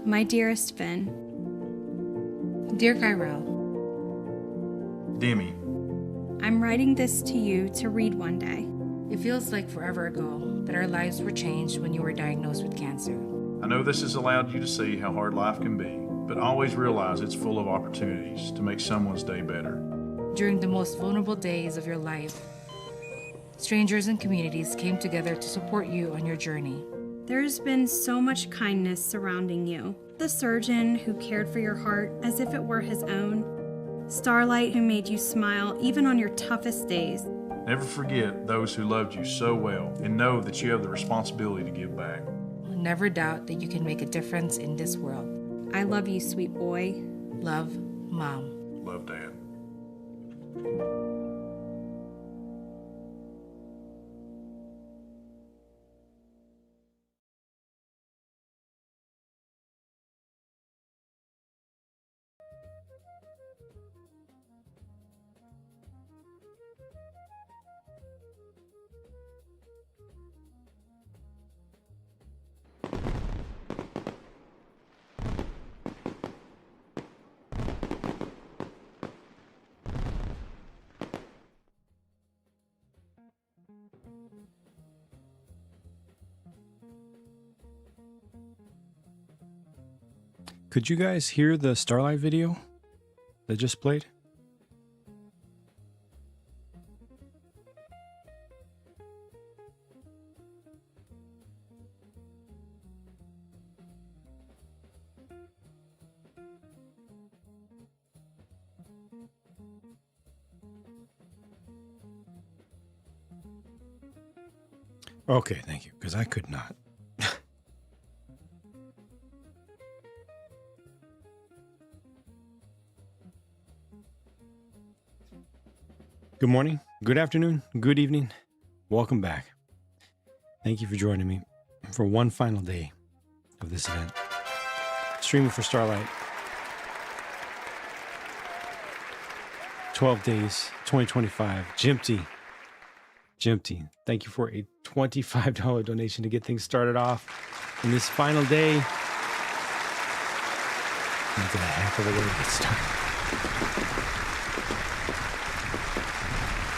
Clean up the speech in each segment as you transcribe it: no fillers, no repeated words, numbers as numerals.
My dearest Finn. Dear Kyrell. Demi. I'm writing this to you to read one day. It feels like forever ago that our lives were changed when you were diagnosed with cancer. I know this has allowed you to see how hard life can be, but always realize it's full of opportunities to make someone's day better. During the most vulnerable days of your life, strangers and communities came together to support you on your journey. There's been so much kindness surrounding you. The surgeon who cared for your heart as if it were his own. Starlight who made you smile even on your toughest days. Never forget those who loved you so well and know that you have the responsibility to give back. Never doubt that you can make a difference in this world. I love you, sweet boy. Love, Mom. Love, Dad. Could you guys hear the Starlight video that just played? Okay, thank you, because I could not. Good morning, good afternoon, good evening. Welcome back. Thank you for joining me for one final day of this event. Streaming for Starlight. 12 days, 2025. Jimpty. Thank you for a $25 donation to get things started off in this final day. That's a heck of a way to get started.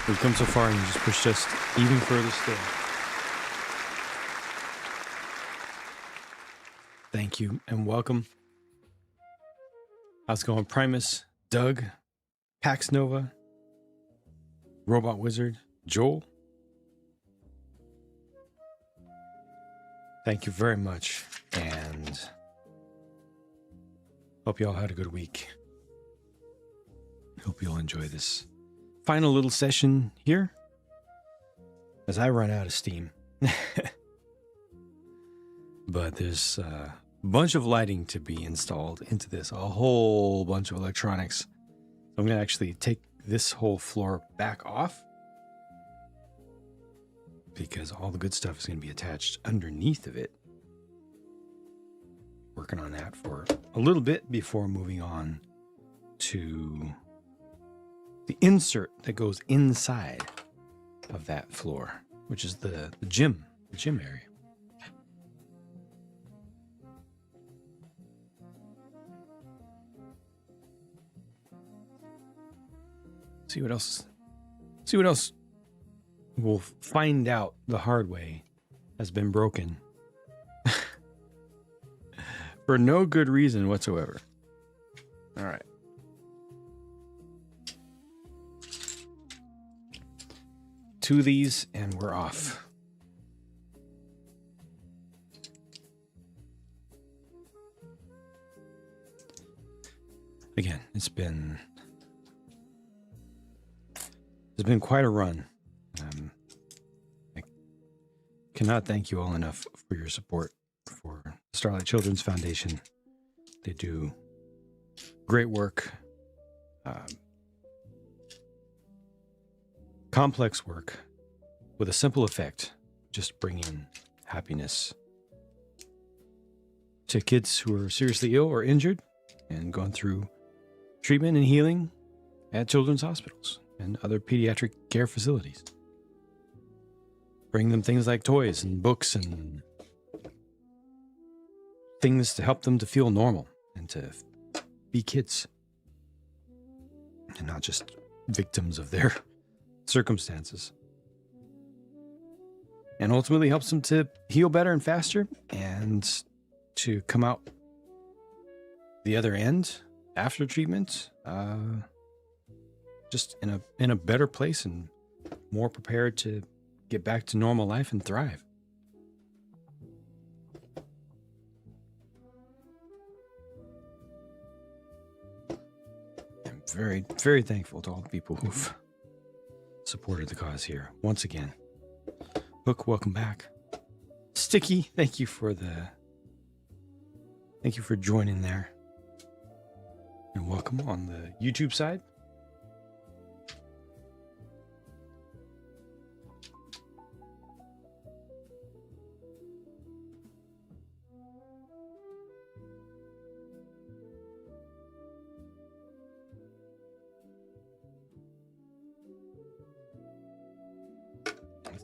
We've come so far and you just pushed us even further still. Thank you and welcome. How's it going? Primus, Doug, Pax Nova, Robot Wizard, Joel. Thank you very much and hope you all had a good week. Hope you all enjoy this final little session here as I run out of steam. But there's a bunch of lighting to be installed into this, a whole bunch of electronics. I'm going to actually take this whole floor back off because all the good stuff is going to be attached underneath of it. Working on that for a little bit before moving on to the insert that goes inside of that floor, which is the gym area. See what else we'll find out the hard way has been broken for no good reason whatsoever. All right. Two of these, and we're off. Again, it's been quite a run. I cannot thank you all enough for your support for Starlight Children's Foundation. They do great work, complex work with a simple effect, just bringing happiness to kids who are seriously ill or injured and going through treatment and healing at children's hospitals and other pediatric care facilities. Bring them things like toys and books and things to help them to feel normal and to be kids and not just victims of their circumstances. And ultimately helps them to heal better and faster and to come out the other end after treatment, just in a better place and more prepared to get back to normal life and thrive. I'm very, very thankful to all the people who've supported the cause here. Once again, Hook, welcome back. Sticky, thank you for joining there. And welcome on the YouTube side.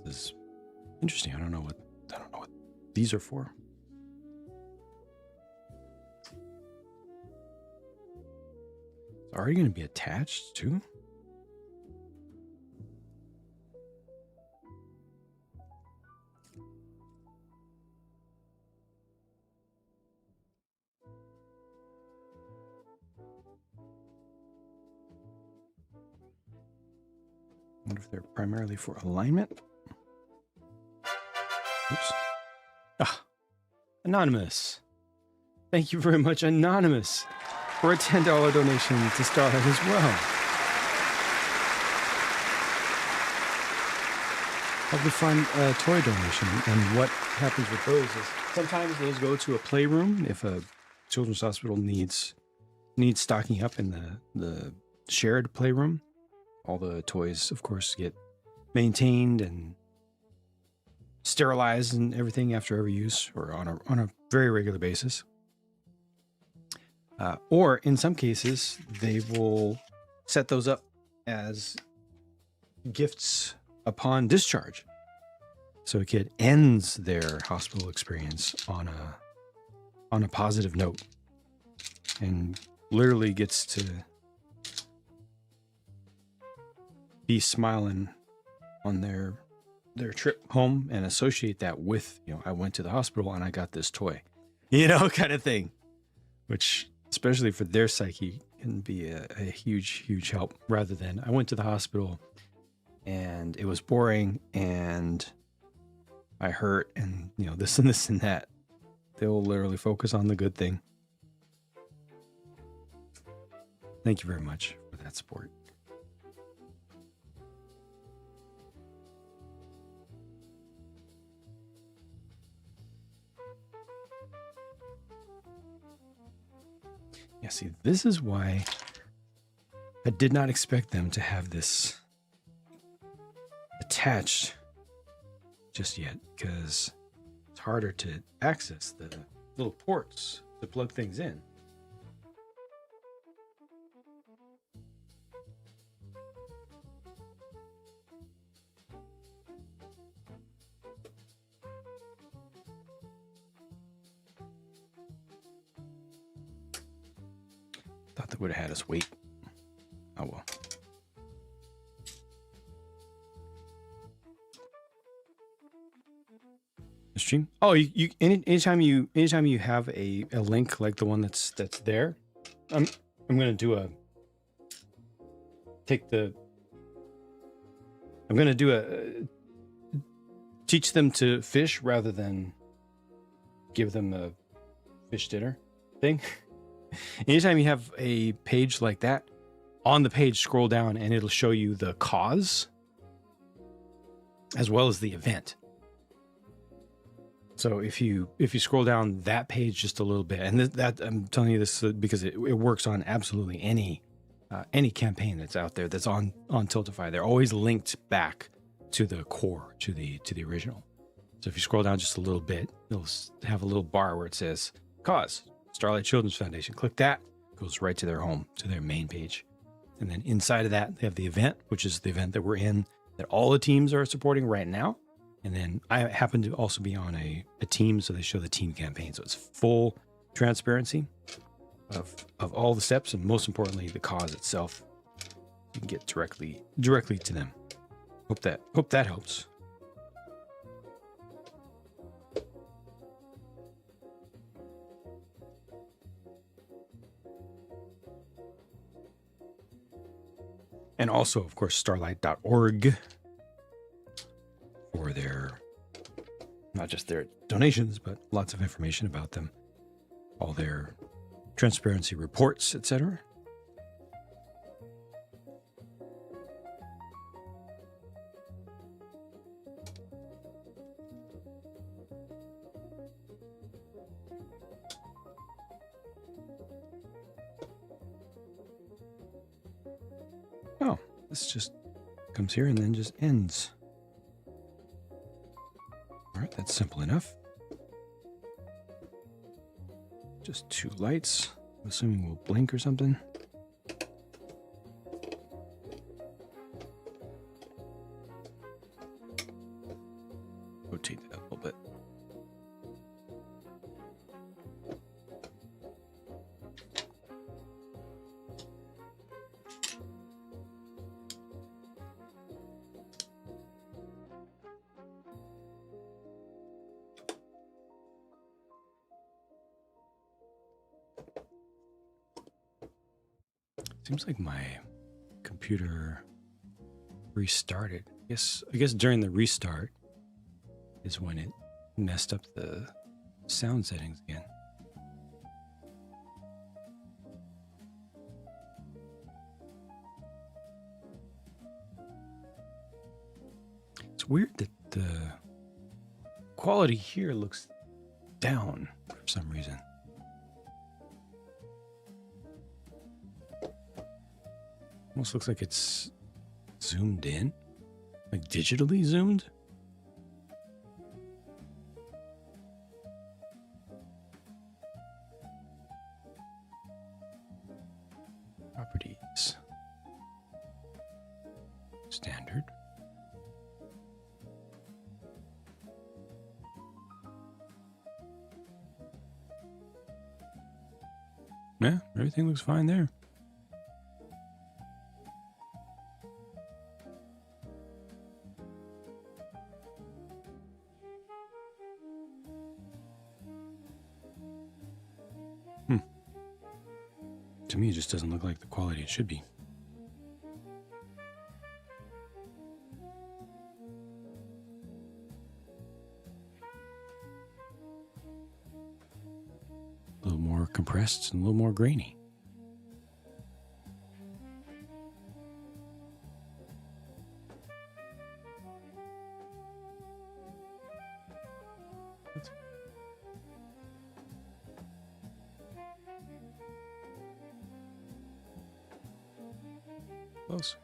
This is interesting. I don't know what these are for. Are you going to be attached too? I wonder if they're primarily for alignment. Oops. Ah, Anonymous. Thank you very much, Anonymous, for a $10 donation to Starlight as well. Probably find a toy donation, and what happens with those is sometimes those go to a playroom if a children's hospital needs stocking up in the shared playroom. All the toys, of course, get maintained and sterilized and everything after every use, or on a very regular basis. Or in some cases, they will set those up as gifts upon discharge. So a kid ends their hospital experience on a positive note and literally gets to be smiling on their trip home and associate that with, I went to the hospital and I got this toy, kind of thing, which especially for their psyche can be a huge, huge help, rather than I went to the hospital and it was boring and I hurt and, this and this and that. They'll literally focus on the good thing. Thank you very much for that support. Yeah, see, this is why I did not expect them to have this attached just yet, because it's harder to access the little ports to plug things in. Thought that would have had us wait. Oh well. The stream. Oh, anytime you have a link like the one that's there, I'm going to do a teach them to fish rather than give them a fish dinner thing. Anytime you have a page like that, on the page, scroll down and it'll show you the cause as well as the event. So if you scroll down that page just a little bit, and that I'm telling you this because it works on absolutely any campaign that's out there that's on Tiltify. They're always linked back to the core, to the original. So if you scroll down just a little bit, it'll have a little bar where it says cause Starlight Children's Foundation. Click that, goes right to their home, to their main page. And then inside of that, they have the event, which is the event that we're in, that all the teams are supporting right now. And then I happen to also be on a team, so they show the team campaign. So it's full transparency of all the steps, and most importantly, the cause itself. You can get directly to them. Hope that helps. And also, of course, starlight.org for their, not just their donations, but lots of information about them, all their transparency reports, etc. Oh, this just comes here and then just ends. All right, that's simple enough. Just 2 lights. I'm assuming we'll blink or something. Rotate that a little bit. Seems like my computer restarted. I guess during the restart is when it messed up the sound settings again. It's weird that the quality here looks down for some reason. Almost looks like it's zoomed in, like digitally zoomed. Properties. Standard. Yeah, everything looks fine there. To me, it just doesn't look like the quality it should be. A little more compressed and a little more grainy. Close.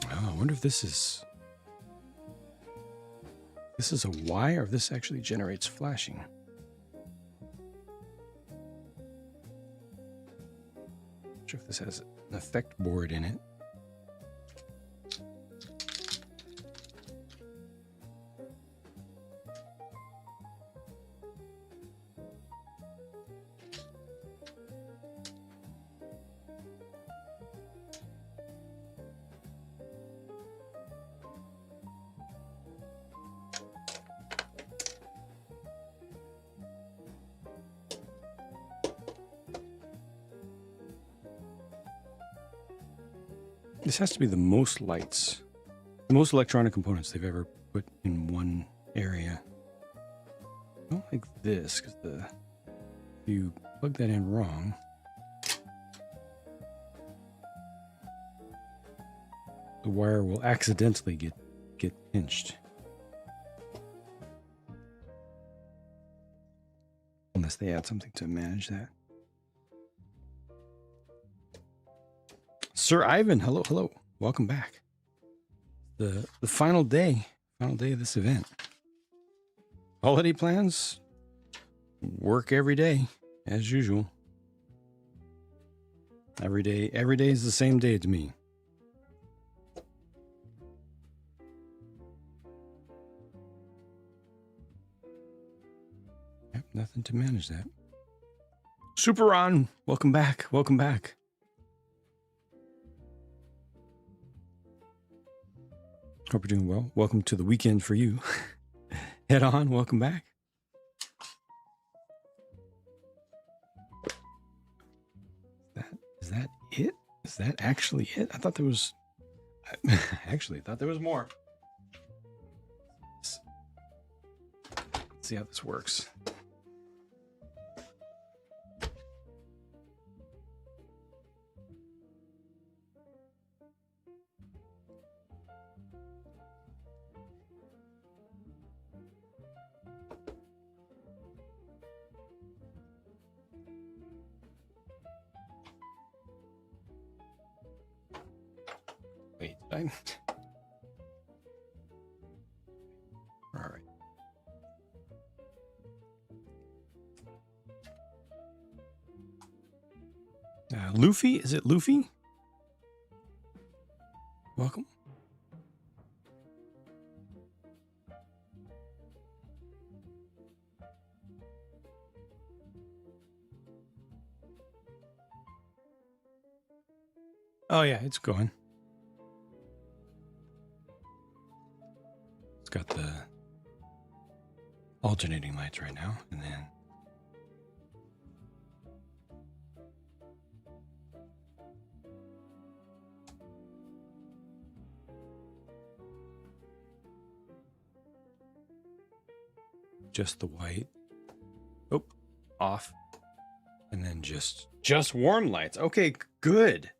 Oh, I wonder if this is a Y or if this actually generates flashing. Not sure if this has an effect board in it. This has to be the most lights, the most electronic components they've ever put in one area. I don't like this, because if you plug that in wrong, the wire will accidentally get pinched. Unless they add something to manage that. Sir Ivan, hello. Welcome back. The final day of this event. Holiday plans? Work every day, as usual. Every day is the same day to me. Yep, nothing to manage that. Super Ron, welcome back. Hope you're doing well. Welcome to the weekend for you. Head on, welcome back. Is that it? Is that actually it? I thought there was... actually, I thought there was more. Let's see how this works. Wait, did I? All right. Luffy? Is it Luffy? Welcome. Oh yeah, it's going. It's got the alternating lights right now, and then just the white. Oh, off. And then just warm lights. Okay, good.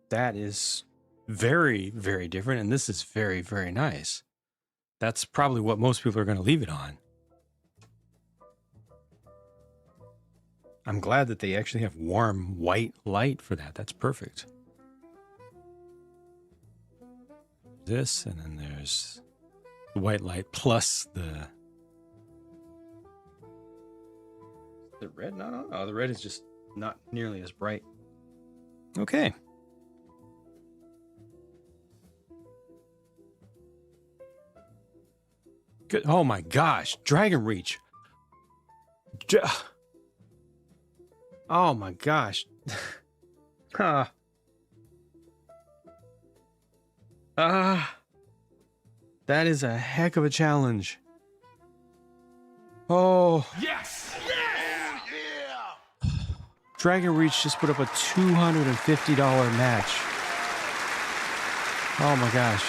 That is very, very different, and this is very, very nice. That's probably what most people are going to leave it on. I'm glad that they actually have warm white light for that. That's perfect. This, and then there's the white light plus the red. No. The red is just not nearly as bright. Okay. Good. Oh my gosh, Dragon Reach. Oh my gosh. That is a heck of a challenge. Oh. Yes! Yeah! Dragon Reach just put up a $250 match. Oh my gosh.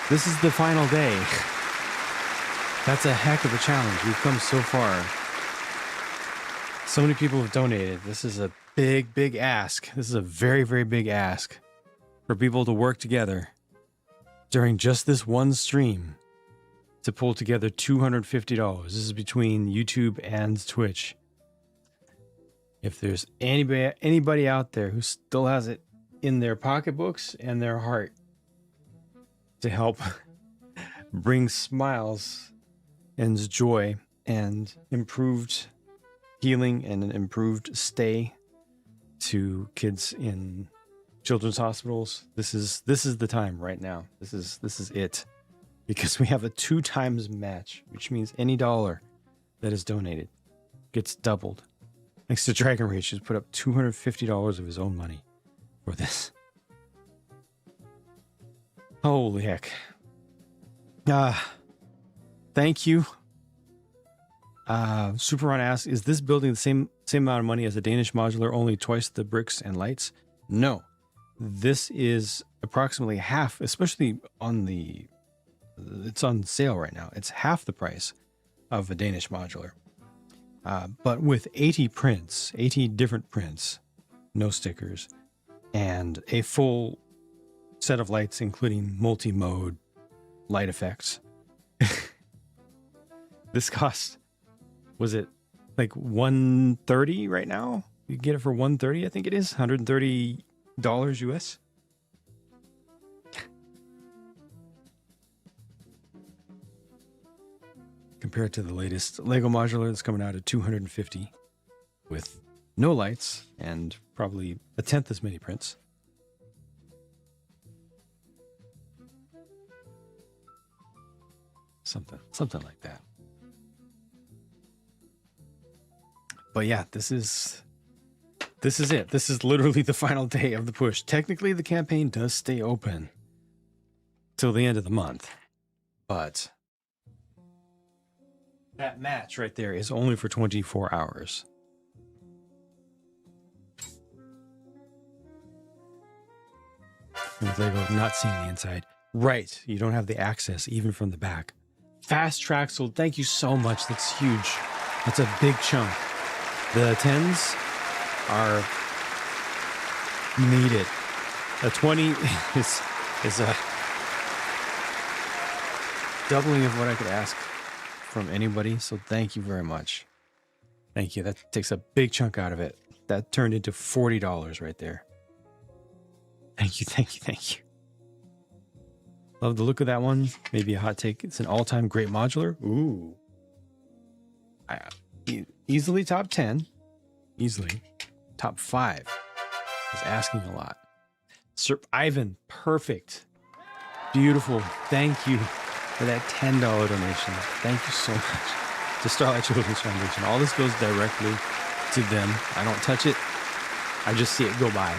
This is the final day. That's a heck of a challenge. We've come so far. So many people have donated. This is a big, big ask. This is a very, very big ask for people to work together during just this one stream to pull together $250. This is between YouTube and Twitch. If there's anybody out there who still has it in their pocketbooks and their heart to help bring smiles and joy and improved healing and an improved stay to kids in children's hospitals, this is the time right now. This is it, because we have a 2 times match, which means any dollar that is donated gets doubled. Thanks to Dragon Rage, who's put up $250 of his own money for this. Holy heck. Thank you. Super Ron asks, is this building the same amount of money as a Danish modular, only twice the bricks and lights? No. This is approximately half, especially it's on sale right now. It's half the price of a Danish modular. But with 80 prints, 80 different prints, no stickers, and a full set of lights, including multi-mode light effects. This cost, was it like $130 right now? You get it for $130, I think it is, $130 US. Compared to the latest Lego modular that's coming out at $250 with no lights and probably a tenth as many prints. Something like that. But yeah, this is it. This is literally the final day of the push. Technically, the campaign does stay open till the end of the month, but that match right there is only for 24 hours. With Lego not seeing the inside. Right, you don't have the access even from the back. Fast track sold. Thank you so much. That's huge. That's a big chunk. The 10s are needed. A 20 is a doubling of what I could ask from anybody. So thank you very much. Thank you. That takes a big chunk out of it. That turned into $40 right there. Thank you, thank you, thank you. Love the look of that one. Maybe a hot take. It's an all-time great modular. Ooh. Easily top 10. Easily. Top 5. Is asking a lot. Sir Ivan, perfect. Beautiful. Thank you for that $10 donation. Thank you so much to Starlight Children's Foundation. All this goes directly to them. I don't touch it. I just see it go by.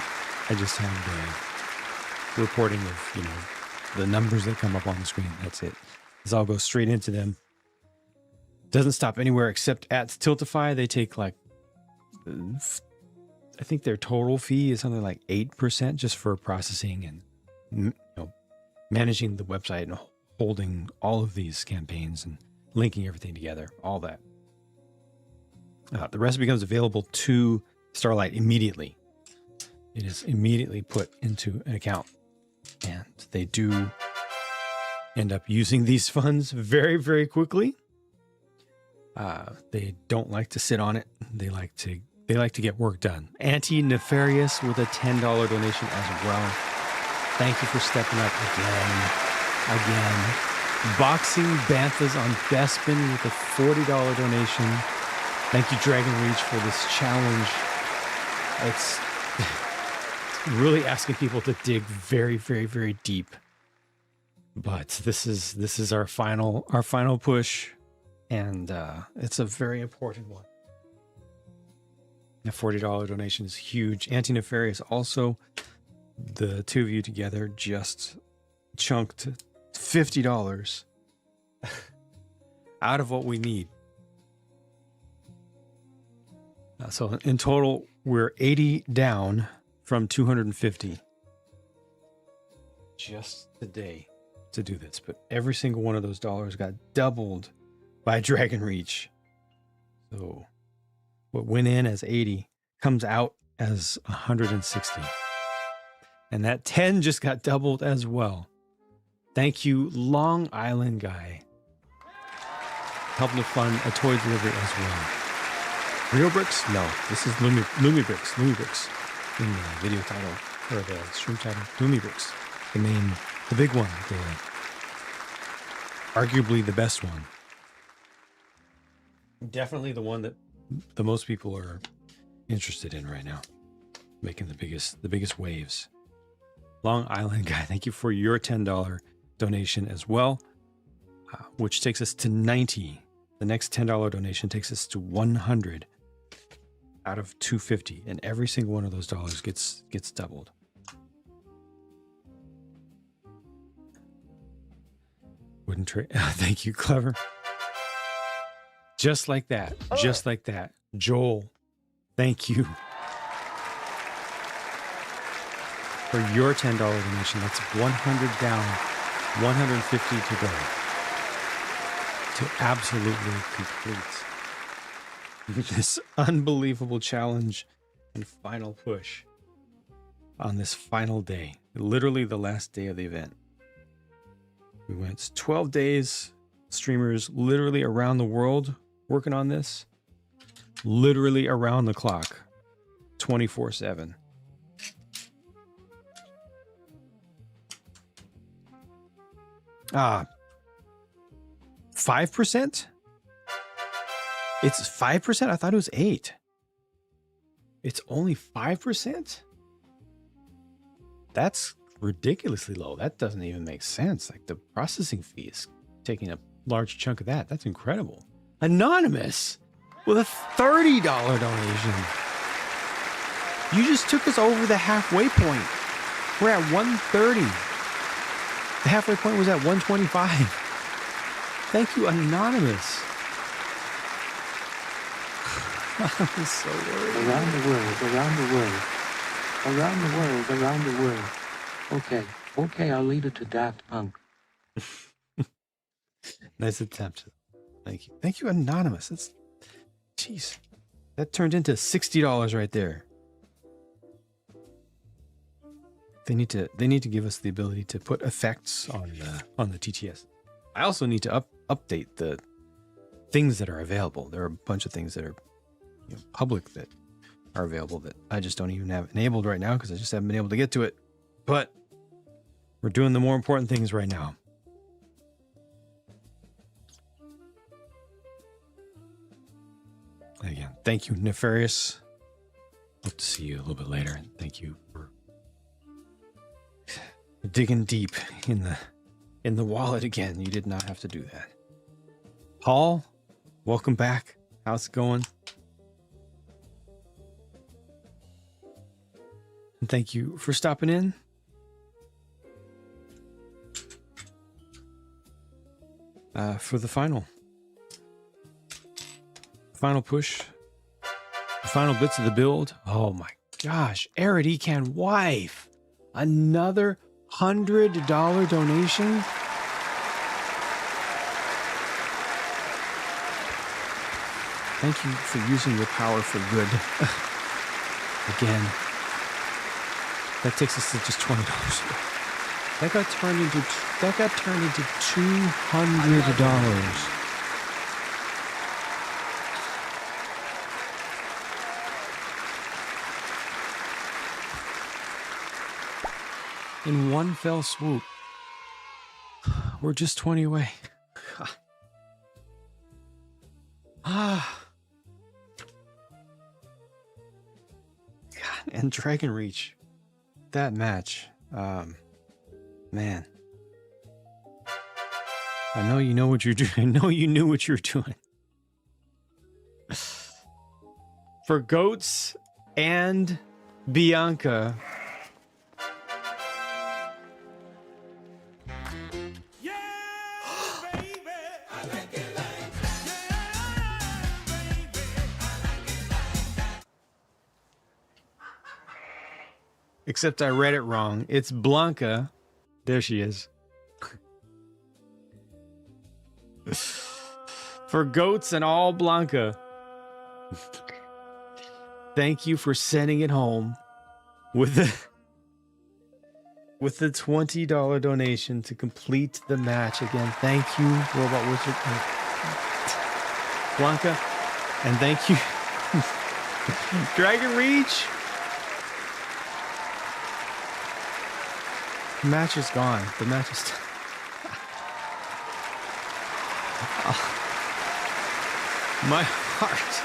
I just have the reporting of, the numbers that come up on the screen. That's it. This all goes straight into them. Doesn't stop anywhere except at Tiltify. They take like, I think their total fee is something like 8% just for processing and managing the website and holding all of these campaigns and linking everything together. All that. The rest becomes available to Starlight immediately. It is immediately put into an account. And they do end up using these funds very, very quickly. They don't like to sit on it. They like to get work done. Anti-Nefarious with a $10 donation as well. Thank you for stepping up again. Boxing Banthas on Bespin with a $40 donation. Thank you, Dragon Reach, for this challenge. It's really asking people to dig very, very, very deep. But this is our final push, and it's a very important one. A $40 donation is huge. Anti-Nefarious also, the two of you together just chunked $50 out of what we need. So in total, we're 80 down from 250 just today to do this. But every single one of those dollars got doubled by Dragon Reach. So what went in as 80 comes out as 160. And that 10 just got doubled as well. Thank you, Long Island Guy. Helping to fund a toy delivery as well. Real bricks? No, this is Lumibricks. Lumibricks in the video title, or the stream title. Lumibricks. The big one. Arguably the best one. Definitely the one that the most people are interested in right now. Making the biggest waves. Long Island Guy, thank you for your $10 donation as well, which takes us to 90. The next $10 donation takes us to 100 out of 250, and every single one of those dollars gets doubled. Wouldn't trade. Thank you, Clever. Just like that. Just like that. Joel, thank you for your $10 donation. That's 100 down, 150 to go. To absolutely complete this unbelievable challenge and final push on this final day. Literally the last day of the event. We went 12 days, streamers literally around the world working on this. Literally around the clock, 24/7. Ah, 5%? It's 5%? I thought it was 8%. It's only 5%? That's ridiculously low. That doesn't even make sense. Like the processing fee is taking a large chunk of that. That's incredible. Anonymous with a $30 donation. You just took us over the halfway point. We're at 130. The halfway point was at 125. Thank you, Anonymous. I'm so worried. Around the world, around the world. Around the world, around the world. Okay, I'll leave it to Daft Punk. Nice attempt. Thank you. Thank you, Anonymous. That's, jeez. That turned into $60 right there. They need to give us the ability to put effects on the TTS. I also need to update the things that are available. There are a bunch of things that are public that are available that I just don't even have enabled right now because I just haven't been able to get to it. But we're doing the more important things right now. Again, thank you, Nefarious. Hope to see you a little bit later. And thank you for digging deep in the wallet again. You did not have to do that. Paul, welcome back. How's it going? And thank you for stopping in. For the final push, the final bits of the build. Oh my gosh, Arid Ecan wife, another $100 donation. Thank you for using your power for good. Again, that takes us to just $20. That got turned into $200. In one fell swoop. We're just 20 away. God, and Dragon Reach. That match. Man. I know you know what you're doing. I know you knew what you were doing. For Goats and Bianca. Except I read it wrong. It's Blanca. There she is. For Goats and all Blanca. Thank you for sending it home with the $20 donation to complete the match. Again, thank you, Robot Wizard. Blanca. And thank you, Dragon Reach. The match is gone. The match is... My heart.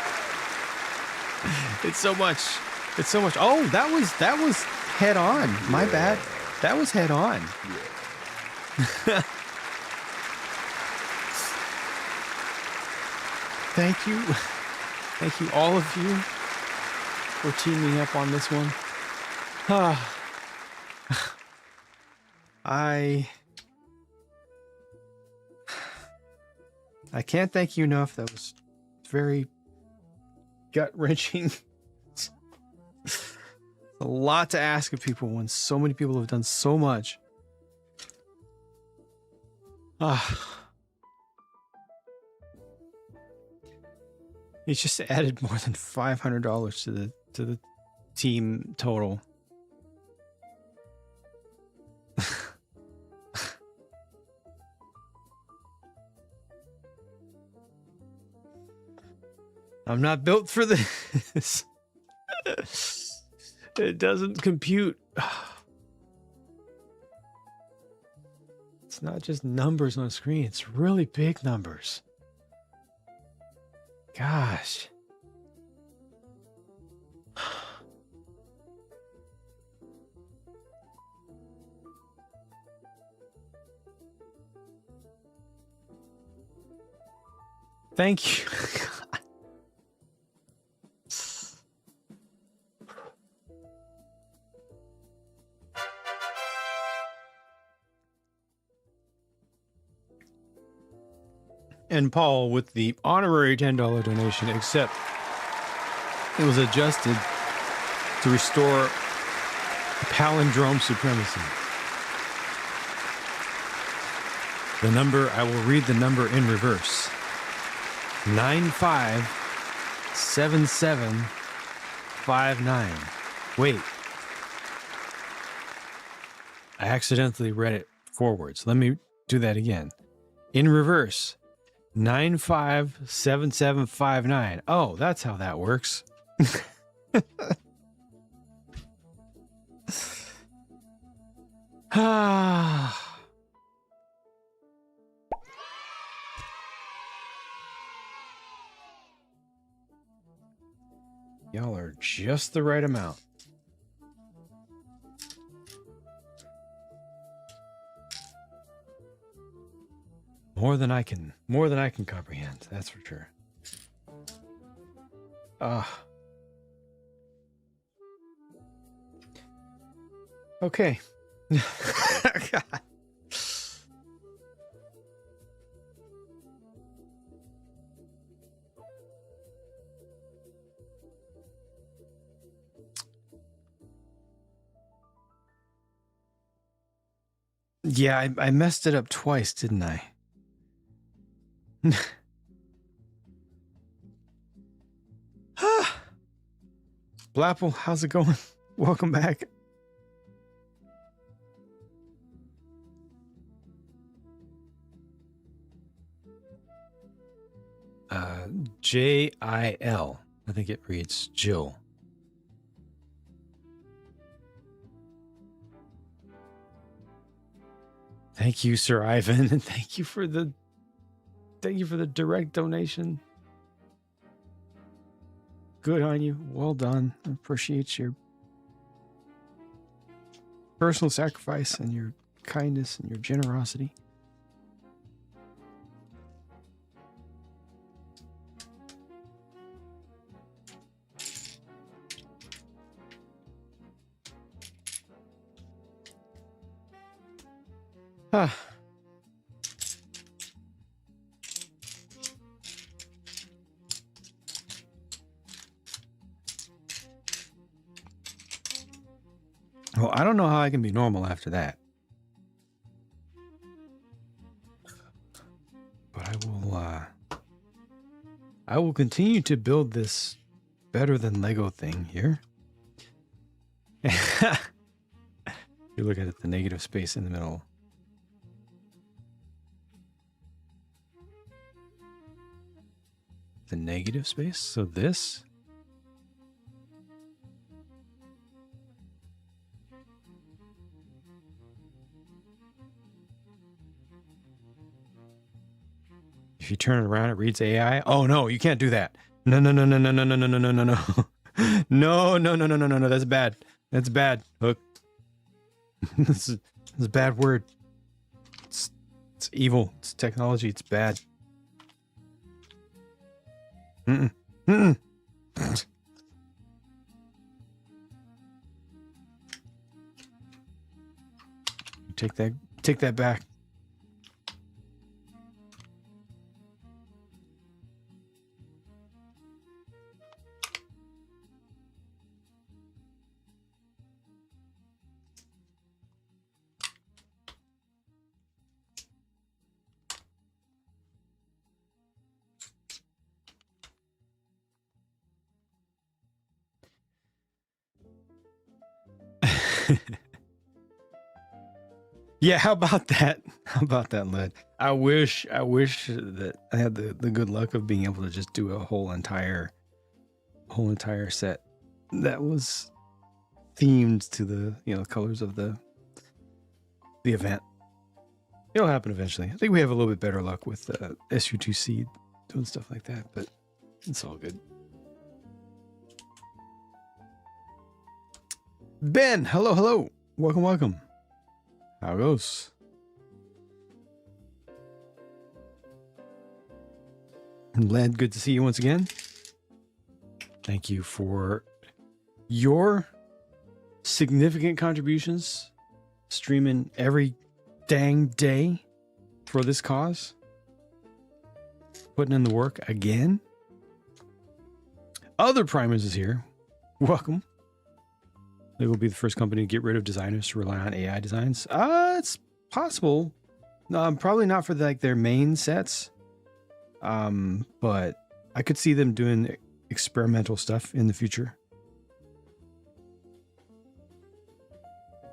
It's so much. It's so much. Oh, that was head on. My bad. That was head on. Thank you. Thank you, all of you, for teaming up on this one. I can't thank you enough. That was very gut-wrenching. It's a lot to ask of people when so many people have done so much. He's just added more than $500 to the team total. I'm not built for this. It doesn't compute. It's not just numbers on a screen. It's really big numbers. Gosh. Thank you. And Paul with the honorary $10 donation, except it was adjusted to restore palindrome supremacy. The number, I will read the number in reverse. 957759. Wait. I accidentally read it forwards. Let me do that again. In reverse. 957759. Oh, that's how that works. Y'all are just the right amount. More than I can comprehend, that's for sure. Okay. God. Yeah, I messed it up twice, didn't I? Blapple, how's it going? Welcome back. J-I-L. I think it reads Jill. Thank you, Sir Ivan, and thank you for the direct donation. Good on you. Well done. I appreciate your personal sacrifice and your kindness and your generosity. Ah. Well, I don't know how I can be normal after that. But I will continue to build this better than Lego thing here. You look at it, the negative space in the middle. The negative space, so this. If you turn it around, it reads AI. Oh no, you can't do that. No. No. That's bad. That's bad. Hook. This is a bad word. It's evil. It's technology. It's bad. Take that back. Yeah, how about that? How about that, Led? I wish that I had the good luck of being able to just do a whole entire set that was themed to the colors of the event. It'll happen eventually. I think we have a little bit better luck with SU2C doing stuff like that, but it's all good. Ben, hello. Welcome. How it goes? Led, good to see you once again. Thank you for your significant contributions, streaming every dang day for this cause, putting in the work again. Other Primers is here. Welcome. They will be the first company to get rid of designers to rely on AI designs. It's possible. Probably not for their main sets. But I could see them doing experimental stuff in the future.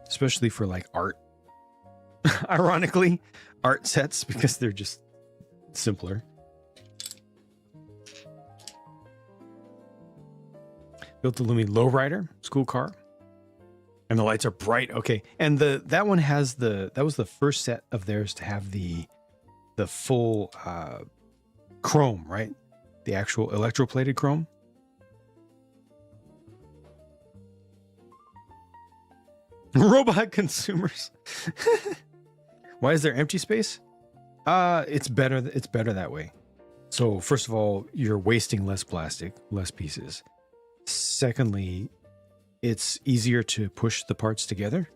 Especially for art. Ironically, art sets, because they're just simpler. Built the Lumi Lowrider school car. And the lights are bright. Okay. And that one has that was the first set of theirs to have the full chrome, right? The actual electroplated chrome. Robot consumers. Why is there empty space? It's better that way. So first of all, you're wasting less plastic, less pieces. Secondly, it's easier to push the parts together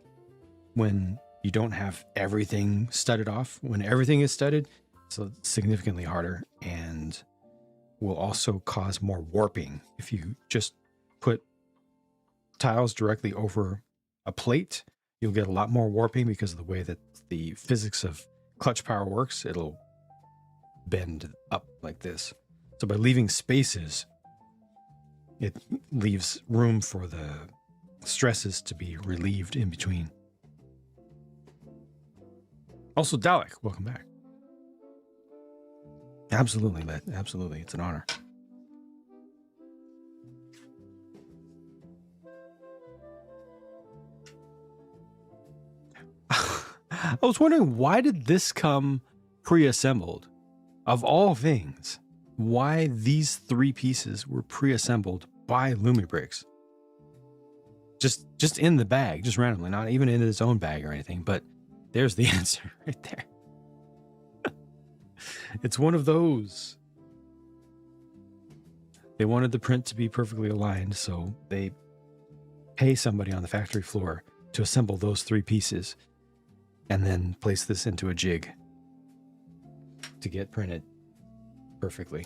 when you don't have everything studded off. When everything is studded, so it's significantly harder and will also cause more warping. If you just put tiles directly over a plate, you'll get a lot more warping because of the way that the physics of clutch power works. It'll bend up like this. So by leaving spaces, it leaves room for the stresses to be relieved in between. Also, Dalek, welcome back. Absolutely, Led. Absolutely. It's an honor. I was wondering, why did this come pre-assembled? Of all things, why these three pieces were pre-assembled by Lumibricks? Just in the bag, just randomly, not even in its own bag or anything, but there's the answer right there. It's one of those. They wanted the print to be perfectly aligned, so they pay somebody on the factory floor to assemble those three pieces and then place this into a jig to get printed perfectly.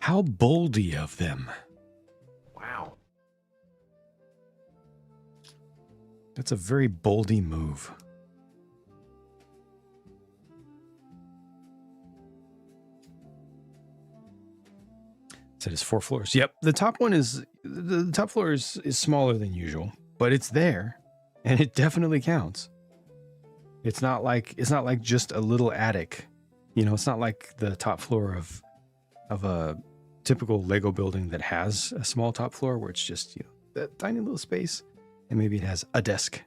How boldy of them. Wow. That's a very boldy move. Said it's 4 floors. Yep. The top one is, the top floor is smaller than usual, but it's there and it definitely counts. It's not like just a little attic. It's not like the top floor of a typical Lego building that has a small top floor where it's just, that tiny little space, and maybe it has a desk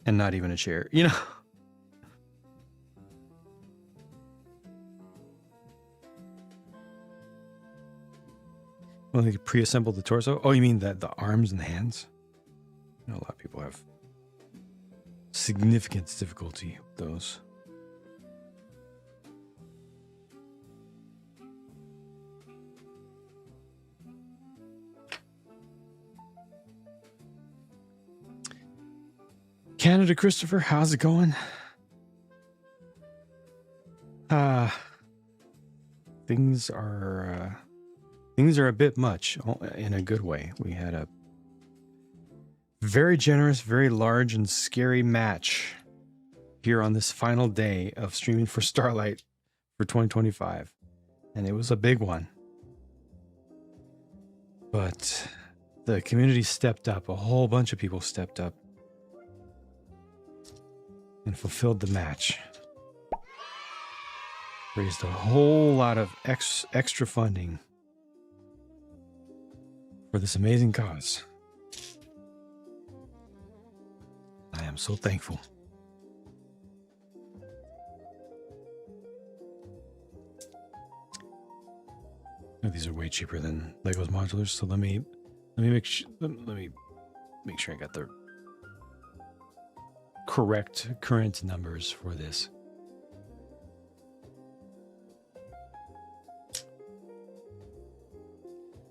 and not even a chair, Well, they pre-assembled the torso. Oh, you mean that the arms and the hands? A lot of people have significant difficulty with those. Canada Christopher, how's it going? things are a bit much in a good way. We had a very generous, very large and scary match here on this final day of streaming for Starlight for 2025. And it was a big one. But the community stepped up. A whole bunch of people stepped up and fulfilled the match. Raised a whole lot of extra funding for this amazing cause. I am so thankful. Oh, these are way cheaper than Legos modulars, so let me make sure I got the correct current numbers for this.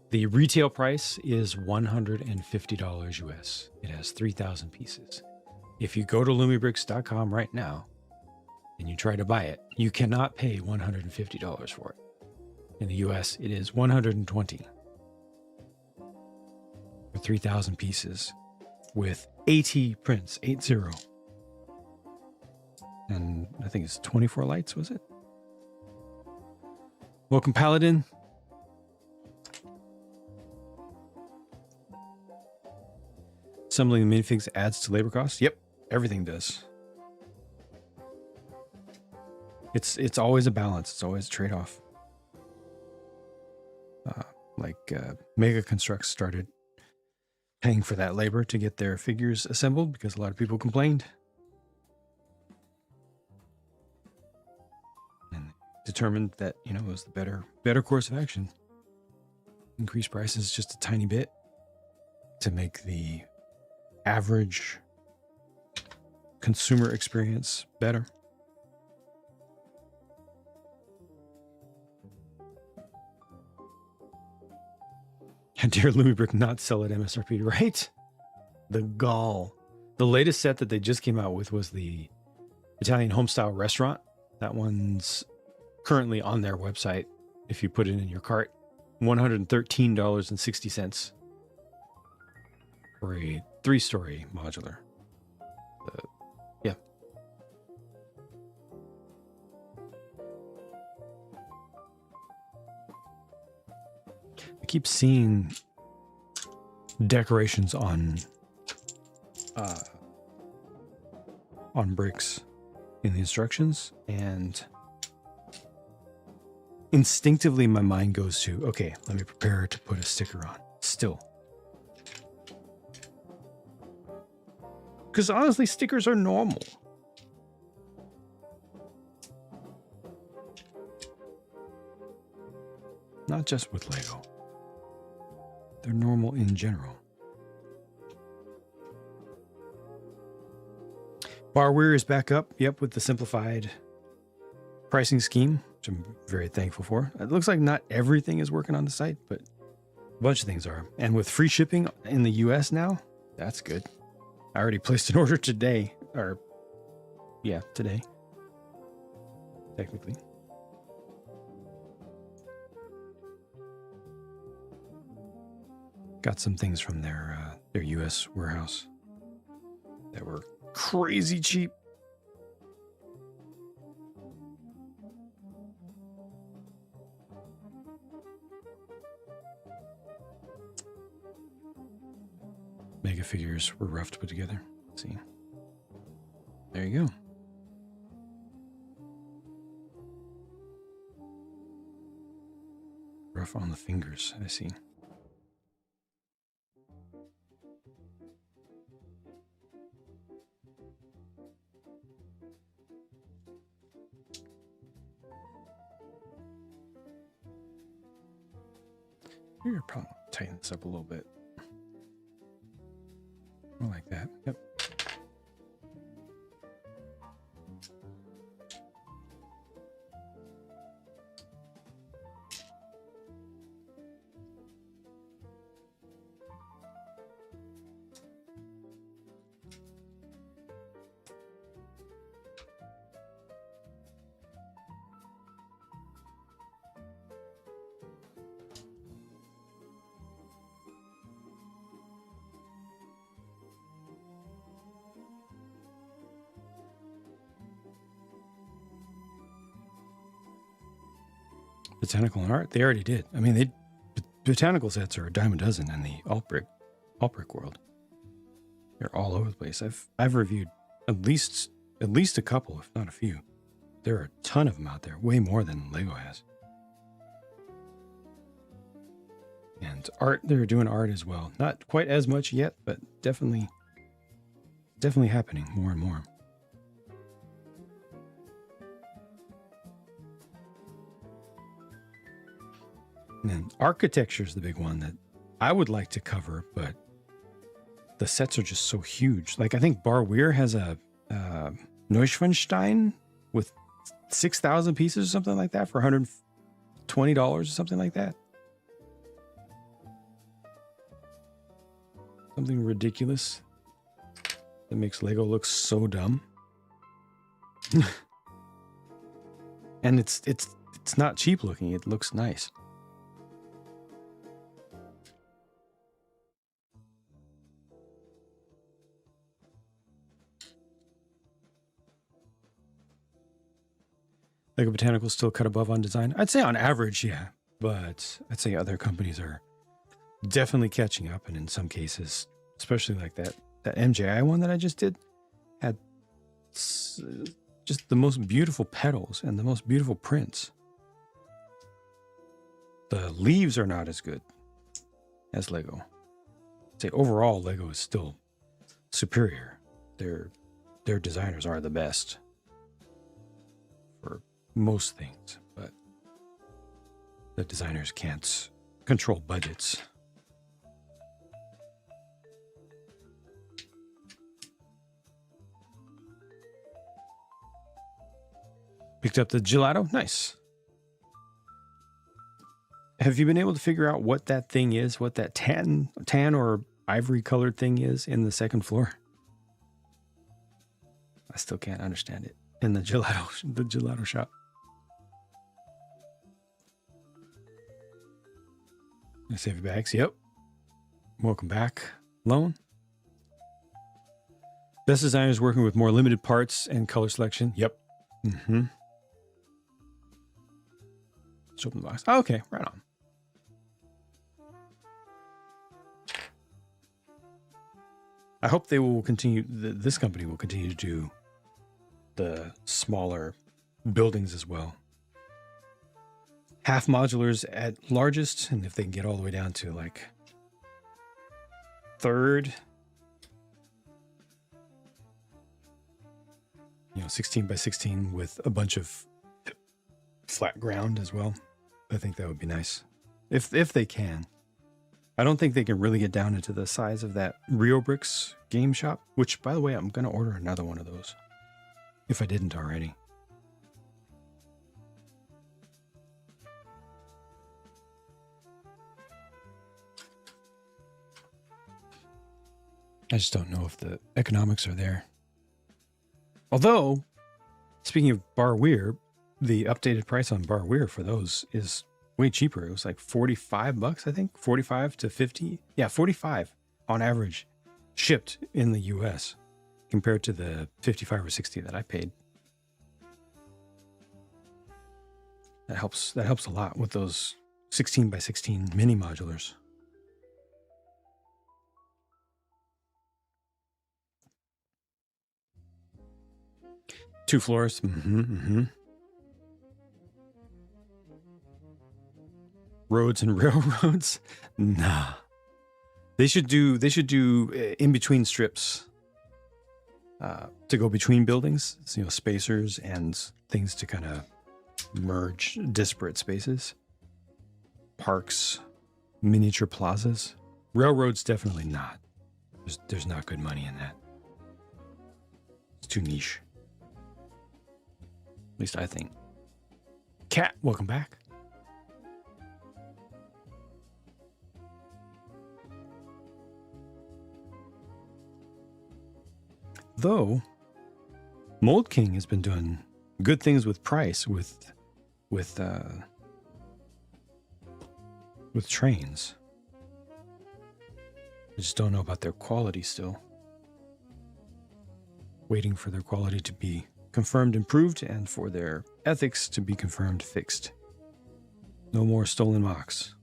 The retail price is $150 US. It has 3,000 pieces. If you go to Lumibricks.com right now and you try to buy it, you cannot pay $150 for it. In the US, it is $120 for 3,000 pieces with 80 prints, 80. And I think it's 24 lights, was it? Welcome, Paladin. Assembling the minifigs adds to labor costs. Yep, everything does. It's always a balance. It's always a trade-off. Mega Constructs started paying for that labor to get their figures assembled because a lot of people complained. And determined that, it was the better course of action. Increase prices just a tiny bit to make the average consumer experience better. How dare Lumibrick not sell at MSRP, right? The gall. The latest set that they just came out with was the Italian homestyle restaurant. That one's currently on their website. If you put it in your cart, $113.60 for a 3-story modular. Yeah. I keep seeing decorations on bricks in the instructions, and instinctively my mind goes to, okay, let me prepare to put a sticker on. Still. Because honestly, stickers are normal. Not just with Lego. They're normal in general. Barware is back up, yep, with the simplified pricing scheme, which I'm very thankful for. It looks like not everything is working on the site, but a bunch of things are. And with free shipping in the US now, that's good. I already placed an order today, today, technically. Got some things from their US warehouse that were crazy cheap. Mega figures were rough to put together. Let's see. There you go. Rough on the fingers, I see. You're probably tighten this up a little bit. More like that. Yep. Botanical and art, they already did. I mean, botanical sets are a dime a dozen in the alt brick world. They're all over the place. I've reviewed at least a couple, if not a few. There are a ton of them out there, way more than Lego has. And art, they're doing art as well. Not quite as much yet, but definitely happening more and more. And then architecture is the big one that I would like to cover, but the sets are just so huge. Like I think Bar Weir has a Neuschwanstein with 6,000 pieces or something like that for $120 or something like that. Something ridiculous that makes Lego look so dumb. And it's not cheap looking. It looks nice. Lego Botanical still cut above on design. I'd say on average, yeah. But I'd say other companies are definitely catching up. And in some cases, especially like that MJI one that I just did, had just the most beautiful petals and the most beautiful prints. The leaves are not as good as Lego. I'd say overall, Lego is still superior. Their designers are the best for most things, but the designers can't control budgets. Picked up the gelato. Nice. Have you been able to figure out what that thing is, what that tan or ivory colored thing is in the second floor? I still can't understand it in the gelato shop. Save your bags. Yep. Welcome back, Lone. Best designers working with more limited parts and color selection. Yep. Mm-hmm. Let's open the box. Oh, okay, right on. I hope they will continue. This company will continue to do the smaller buildings as well. Half modulars at largest, and if they can get all the way down to like third, 16 by 16 with a bunch of flat ground as well. I think that would be nice if they can. I don't think they can really get down into the size of that Lumibricks game shop, which, by the way, I'm going to order another one of those if I didn't already. I just don't know if the economics are there. Although, speaking of Bar Weir, the updated price on Bar Weir for those is way cheaper. It was like $45, I think. 45 to 50. Yeah, 45 on average shipped in the US compared to the 55 or 60 that I paid. That helps a lot with those 16 by 16 mini modulars. Two floors. Roads and railroads? Nah. They should do in between strips to go between buildings. So, spacers and things to kind of merge disparate spaces. Parks, miniature plazas. Railroads, definitely not. There's not good money in that. It's too niche. At least I think. Cat, welcome back. Though Mold King has been doing good things with price with trains. I just don't know about their quality still. Waiting for their quality to be confirmed improved and for their ethics to be confirmed fixed. No more stolen mocks.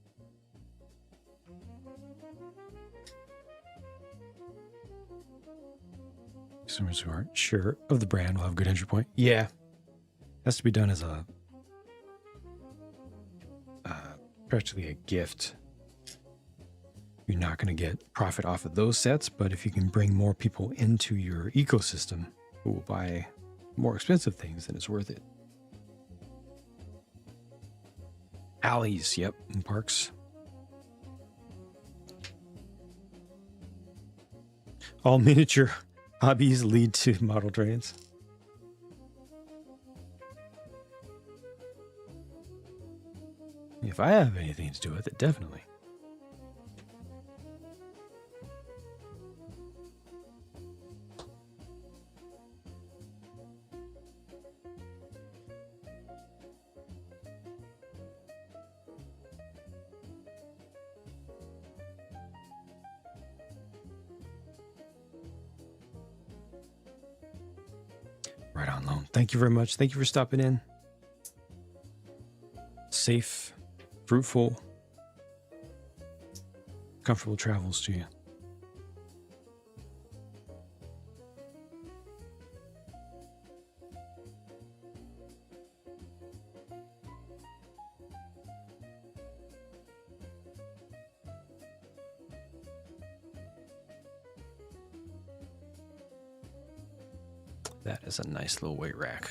Consumers who aren't sure of the brand will have a good entry point. Yeah. Has to be done as a practically a gift. You're not going to get profit off of those sets, but if you can bring more people into your ecosystem who will buy more expensive things, then it's worth it. Alleys, yep, in parks. All miniature hobbies lead to model trains. If I have anything to do with it, definitely. Right on, Lone. Thank you very much. Thank you for stopping in. Safe, fruitful, comfortable travels to you. That is a nice little weight rack.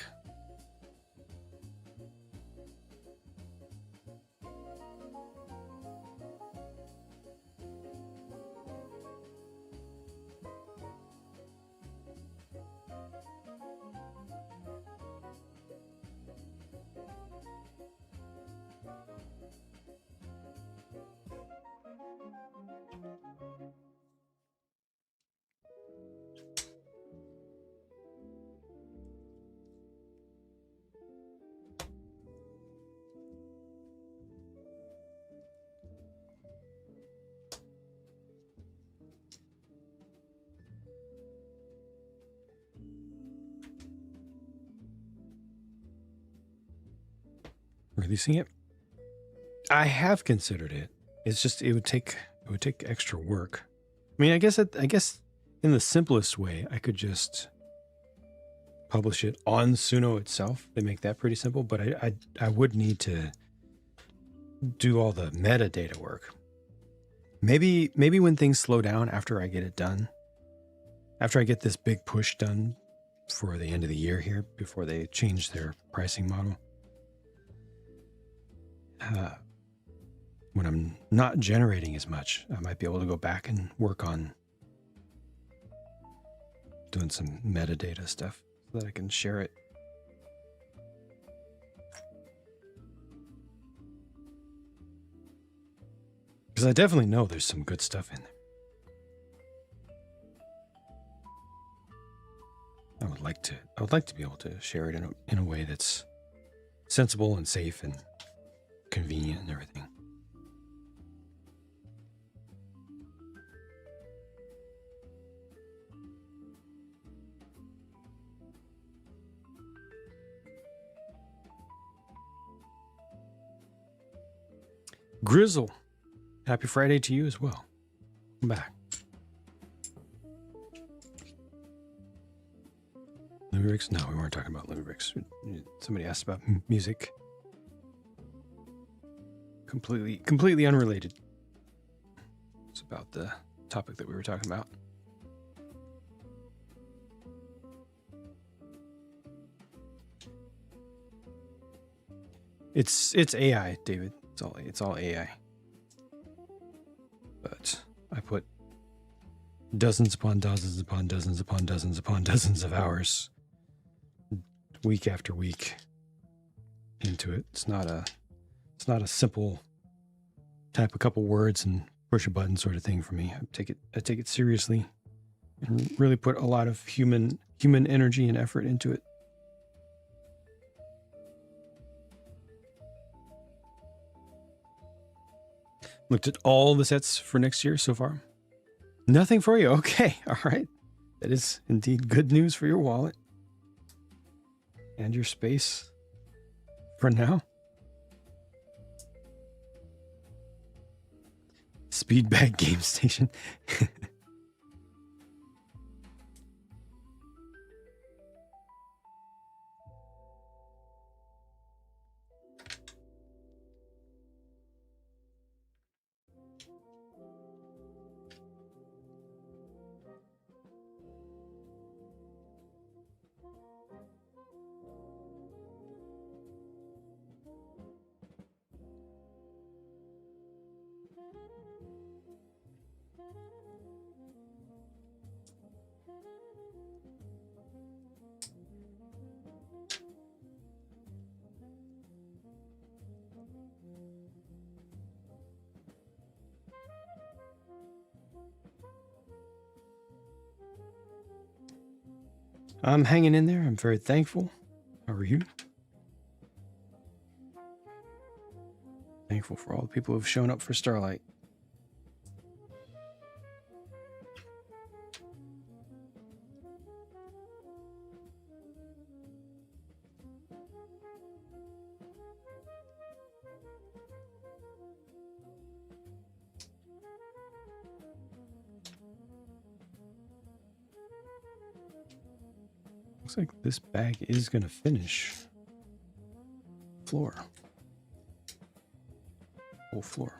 Releasing it. I have considered it. It's just it would take extra work. I mean, I guess in the simplest way, I could just publish it on Suno itself. They make that pretty simple, but I would need to do all the metadata work. Maybe when things slow down after I get it done, after I get this big push done for the end of the year here, before they change their pricing model. When I'm not generating as much, I might be able to go back and work on doing some metadata stuff so that I can share it. Because I definitely know there's some good stuff in there. I would like to be able to share it in a way that's sensible and safe and convenient and everything. Grizzle, happy Friday to you as well. I'm back. Lumibricks? No, we weren't talking about Lumibricks. Somebody asked about music. Completely unrelated. It's about the topic that we were talking about. It's AI, David. It's all AI. But I put dozens upon dozens upon dozens upon dozens upon dozens of hours, week after week, into it. It's not a simple type a couple words and push a button sort of thing for me. I take it seriously and really put a lot of human energy and effort into it. Looked at all the sets for next year so far. Nothing for you. Okay. All right. That is indeed good news for your wallet and your space for now. speed bag game station. I'm hanging in there. I'm very thankful. How are you? Thankful for all the people who have shown up for Starlight. Looks like this bag is going to finish floor. Whole floor.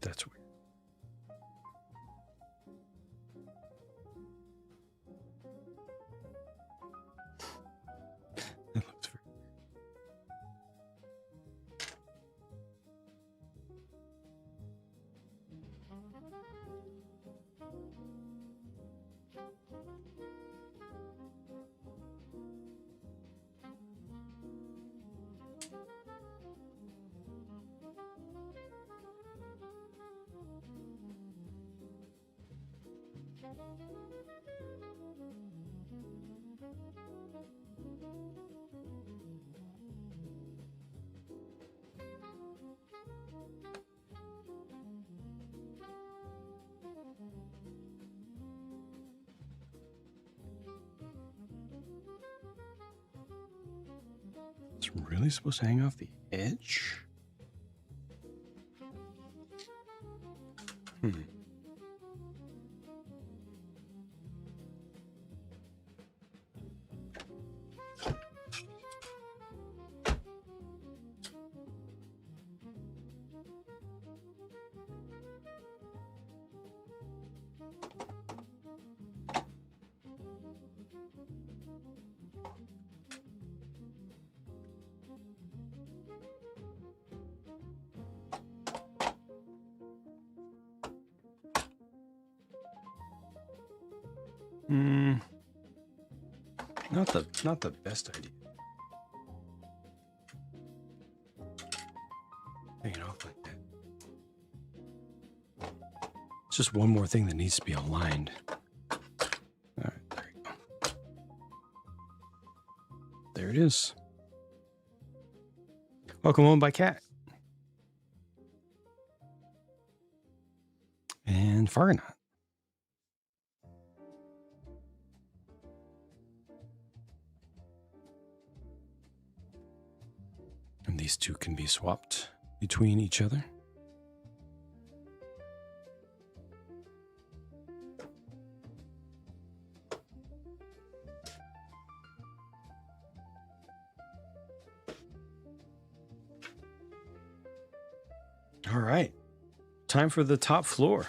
That's weird. That looks very It's really supposed to hang off the edge? Not the best idea. Hang it off like that. It's just one more thing that needs to be aligned. All right, there you go. There it is. Welcome home by Cat. And Fargonaut. And these two can be swapped between each other. All right, time for the top floor.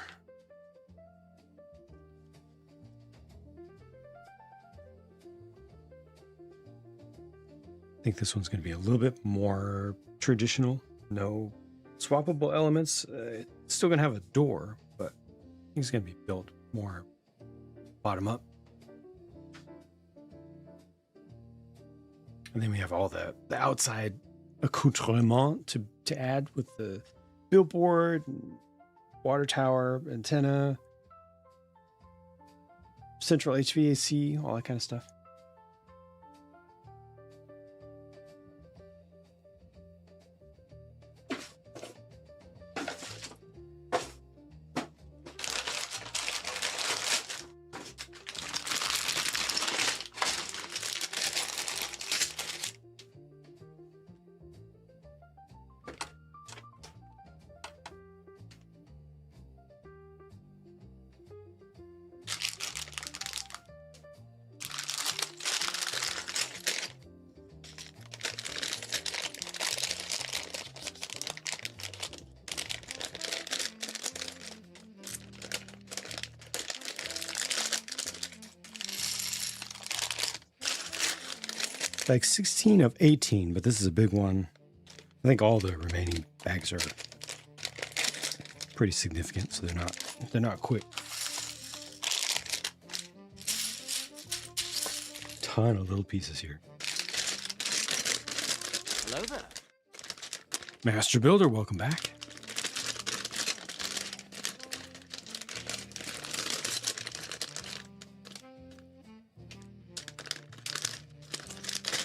I think this one's going to be a little bit more traditional. No swappable elements. It's still gonna have a door, but I think it's gonna be built more bottom up. And then we have all the outside accoutrement to add with the billboard, and water tower, antenna, central HVAC, all that kind of stuff. Like 16 of 18, but this is a big one. I think all the remaining bags are pretty significant, so they're not quick. Ton of little pieces here. Hello there. Master Builder, welcome back.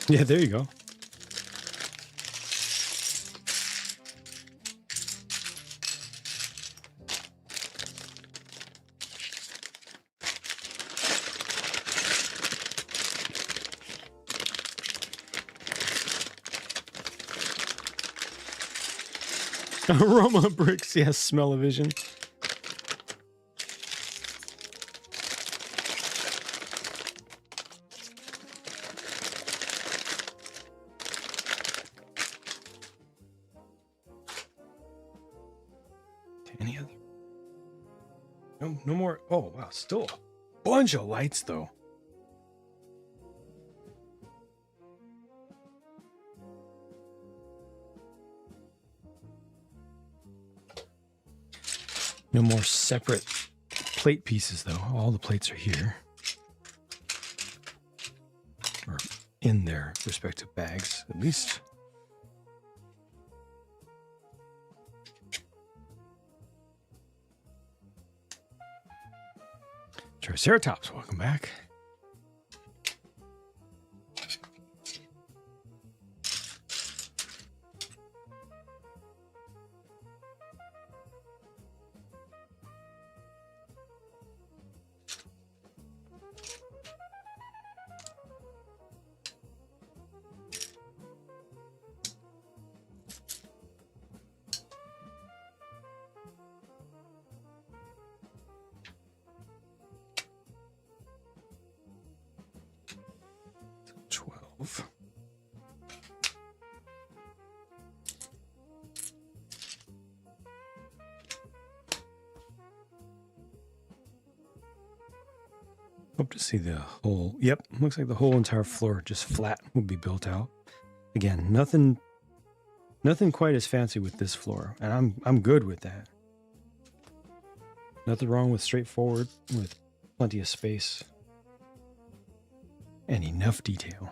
Yeah, there you go. Aroma bricks, yes, smell-o-vision. Any other? No more. Oh, wow. Still a bunch of lights, though. No more separate plate pieces, though. All the plates are here. Or in their respective bags, at least. Triceratops, welcome back. Hope to see the whole. Yep, looks like the whole entire floor just flat will be built out. Again, nothing quite as fancy with this floor, and I'm good with that. Nothing wrong with straightforward with plenty of space and enough detail.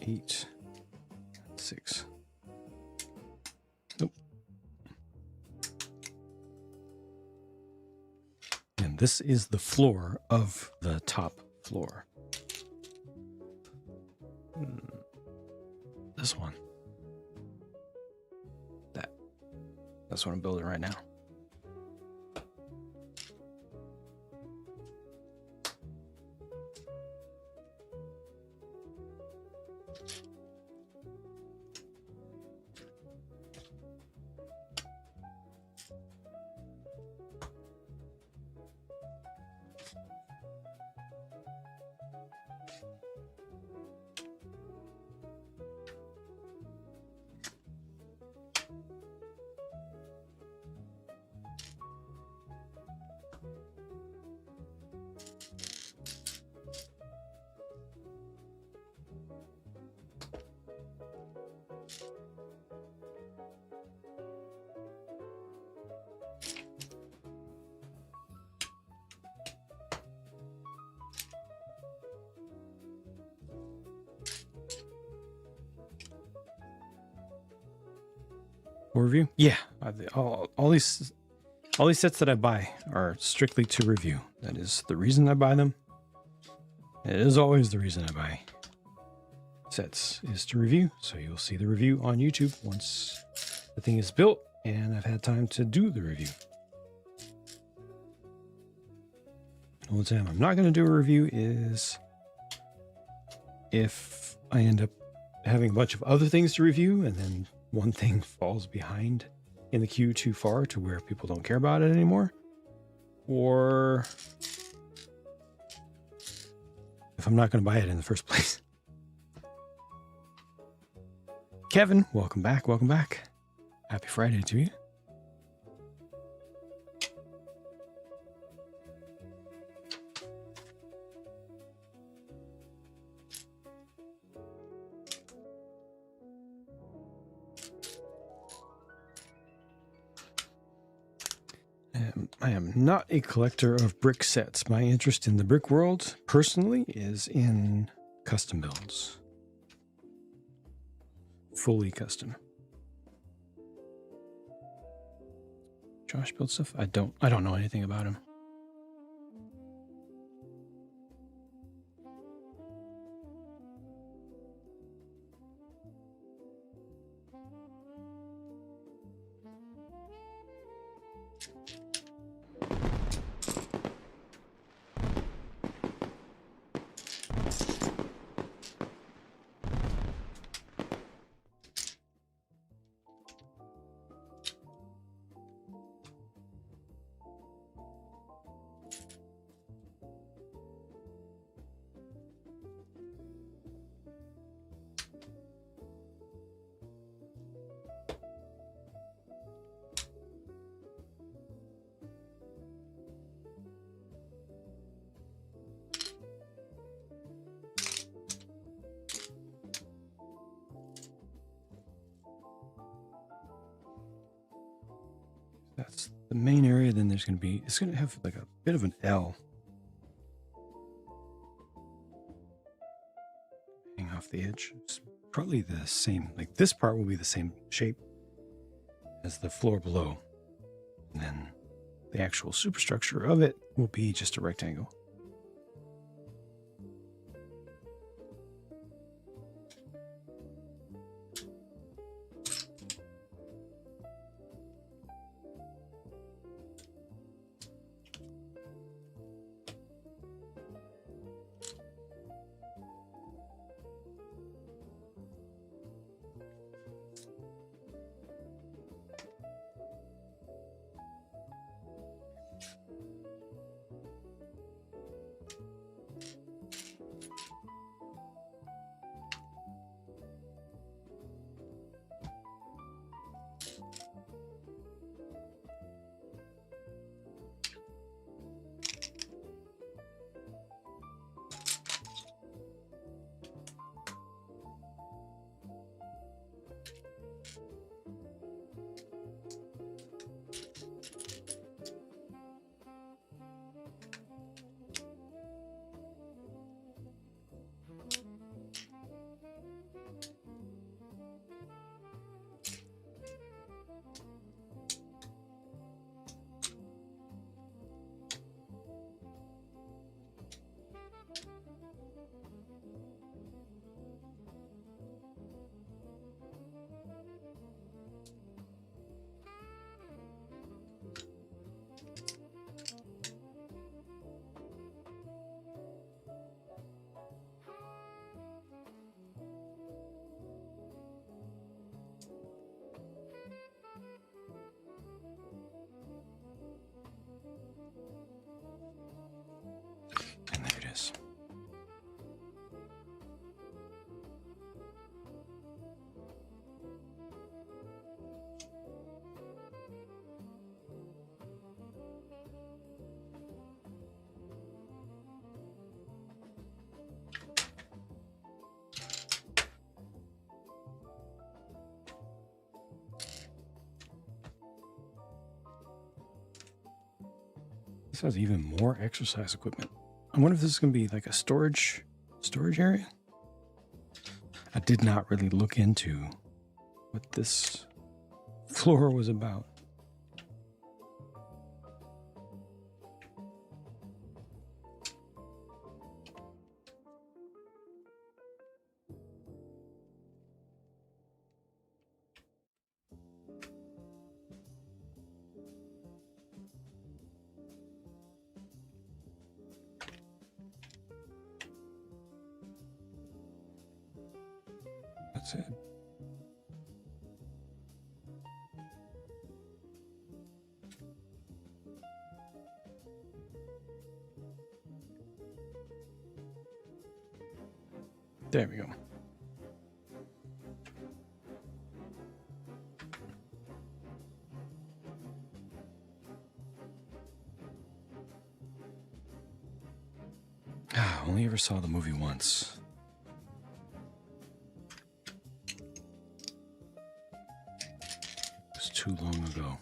Eight, 6. Nope. And this is the floor of the top floor. This one. That's what I'm building right now. Review? Yeah, all these sets that I buy are strictly to review. That is the reason I buy them. It is always the reason I buy sets, is to review. So you'll see the review on YouTube once the thing is built and I've had time to do the review. The only time I'm not going to do a review is if I end up having a bunch of other things to review and then one thing falls behind in the queue too far to where people don't care about it anymore. Or if I'm not going to buy it in the first place. Kevin, welcome back. Welcome back. Happy Friday to you. I am not a collector of brick sets. My interest in the brick world, personally, is in custom builds. Fully custom. Josh build stuff? I don't know anything about him. That's the main area. Then there's going to be, it's going to have like a bit of an L hang off the edge. It's probably the same, like this part will be the same shape as the floor below. And then the actual superstructure of it will be just a rectangle. nice. This has even more exercise equipment. I wonder if this is going to be like a storage area. I did not really look into what this floor was about. That's it. There we go. Only ever saw the movie once. It was too long ago.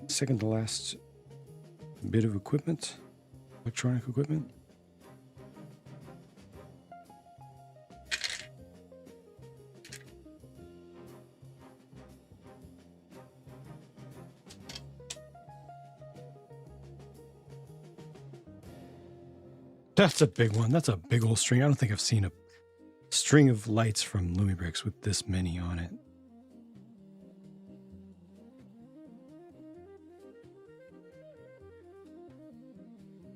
Second to last bit of equipment, electronic equipment. That's a big one. That's a big old string. I don't think I've seen a string of lights from Lumibricks with this many on it.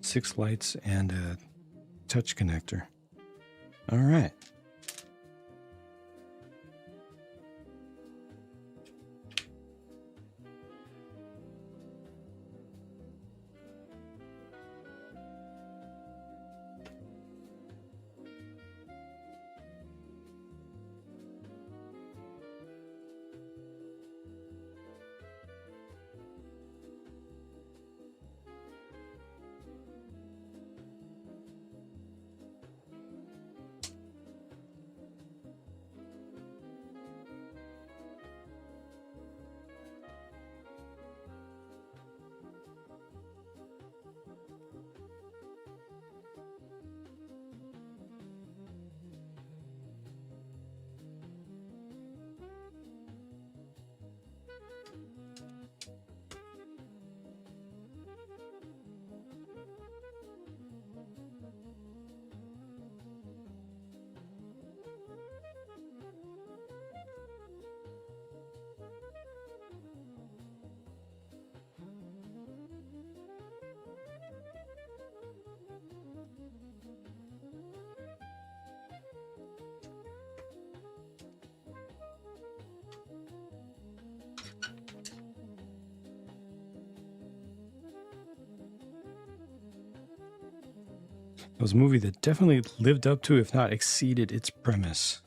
Six lights and a touch connector. All right. It was a movie that definitely lived up to, if not exceeded, its premise.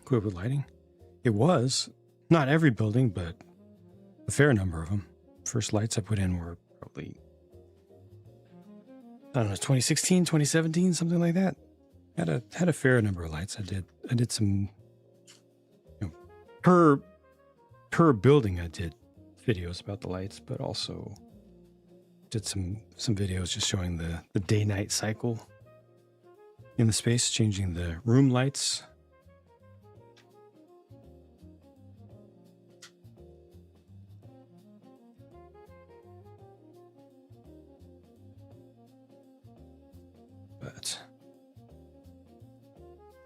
equipped with lighting. It was. Not every building, but a fair number of them. First lights I put in were probably, I don't know, 2016, 2017, something like that. Had a fair number of lights. I did some, per building I did videos about the lights, but also did some videos just showing the day-night cycle in the space, changing the room lights. But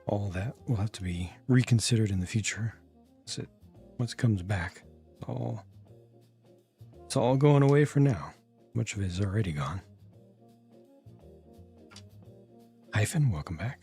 all that will have to be reconsidered in the future. Once it comes back, it's all going away for now. Much of it is already gone. Hyphen, welcome back.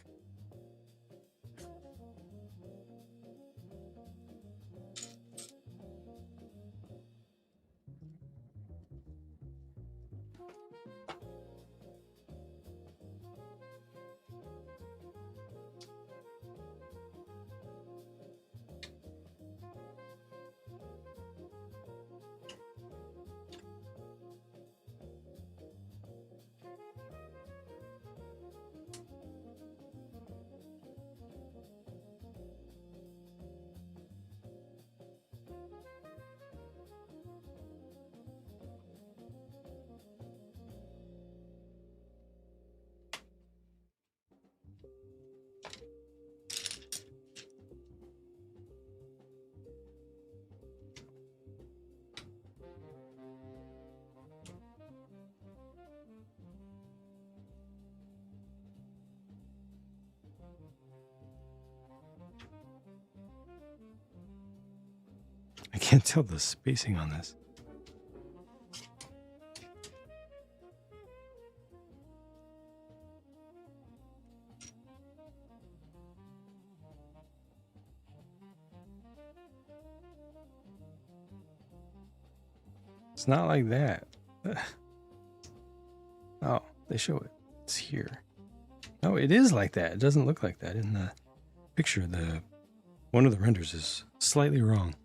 I can't tell the spacing on this. It's not like that. Oh, they show it. It's here. No, it is like that. It doesn't look like that in the picture. One of the renders is slightly wrong.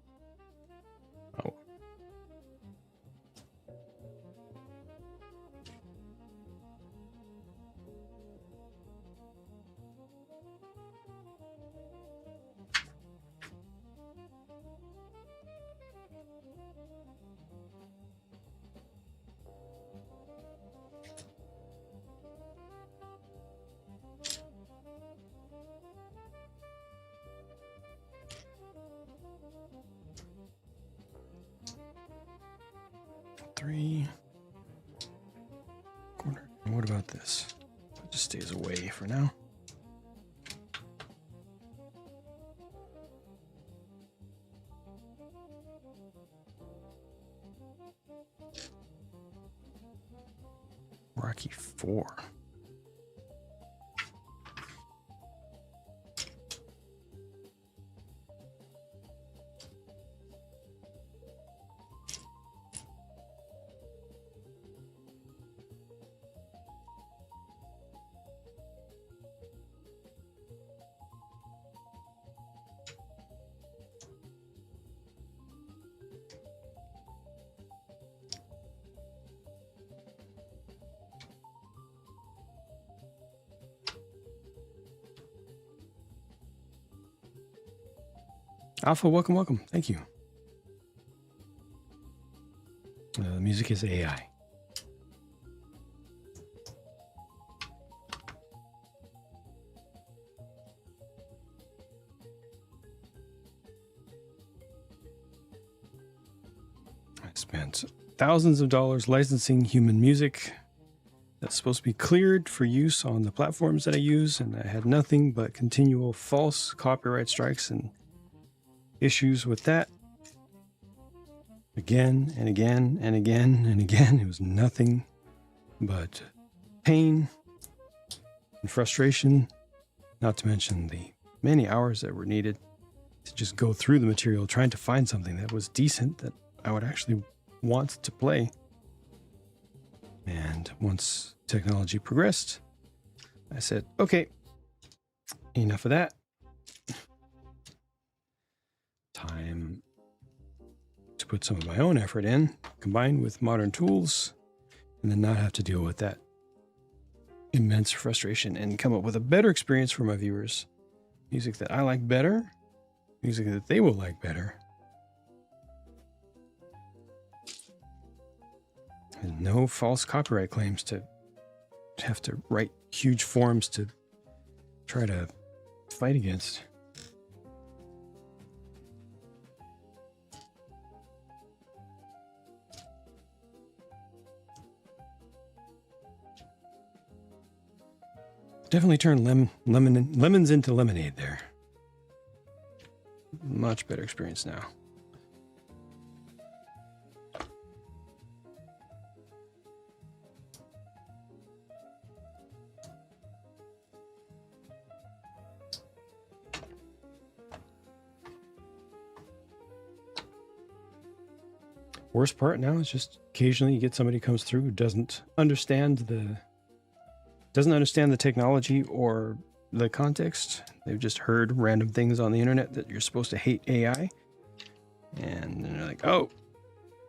Oh. Three corner. And what about this? It just stays away for now. Rocky 4. Alpha, welcome, welcome. Thank you. The music is AI. I spent thousands of dollars licensing human music that's supposed to be cleared for use on the platforms that I use, and I had nothing but continual false copyright strikes and issues with that. Again and again and again and again. It was nothing but pain and frustration, not to mention the many hours that were needed to just go through the material trying to find something that was decent that I would actually want to play. And once technology progressed, I said, okay, enough of that. time to put some of my own effort in, combined with modern tools, and then not have to deal with that immense frustration and come up with a better experience for my viewers. Music that I like better, music that they will like better. And no false copyright claims to have to write huge forms to try to fight against. Definitely turn lemons into lemonade there. Much better experience now. Worst part now is just occasionally you get somebody who comes through who doesn't understand the technology or the context. They've just heard random things on the internet that you're supposed to hate AI. And then they're like, oh,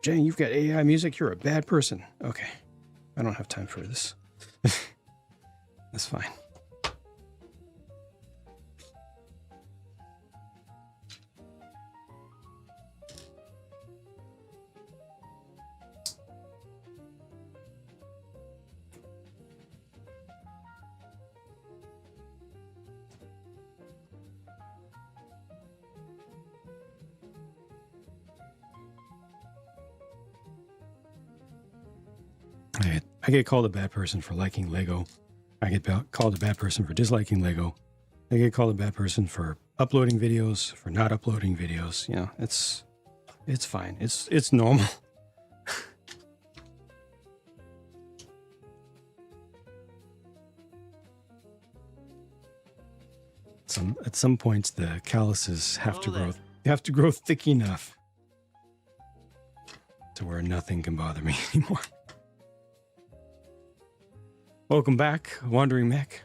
Jenny, you've got AI music. You're a bad person. Okay. I don't have time for this. That's fine. I get called a bad person for liking Lego. I get called a bad person for disliking Lego. I get called a bad person for uploading videos, for not uploading videos. You know, it's fine. It's normal. At some points, the calluses have to grow. They have to grow thick enough to where nothing can bother me anymore. Welcome back, Wandering Mech.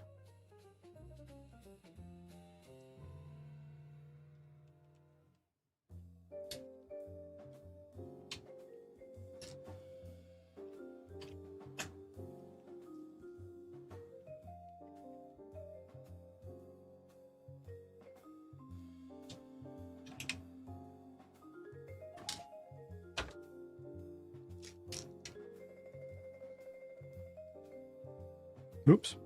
Oops.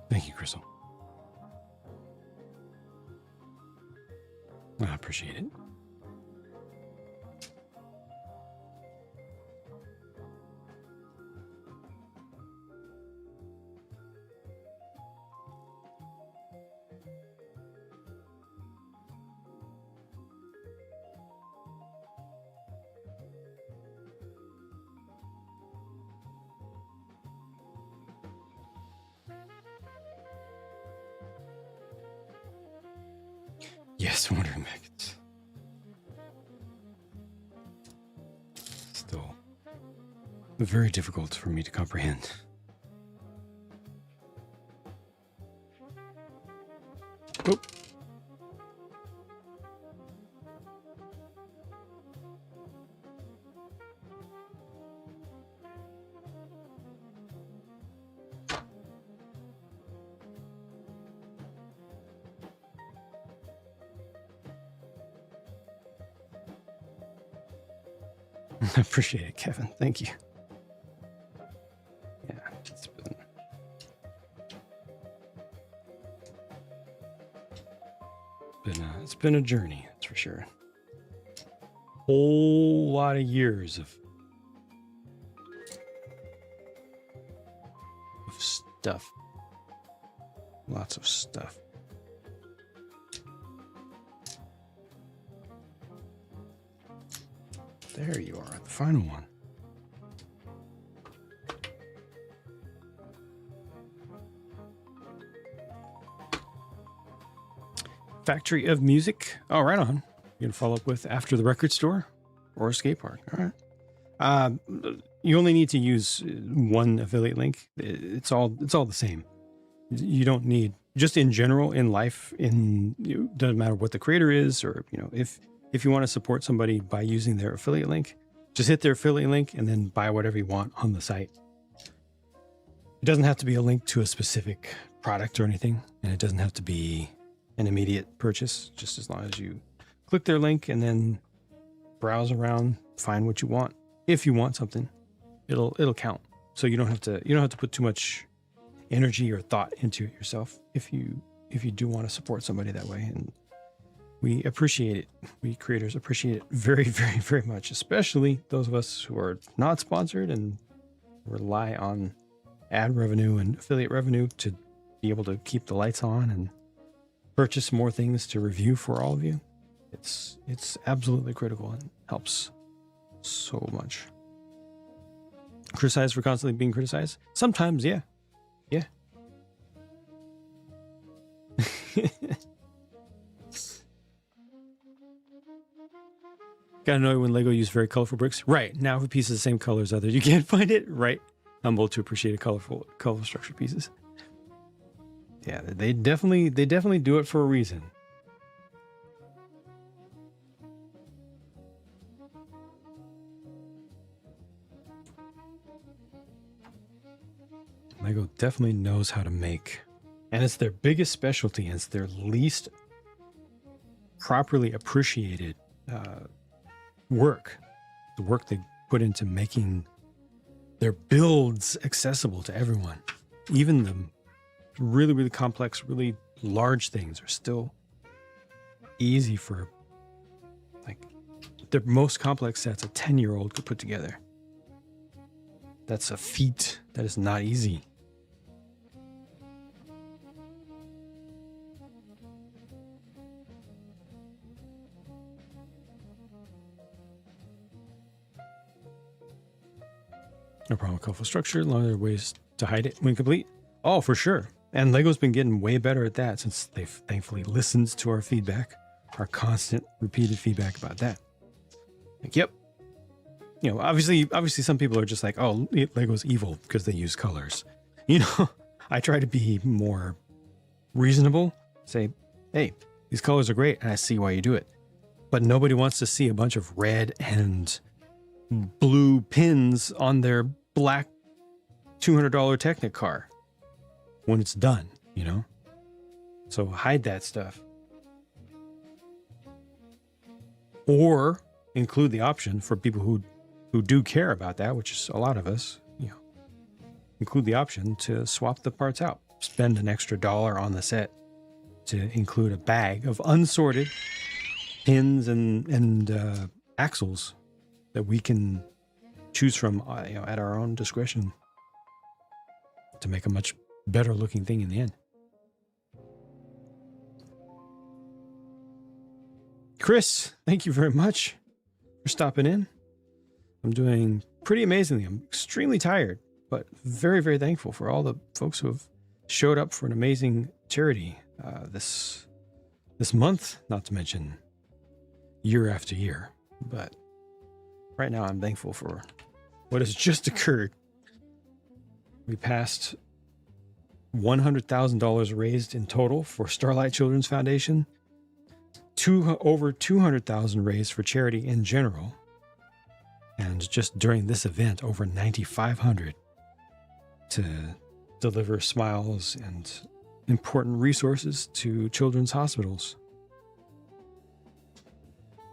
Thank you, Crystal. I appreciate it. Yes, Wandering Mech. It's still very difficult for me to comprehend. Oh. I appreciate it, Kevin. Thank you. Yeah, it's been a journey, that's for sure. Whole lot of years of stuff. Lots of stuff. There you are, the final one. Factory of Music. Oh, right on. You can follow up with After the Record Store or Skate Park. All right. You only need to use one affiliate link. It's all the same. You don't need, just in general in life, doesn't matter what the creator is, or if you want to support somebody by using their affiliate link, just hit their affiliate link and then buy whatever you want on the site. It doesn't have to be a link to a specific product or anything, and it doesn't have to be an immediate purchase, just as long as you click their link and then browse around, find what you want. If you want something, it'll count. So you don't have to put too much energy or thought into it yourself if you do want to support somebody that way. And we appreciate it. We creators appreciate it very, very, very much, especially those of us who are not sponsored and rely on ad revenue and affiliate revenue to be able to keep the lights on and purchase more things to review for all of you. It's absolutely critical and helps so much. Criticized for constantly being criticized? Sometimes, yeah. Yeah. Gotta know when Lego use very colorful bricks. Right. Now if a piece is the same color as others, you can't find it. Right. Humble to appreciate a colorful structure pieces. Yeah, they definitely do it for a reason. Lego definitely knows how to make, and it's their biggest specialty, and it's their least properly appreciated work. The work they put into making their builds accessible to everyone. Even the really, really complex, really large things are still easy for, like, the most complex sets a 10-year-old could put together. That's a feat that is not easy. No problem with colorful structure. Long there are ways to hide it when complete. Oh, for sure. And Lego's been getting way better at that since they've thankfully listened to our feedback, our constant repeated feedback about that. Like, yep. Obviously some people are just like, oh, Lego's evil because they use colors. I try to be more reasonable. Say, hey, these colors are great and I see why you do it. But nobody wants to see a bunch of red and blue pins on their black $200 Technic car when it's done, So hide that stuff. Or include the option for people who do care about that, which is a lot of us, include the option to swap the parts out. Spend an extra $1 on the set to include a bag of unsorted pins and axles that we can choose from at our own discretion to make a much better looking thing in the end. Chris, thank you very much for stopping in. I'm doing pretty amazingly. I'm extremely tired, but very, very thankful for all the folks who have showed up for an amazing charity this month, not to mention year after year. But right now I'm thankful for what has just occurred. We passed $100,000 raised in total for Starlight Children's Foundation, over $200,000 raised for charity in general, and just during this event, over $9,500 to deliver smiles and important resources to children's hospitals.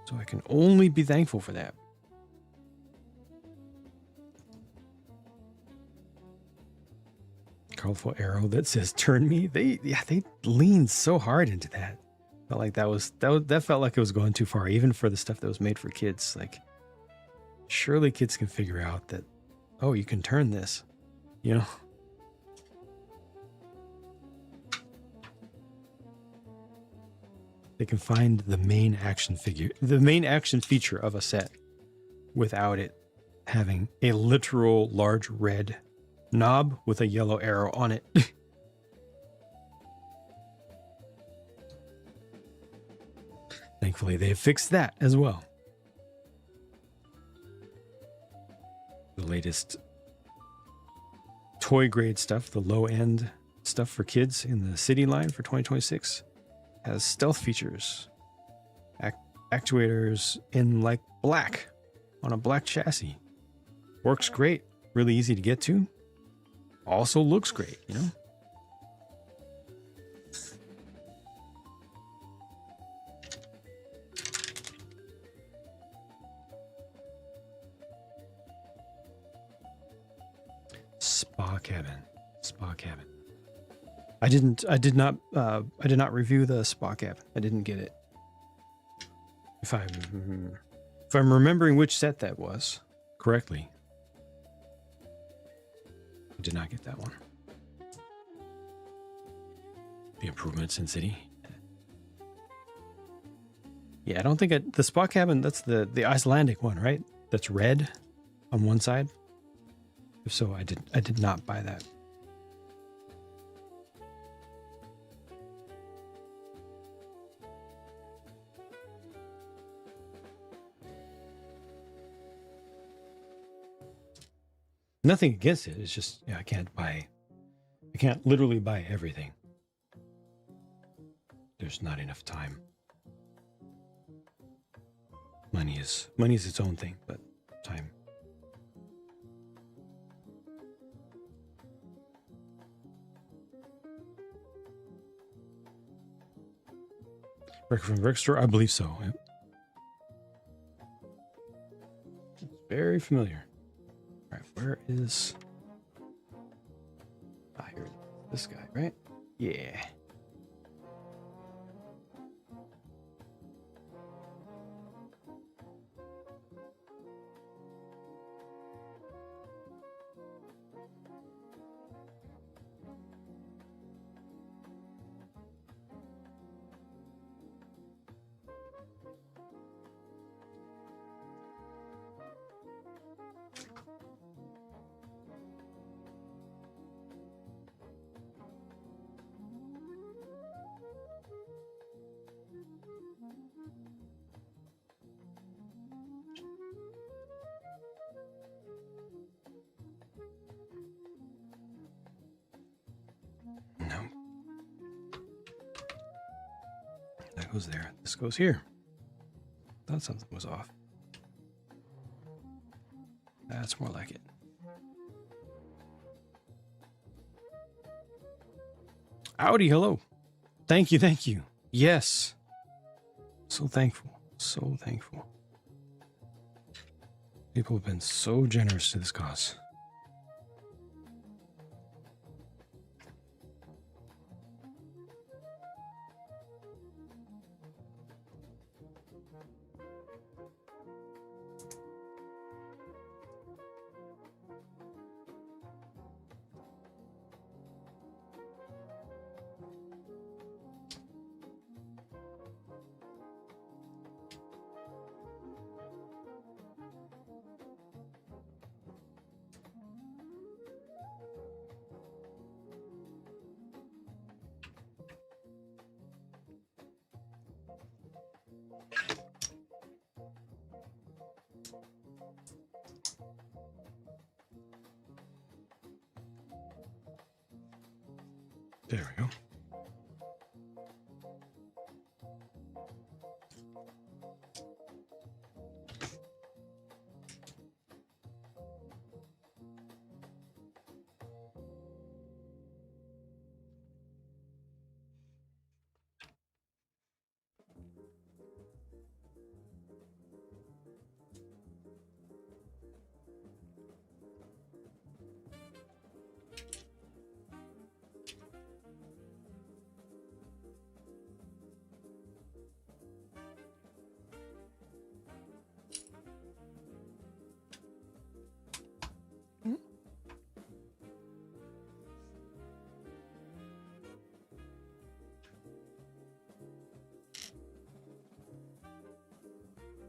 So I can only be thankful for that. Colorful arrow that says "turn me." They leaned so hard into that. Felt like that felt like it was going too far, even for the stuff that was made for kids. Like, surely kids can figure out that, oh, you can turn this, They can find the main action feature of a set without it having a literal large red knob with a yellow arrow on it. Thankfully, they have fixed that as well. The latest toy grade stuff, the low end stuff for kids in the City line for 2026, has stealth features, actuators in like black on a black chassis. Works great, really easy to get to. Also looks great, you know? Spa cabin. I did not review the spa cabin. I didn't get it. If I'm remembering which set that was correctly, I did not get that one. The improvements in City. Yeah, I don't think the spa cabin, that's the Icelandic one, right? That's red on one side. If so, I did not buy that. Nothing against it. It's just, I can't literally buy everything. There's not enough time. Money is its own thing, but time. Record from the Brick Store? I believe so. Yep. It's very familiar. All right, where is... here, this guy, right? Yeah. No. That goes there. This goes here. Thought something was off. That's more like it. Howdy, hello. Thank you. Yes. So thankful. So thankful. People have been so generous to this cause. There we go.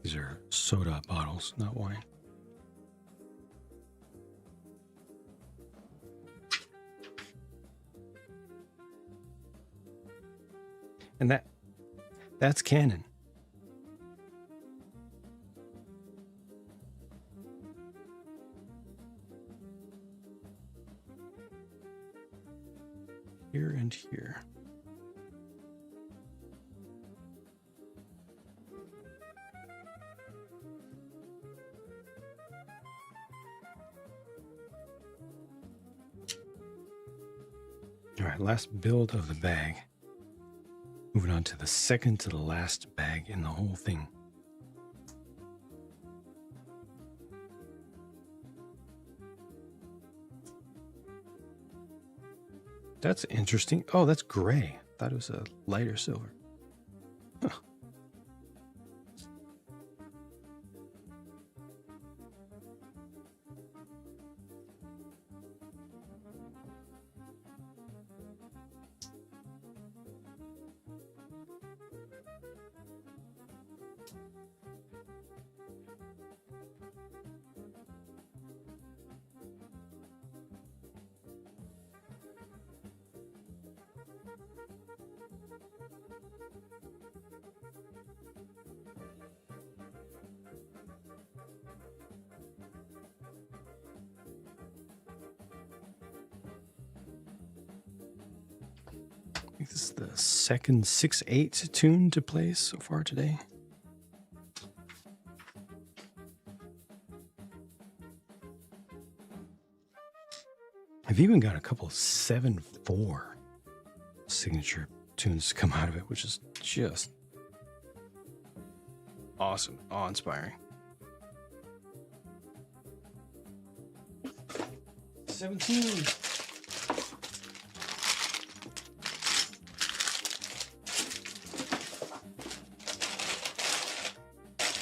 These are soda bottles, not wine. And that's canon. here and here. All right, last build of the bag. Moving on to the second to the last bag in the whole thing. That's interesting. Oh, that's gray. Thought it was a lighter silver. Huh. I think this is the second 6/8 tune to play so far today. I've even got a couple 7/4 signature tunes to come out of it, which is just awesome, awe-inspiring. 17.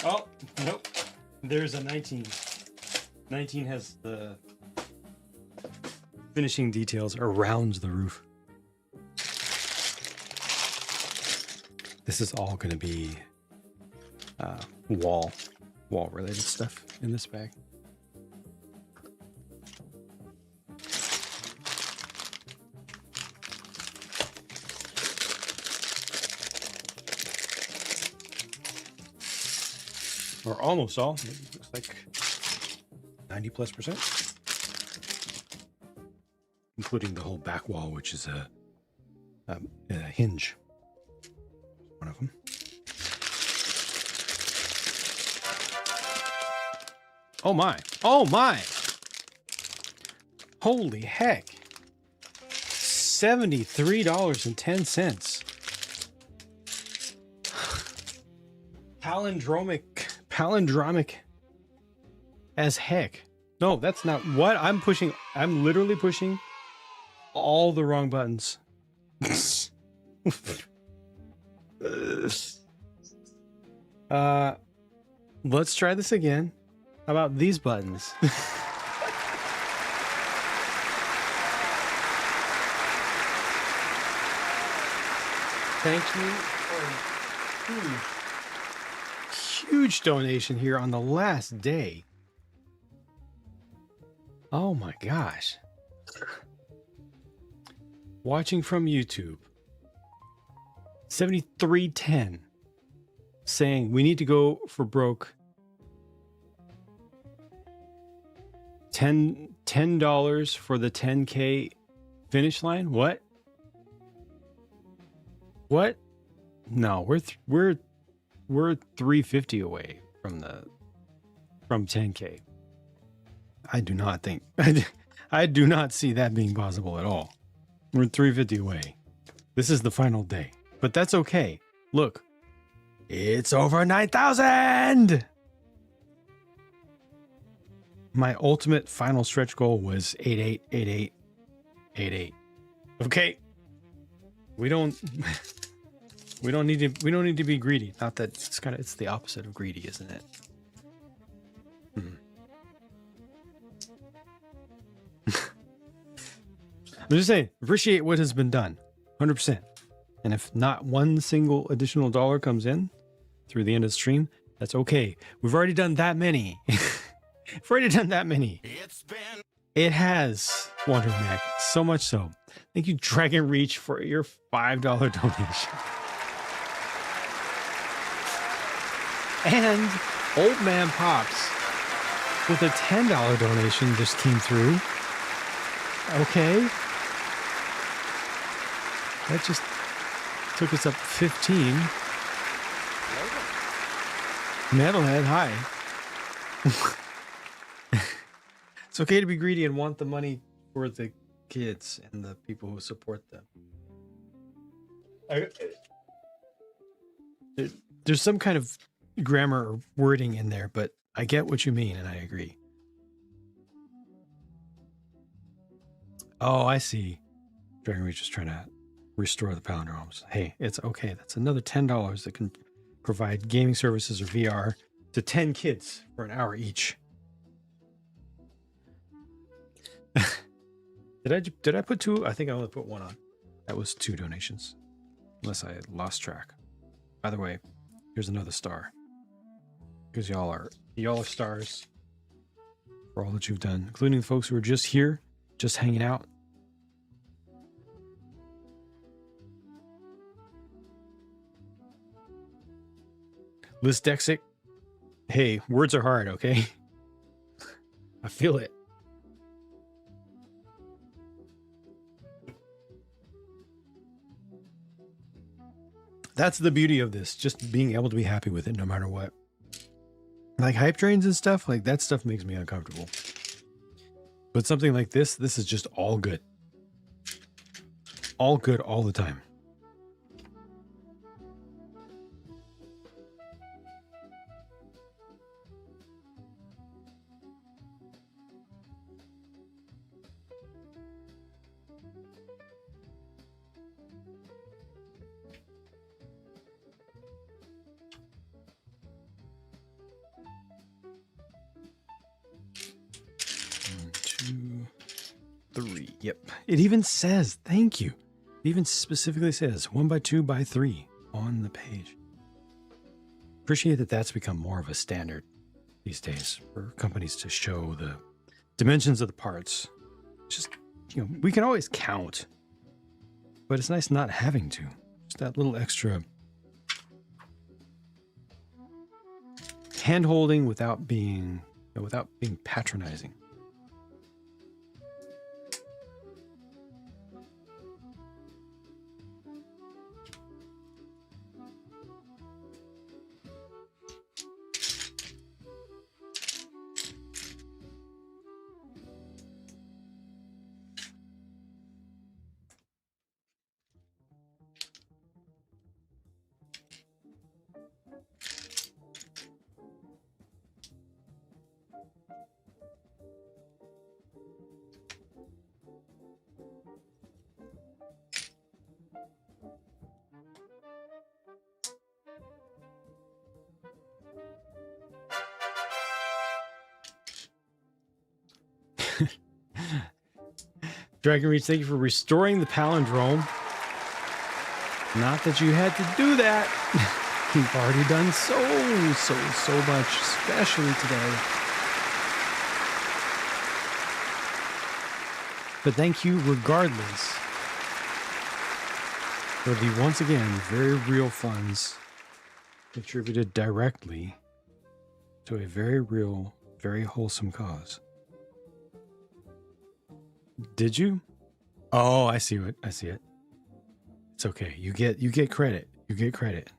Oh, nope. There's a 19. 19 has the finishing details around the roof. This is all going to be wall related stuff in this bag. Or almost all. It looks like 90+%. Including the whole back wall, which is a hinge. One of them. Oh my. Oh my. Holy heck. $73.10. Palindromic as heck. No, that's not what I'm pushing. I'm literally pushing all the wrong buttons. Let's try this again. How about these buttons? Thank you for a huge donation here on the last day. Oh my gosh. Watching from YouTube. 7310 saying we need to go for broke. $10 for the 10K finish line. What? What? No, we're 350 away from 10K. I do not think I do not see that being possible at all. We're 350 away. This is the final day, but that's okay. Look, it's over 9,000. My ultimate final stretch goal was 888888. Okay. We don't need to be greedy. Not that it's the opposite of greedy, isn't it? I'm just saying, appreciate what has been done, 100%. And if not one single additional dollar comes in through the end of the stream, that's okay. We've already done that many. We've already done that many. It has, Wonder Mac, so much so. Thank you, Dragon Reach, for your $5 donation. And Old Man Pops with a $10 donation just came through. Okay. That just took us up 15. Metalhead, hi. It's okay to be greedy and want the money for the kids and the people who support them. There's some kind of grammar or wording in there, but I get what you mean and I agree. Oh, I see. Dragon Reach is trying to restore the palindromes. Hey, it's okay. That's another $10 that can provide gaming services or VR to 10 kids for an hour each. Did I put 2? I think I only put 1 on. That was 2 donations. Unless I lost track. By the way, here's another star. Because y'all are stars for all that you've done, including the folks who are just here, just hanging out. Liz Dexic, hey, words are hard, okay? I feel it. That's the beauty of this, just being able to be happy with it no matter what. Like hype trains and stuff, like that stuff makes me uncomfortable. But something like this is just all good. All good all the time. Yep. It even says, thank you. It even specifically says 1 by 2 by 3 on the page. Appreciate that that's become more of a standard these days for companies to show the dimensions of the parts. Just, we can always count, but it's nice not having to. Just that little extra hand-holding without being patronizing. Dragon Reach, thank you for restoring the palindrome. Not that you had to do that. You've already done so much, especially today. But thank you regardless for the, once again, very real funds contributed directly to a very real, very wholesome cause. Did you? Oh, I see it. I see it. It's okay. You get credit. You get credit.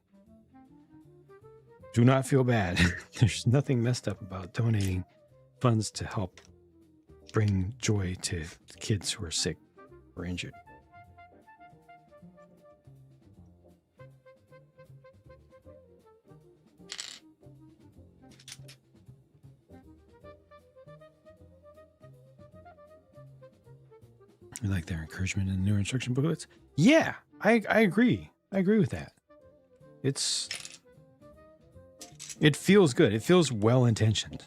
Do not feel bad. There's nothing messed up about donating funds to help bring joy to kids who are sick or injured. You like their encouragement in the new instruction booklets? Yeah, I agree. I agree with that. It feels good. It feels well intentioned.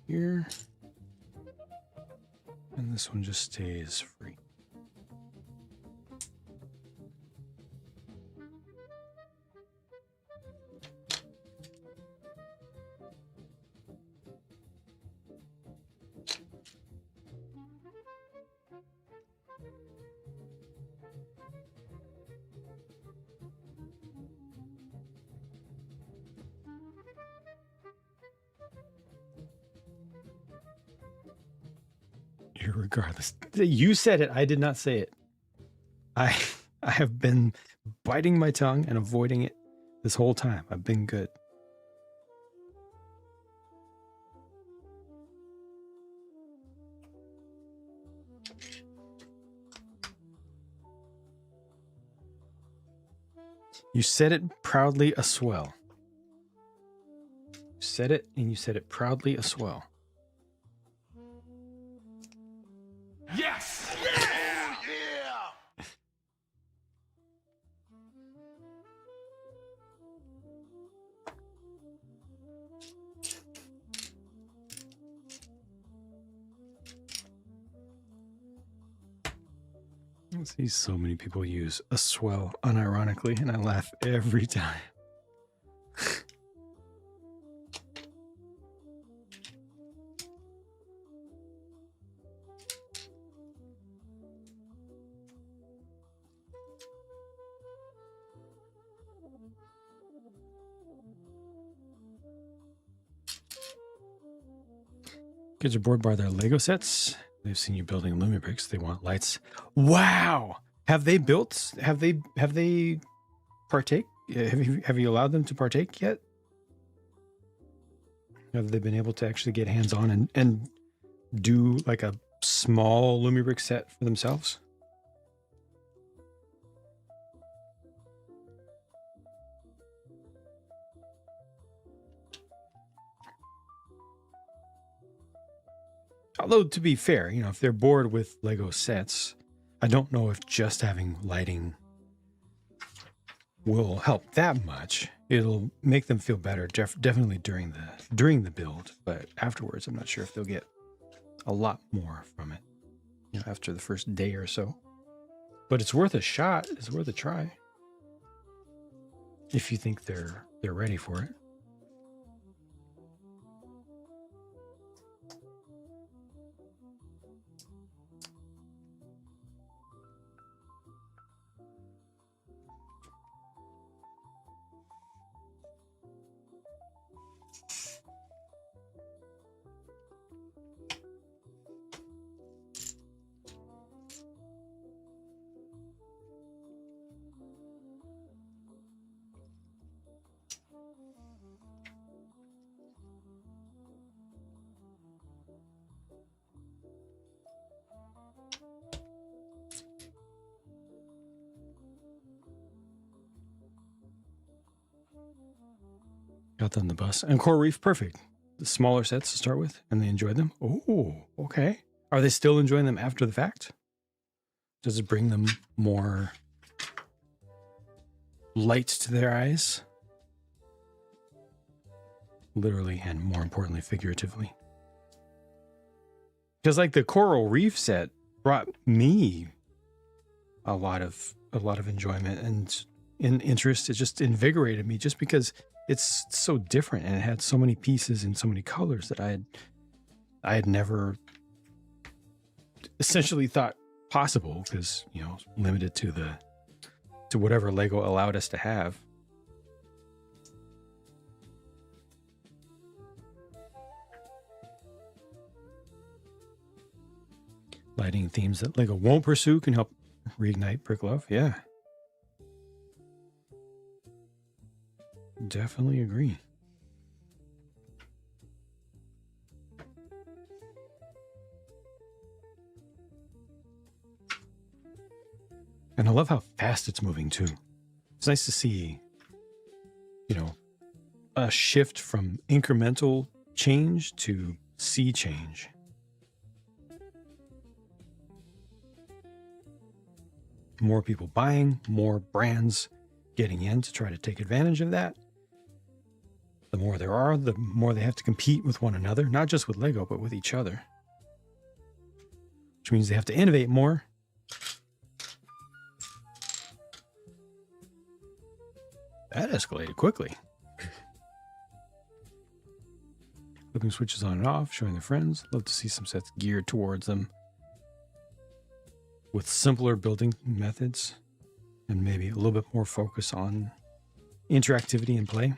Here. And this one just stays free. Regardless, you said it. I did not say it. I have been biting my tongue and avoiding it this whole time. I've been good. You said it proudly a swell. You said it, and you said it proudly a swell. Yes! I see so many people use a swell unironically, and I laugh every time. Kids are bored by their Lego sets. They've seen you building Lumibricks. They want lights. Wow! Have they built? Have they partake? Have you allowed them to partake yet? Have they been able to actually get hands on and do like a small Lumibrick set for themselves? Although, to be fair, you know, if they're bored with Lego sets, I don't know if just having lighting will help that much. It'll make them feel better, definitely during the build, but afterwards, I'm not sure if they'll get a lot more from it, you know, after the first day or so. But it's worth a shot. It's worth a try if you think they're ready for it. Got them on the bus. And Coral Reef, perfect. The smaller sets to start with, and they enjoyed them. Oh, okay. Are they still enjoying them after the fact? Does it bring them more light to their eyes? Literally, and more importantly, figuratively. Because like the Coral Reef set brought me a lot of enjoyment and interest. It just invigorated me just because it's so different and it had so many pieces and so many colors that I had never essentially thought possible, because, you know, limited to whatever Lego allowed us to have. Lighting themes that Lego won't pursue can help reignite brick love. Yeah. Definitely agree. And I love how fast it's moving too. It's nice to see, you know, a shift from incremental change to sea change. More people buying, more brands getting in to try to take advantage of that. The more there are, the more they have to compete with one another, not just with Lego, but with each other. which means they have to innovate more. That escalated quickly. Flipping switches on and off, showing their friends. Love to see some sets geared towards them with simpler building methods and maybe a little bit more focus on interactivity and play.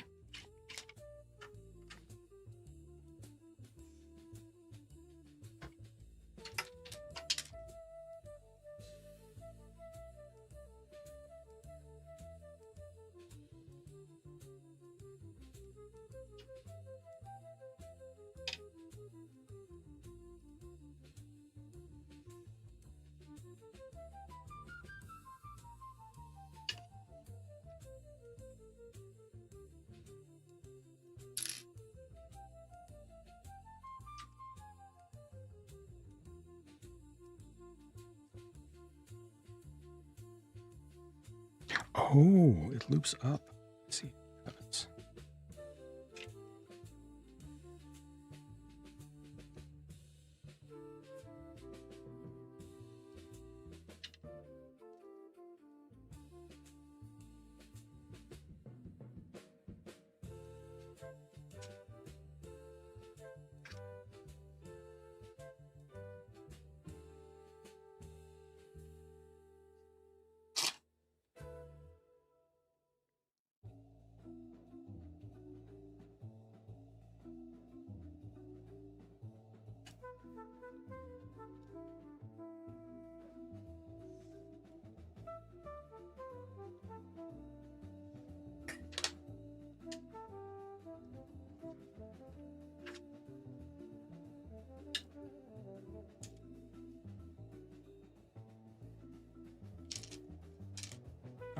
Oh, it loops up. Let's see what happens.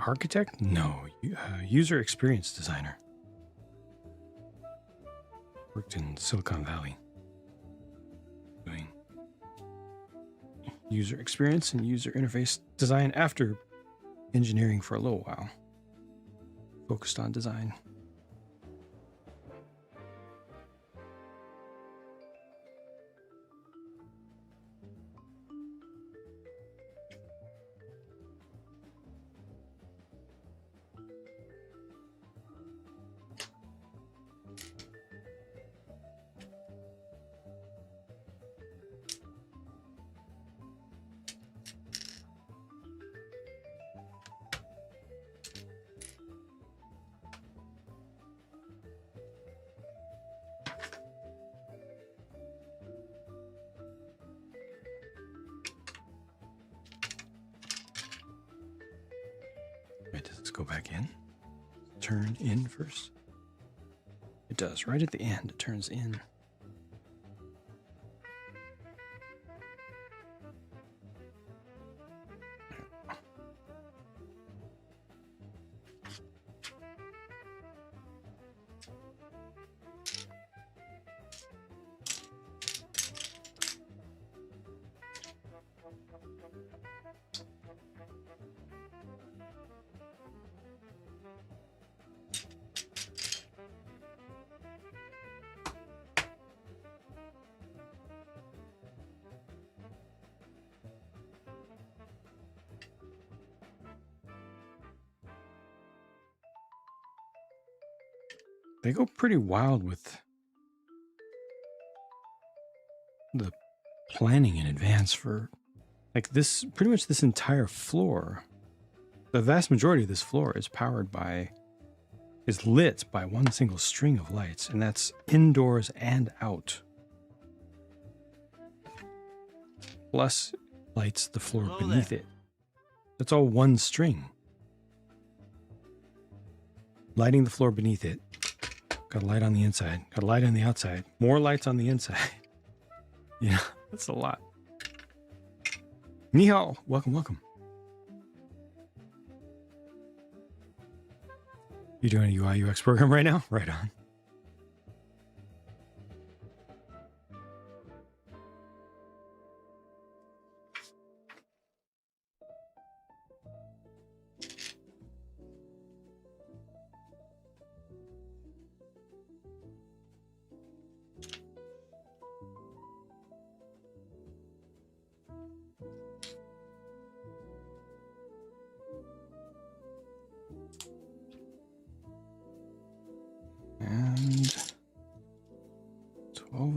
Architect? No, user experience designer. Worked in Silicon Valley. Doing user experience and user interface design after engineering for a little while. Focused on design. Does this go back in? Turn in first? It does. Right at the end, it turns in. They go pretty wild with the planning in advance for like this, pretty much this entire floor. The vast majority of this floor is lit by one single string of lights, and that's indoors and out. Plus lights the floor beneath it. That's all one string. Lighting the floor beneath it. Got a light on the inside. Got a light on the outside. More lights on the inside. Yeah, that's a lot. Ni hao. Welcome, welcome. You doing a UI UX program right now? Right on.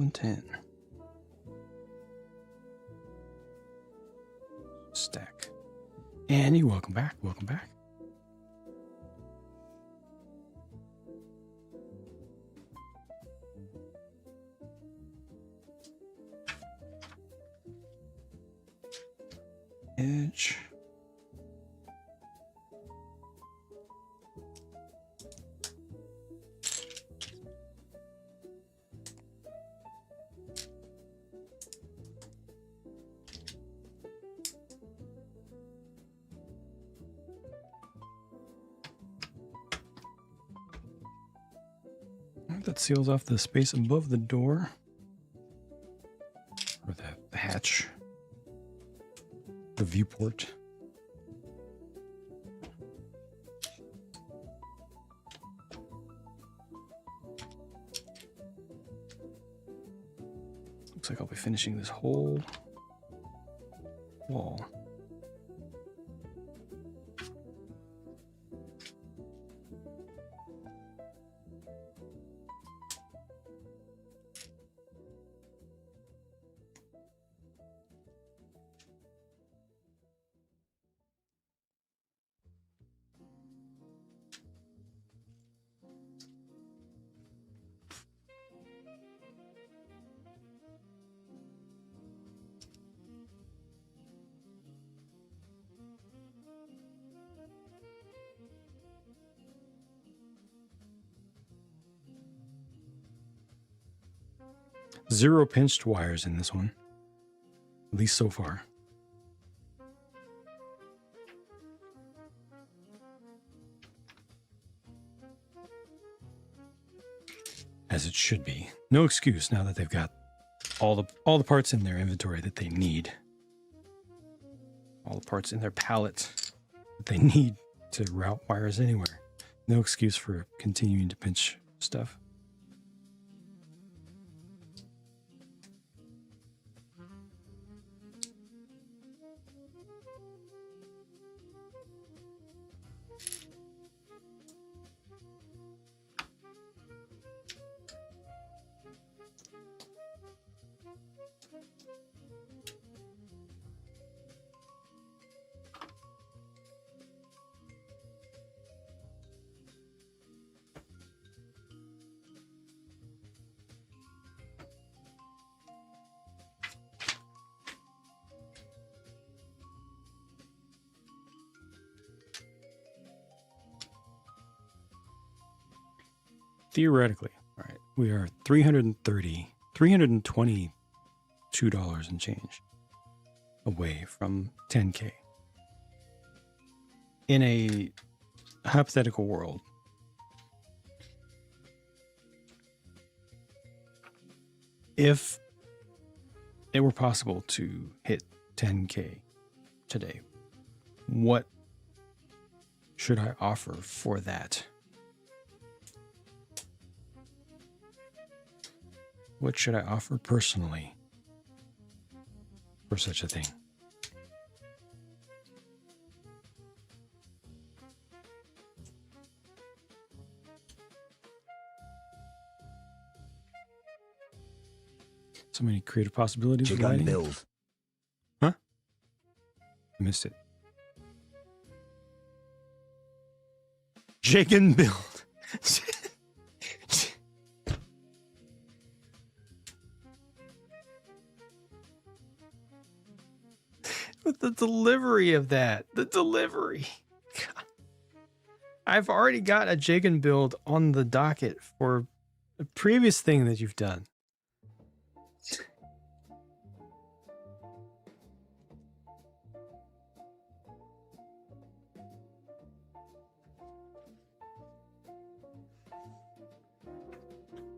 110. Stack. Annie, welcome back. Welcome back. Edge. That seals off the space above the door. Or the hatch. The viewport. Looks like I'll be finishing this whole wall. Zero pinched wires in this one, at least so far. As it should be. No excuse now that they've got all the parts in their inventory that they need. All the parts in their pallet that they need to route wires anywhere. No excuse for continuing to pinch stuff. Theoretically, all right, we are $322 and change away from 10K. In a hypothetical world, if it were possible to hit 10K today, what should I offer for that? What should I offer personally for such a thing? So many creative possibilities. Gun build. Huh? I missed it. Jiggin build. But the delivery of that, the delivery. God. I've already got a Jiggin build on the docket for a previous thing that you've done.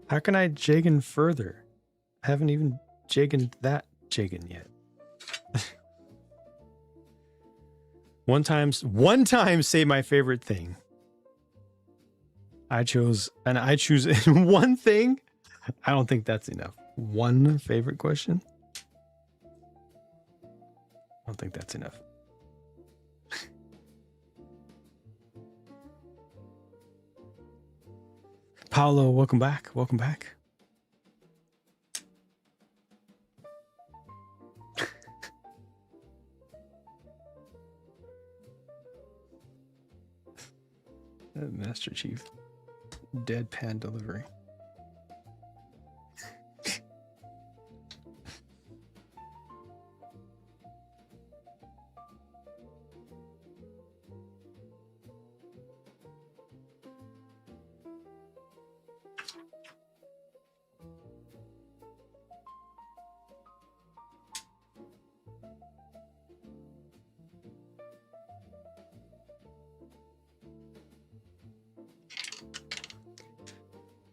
How can I Jiggin further? I haven't even Jiggin that Jiggin yet. One time say my favorite thing. I choose one thing. I don't think that's enough. One favorite question. I don't think that's enough. Paolo, welcome back. Welcome back. Master Chief. Deadpan delivery.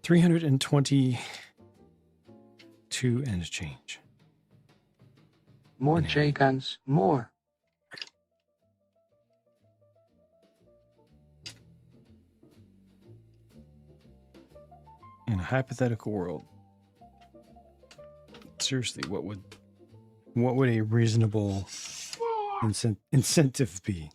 $322 and change. More J-guns, more. In a hypothetical world, seriously, what would a reasonable incentive be?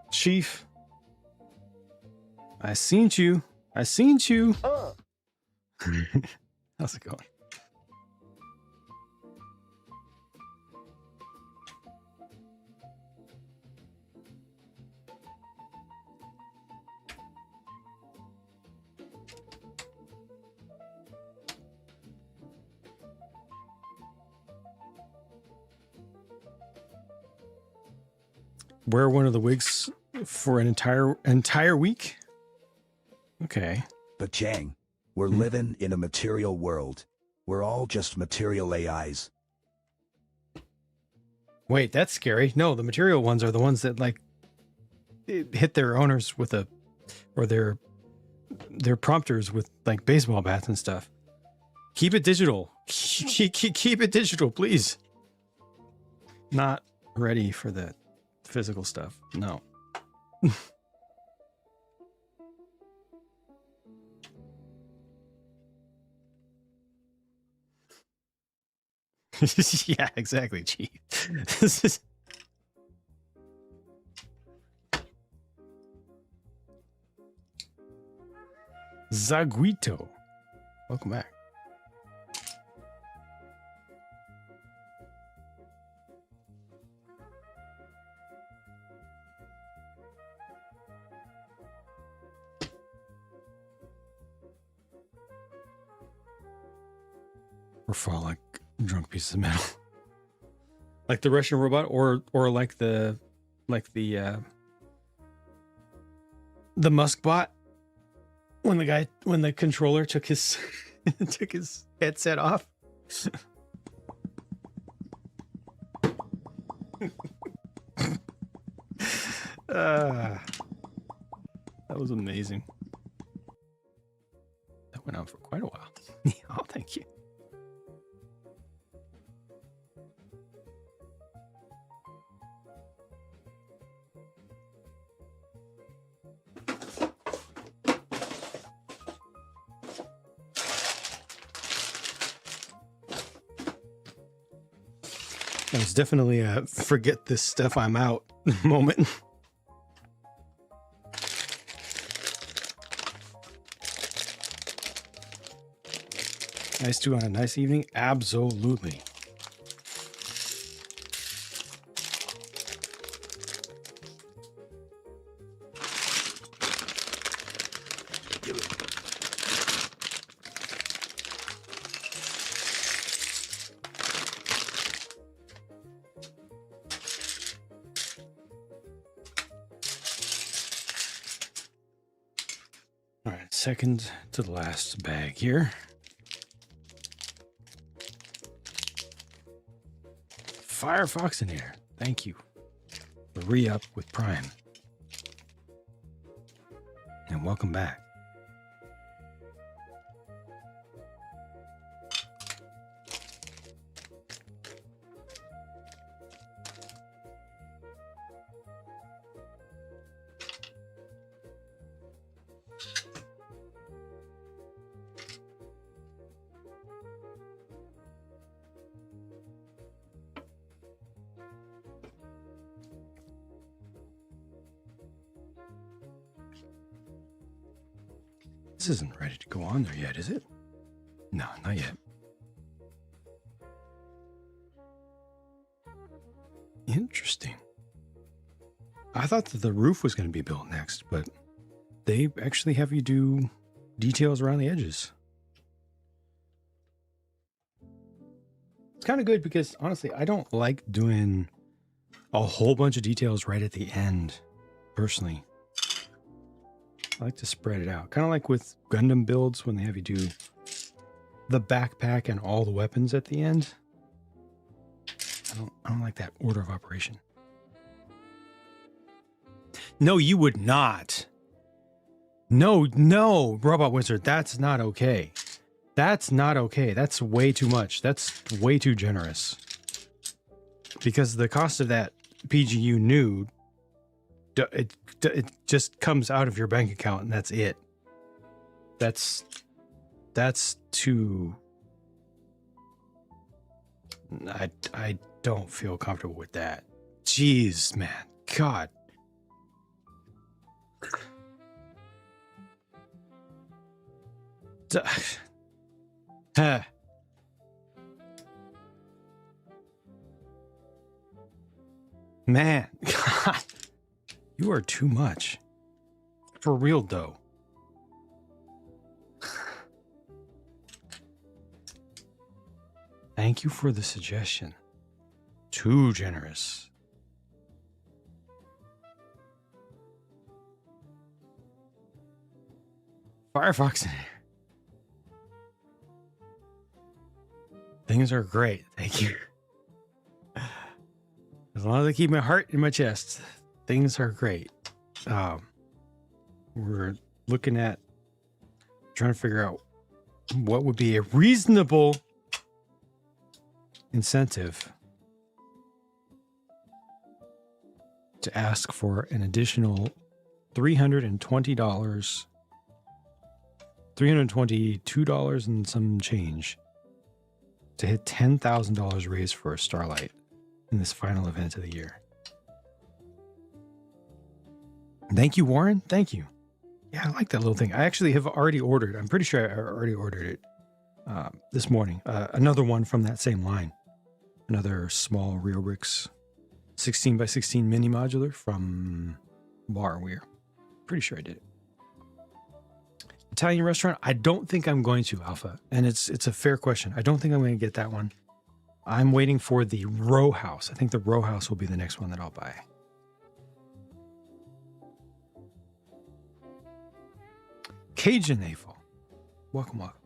Chief, I seen you. How's it going? Wear one of the wigs for an entire week? Okay. But Chang, we're living in a material world. We're all just material AIs. Wait, that's scary. No, the material ones are the ones that like hit their owners with or their prompters with like baseball bats and stuff. Keep it digital. Keep it digital, please. Not ready for the physical stuff. No. Yeah, exactly, Chief. This is Zaguito. Welcome back. Or fall like drunk pieces of metal. Like the Russian robot or like the Musk bot when the controller took his took his headset off. That was amazing. That went on for quite a while. Oh, thank you. It was definitely a forget this stuff, I'm out moment. Nice too on a nice evening. Absolutely. All right, second to the last bag here. Firefox in here. Thank you for re-up with Prime. And welcome back. This isn't ready to go on there yet, is it? No, not yet. Interesting. I thought that the roof was going to be built next, but they actually have you do details around the edges. It's kind of good because, honestly, I don't like doing a whole bunch of details right at the end, personally. I like to spread it out. Kind of like with Gundam builds when they have you do the backpack and all the weapons at the end. I don't like that order of operation. No, you would not. No, Robot Wizard, that's not okay. That's not okay. That's way too much. That's way too generous. Because the cost of that PGU new, it just comes out of your bank account and that's it. That's too... I don't feel comfortable with that. Jeez, man. God. Man, God, you are too much. For real, though. Thank you for the suggestion. Too generous. Firefox in here. Things are great. Thank you. As long as I keep my heart in my chest, things are great. We're looking at trying to figure out what would be a reasonable incentive to ask for an additional $320, $322 and some change to hit $10,000 raised for a Starlight in this final event of the year. Thank you, Warren. Thank you. Yeah, I like that little thing. I actually have already ordered. I'm pretty sure I already ordered it this morning. Another one from that same line. Another small Lumibricks 16 by 16 mini modular from Barweir. Pretty sure I did it. Italian restaurant, I don't think I'm going to, Alpha. And it's a fair question. I don't think I'm going to get that one. I'm waiting for the row house. I think the row house will be the next one that I'll buy. Cajun Naval. Welcome, welcome.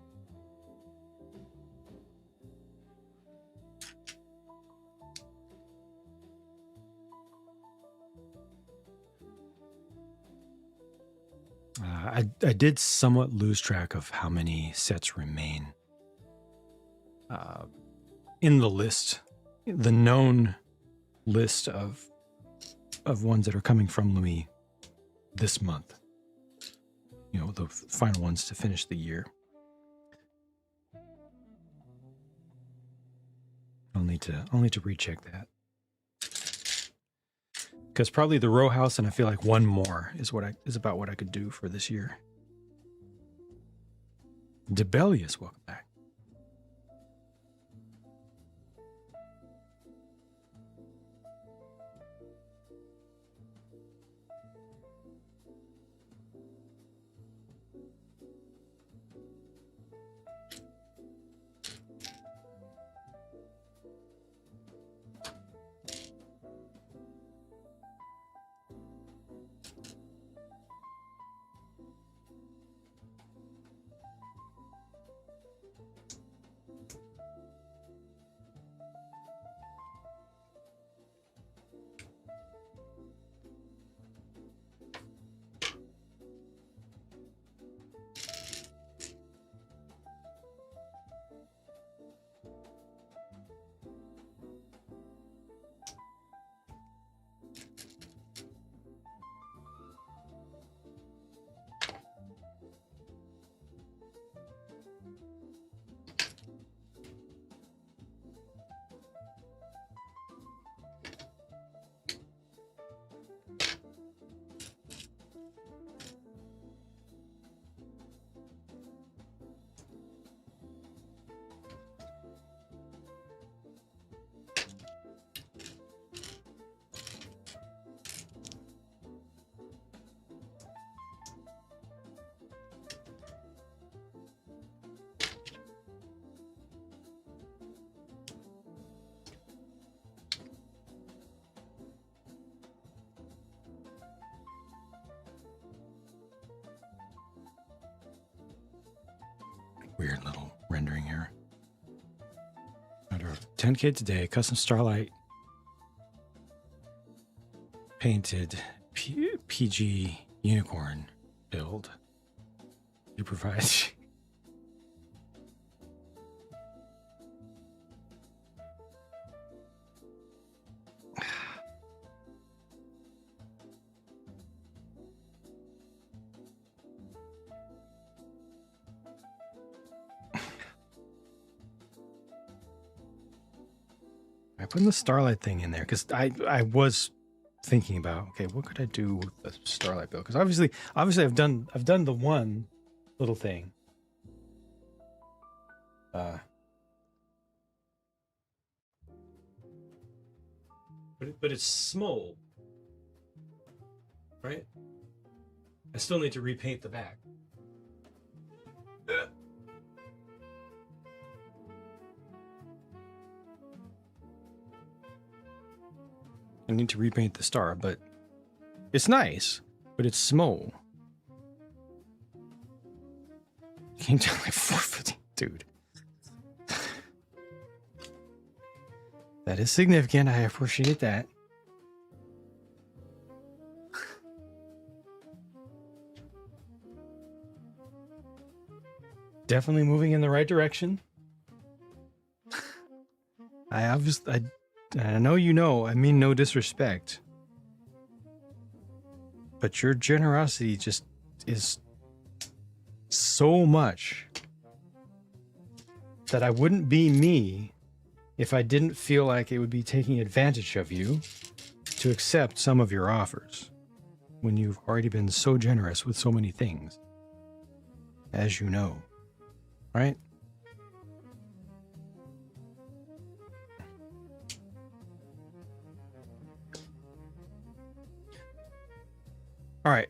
I did somewhat lose track of how many sets remain in the list, the known list of ones that are coming from Lumi this month. You know, the final ones to finish the year. I'll need to recheck that. Because probably the row house and I feel like one more is about what I could do for this year. Debelius, welcome back. weird little rendering here. Under 10K today, custom Starlight painted PG unicorn build. You provide. I put the Starlight thing in there because I was thinking about, okay, what could I do with the Starlight build? Because obviously I've done the one little thing. But it's small, right? I still need to repaint the back. I need to repaint the star, but it's nice, but it's small. Came down like 450, dude. That is significant. I appreciate that. Definitely moving in the right direction. I know you know, I mean no disrespect. But your generosity just is so much that I wouldn't be me if I didn't feel like it would be taking advantage of you to accept some of your offers when you've already been so generous with so many things, as you know, right? All right.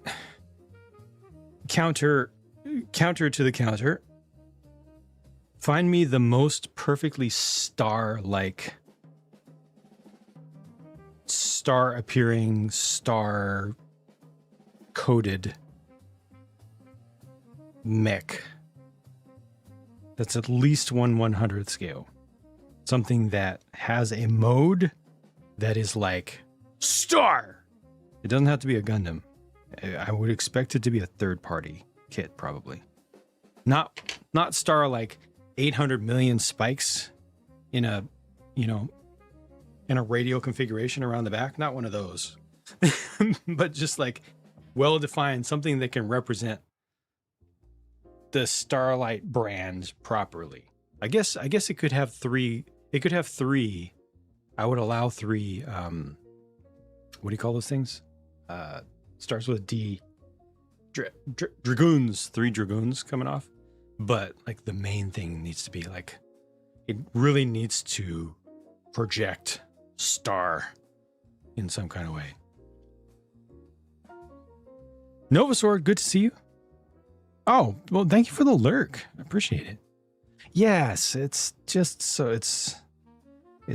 Counter to the counter. Find me the most perfectly star-like, star-appearing, star-coded mech that's at least 1/100th scale. Something that has a mode that is like star. It doesn't have to be a Gundam. I would expect it to be a third-party kit, probably. Not star like 800 million spikes in a, in a radial configuration around the back. Not one of those, but just like well-defined, something that can represent the Starlight brand properly. I guess it could have three. It could have three. I would allow three. What do you call those things? Starts with D. Dragoons. 3 dragoons coming off. But like the main thing needs to be like, it really needs to project star in some kind of way. Novasaur, good to see you. Oh, well, thank you for the lurk. I appreciate it. Yes, it's just so it's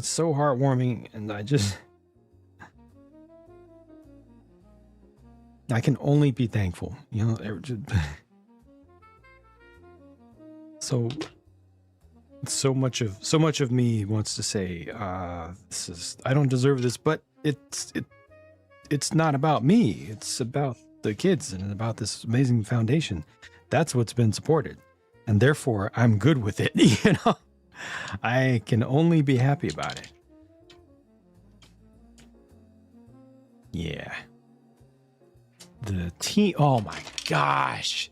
so heartwarming, and I can only be thankful, so much of me wants to say, I don't deserve this, but it's not about me. It's about the kids and about this amazing foundation. That's what's been supported, and therefore I'm good with it. I can only be happy about it. Yeah. The team, oh my gosh.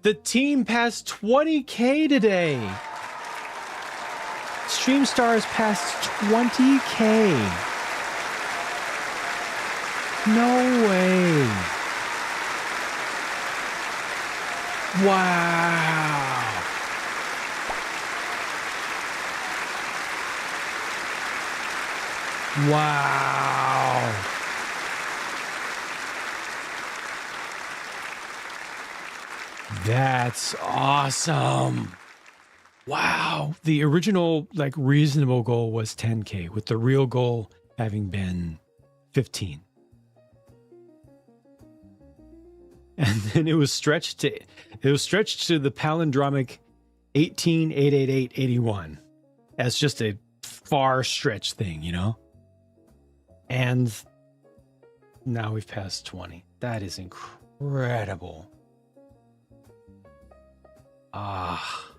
The team passed 20K today. Stream Stars passed 20K. No way. Wow. Wow. That's awesome. Wow. The original reasonable goal was 10K, with the real goal having been 15. and then it was stretched to the palindromic 18,888,81 as just a far stretch thing, you know. And now we've passed 20. That is incredible. Ah,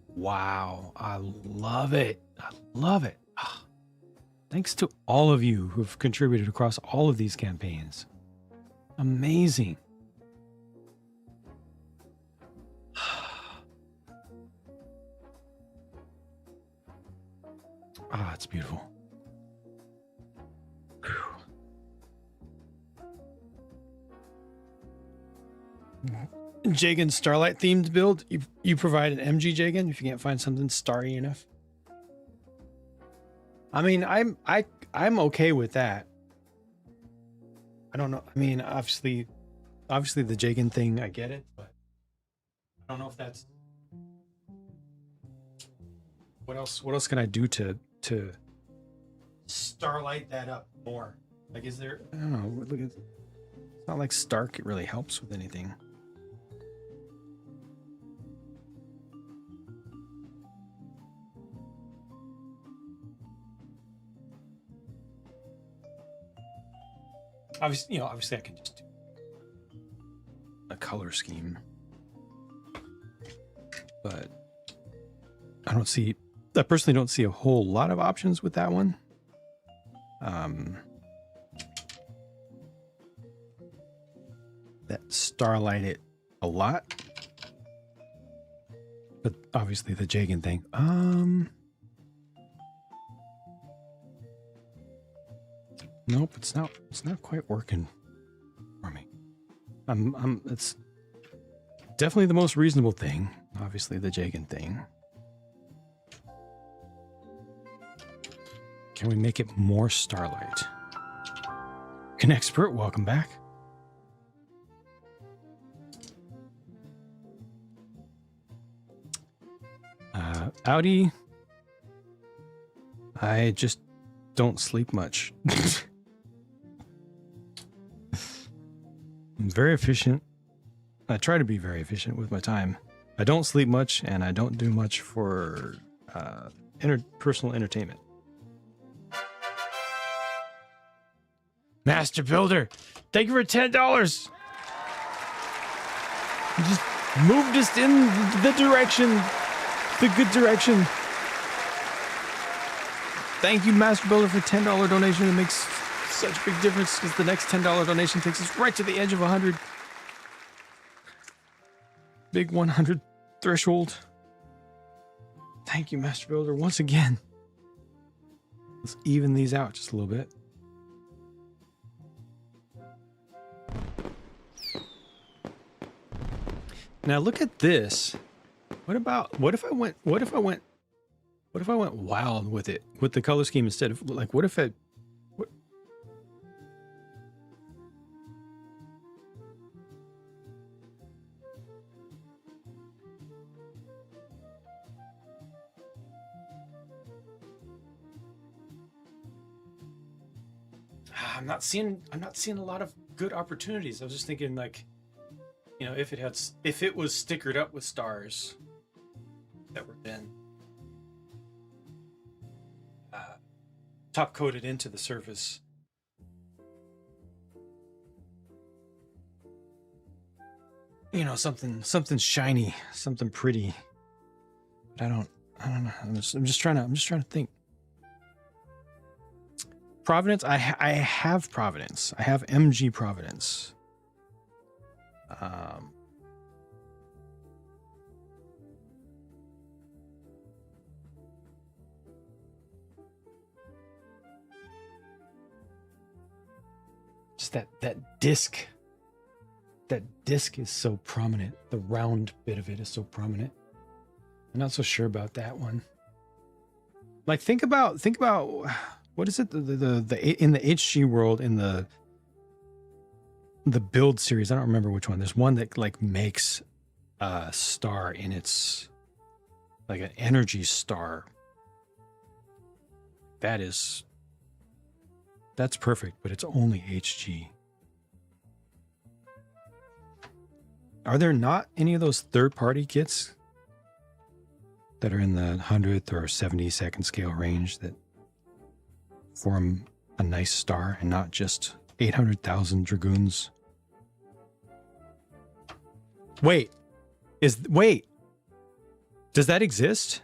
wow, I love it. I love it. Ah, thanks to all of you who've contributed across all of these campaigns. Amazing. Ah, it's beautiful. Jagan Starlight themed build. You provide an MG Jagan if you can't find something starry enough. I mean, I'm okay with that. I don't know. I mean, obviously the Jagan thing, I get it, but I don't know if that's what else can I do to starlight that up more? Like, is there? I don't know. Look at, it's not like Stark. It really helps with anything. Obviously I can just do a color scheme, but I personally don't see a whole lot of options with that one. That starlight it a lot, but obviously the Jagan thing. Nope, it's not quite working for me. It's definitely the most reasonable thing. Obviously the Jagan thing. Can we make it more starlight? Expert, welcome back. Audi, I just don't sleep much. I'm very efficient. I try to be very efficient with my time. I don't sleep much, and I don't do much for personal entertainment. Master Builder, thank you for $10. You just moved us in the good direction. Thank you, Master Builder, for $10 donation. It makes such a big difference because the next $10 donation takes us right to the edge of 100. Big 100 threshold. Thank you, Master Builder, once again. Let's even these out just a little bit. Now look at this. What if I went wild with it, with the color scheme instead of, like, what if I'm not seeing a lot of good opportunities. I was just thinking, like, you know, if it was stickered up with stars that were then top coated into the surface. You know, something shiny, something pretty. But I don't know. I'm just trying to think. Providence, I have Providence. I have MG Providence. Just that disc. That disc is so prominent. The round bit of it is so prominent. I'm not so sure about that one. Like, think about what is it? The in the HG world, in the build series, I don't remember which one. There's one that, like, makes a star in its, like, an energy star. That's perfect, but it's only HG. Are there not any of those third-party kits that are in the 100th or 72nd scale range that form a nice star and not just 800,000 dragoons? Wait. Does that exist?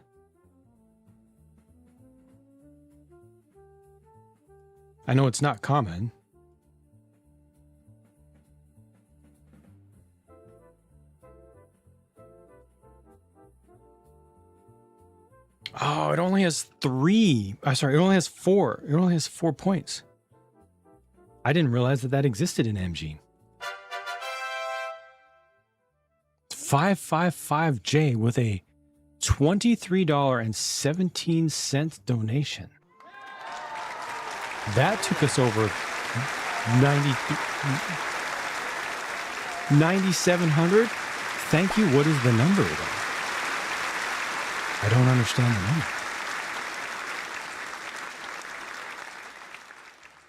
I know it's not common. Oh, it only has 3. Sorry, it only has 4. It only has 4 points. I didn't realize that existed in MG. 555J with a $23.17 donation. That took us over 9,700. Thank you. What is the number though? I don't understand the number.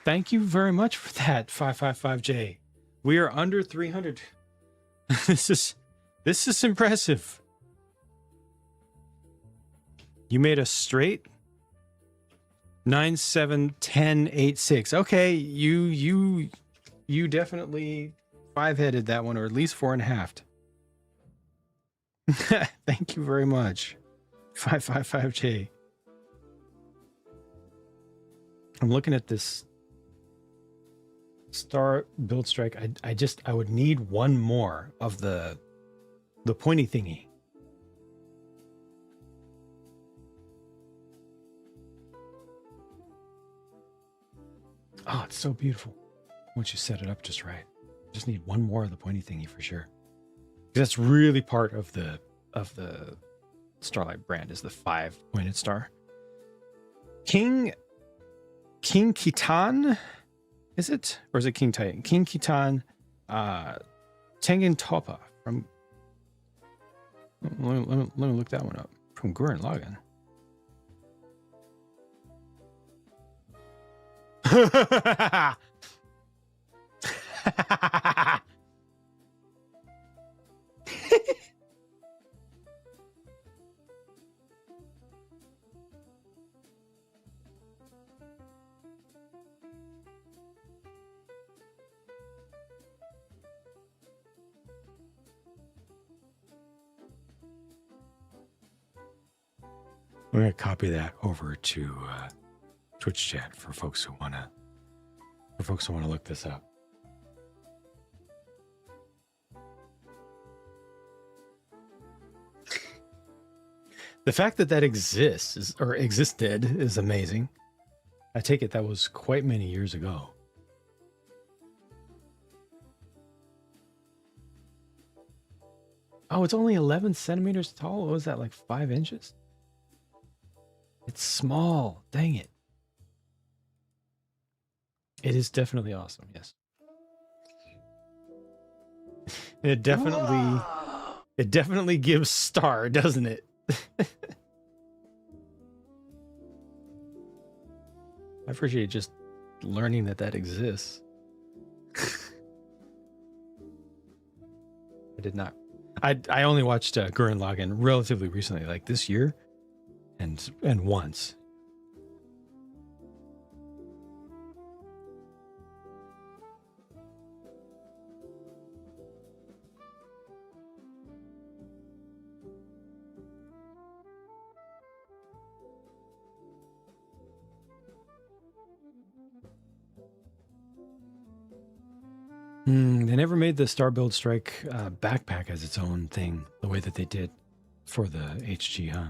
Thank you very much for that, 555J. We are under 300. This is impressive. You made a straight 971086. Okay, you definitely 5-headed that one, or at least 4.5. Thank you very much, 555J. I'm looking at this star build strike. I would need one more of the pointy thingy. Oh, it's so beautiful once you set it up just right. Just need one more of the pointy thingy for sure. That's really part of the Starlight brand, is the 5-pointed star. King Kitan, is it? Or is it King Titan? King Kitan Tengen Topa from... Let me look that one up. From Gurren Lagann. We're going to copy that over to Twitch chat for folks who want to look this up. The fact that exists or existed is amazing. I take it that was quite many years ago. Oh, it's only 11 centimeters tall. What was that, like 5 inches? It's small. Dang it. It is definitely awesome, yes. It definitely gives star, doesn't it? I appreciate just learning that exists. I did not. I only watched Gurren Lagann relatively recently, like this year, and once. They never made the Star Build Strike backpack as its own thing, the way that they did for the HG, huh?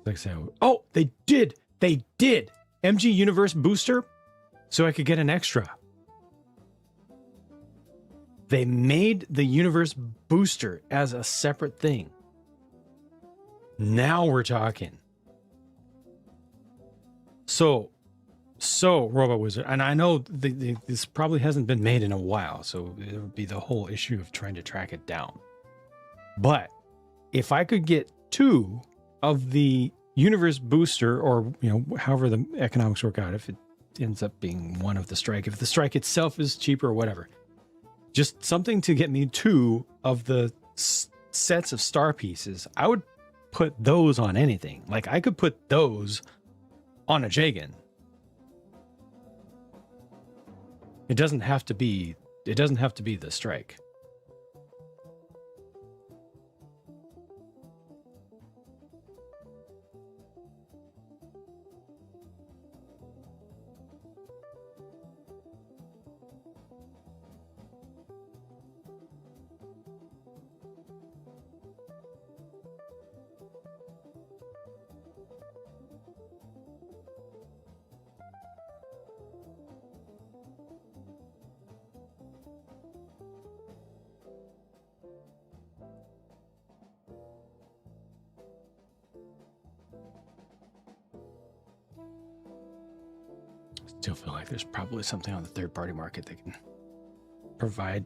Like so. Oh, they did! They did! MG Universe Booster, so I could get an extra. They made the Universe Booster as a separate thing. Now we're talking. So Robot Wizard, and I know this probably hasn't been made in a while, so it would be the whole issue of trying to track it down. But if I could get 2 of the Universe Booster, or however the economics work out, if ends up being one of the strike. If the strike itself is cheaper or whatever. Just something to get me 2 of the sets of star pieces. I would put those on anything. Like I could put those on a Jagan. It doesn't have to be the strike. Still feel like there's probably something on the third-party market that can provide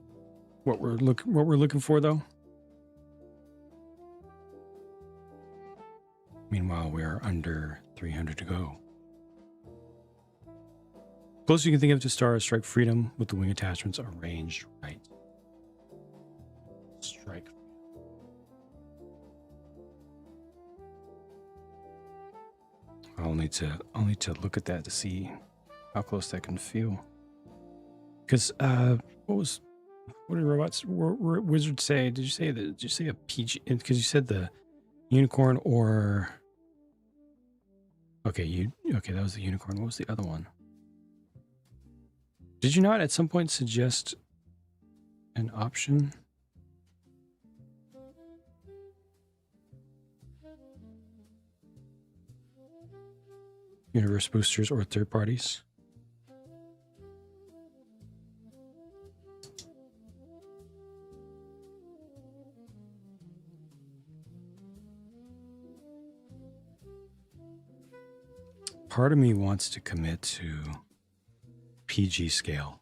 what we're looking for, though. Meanwhile, we're under 300 to go. Closest you can think of to Star is Strike Freedom with the wing attachments arranged right. Strike. I'll need to look at that to see how close that can feel. Because what did robots wizard say? Did you say a PG? Because you said the unicorn or okay, that was the unicorn. What was the other one? Did you not at some point suggest an option? Universe boosters or third parties? Part of me wants to commit to PG scale.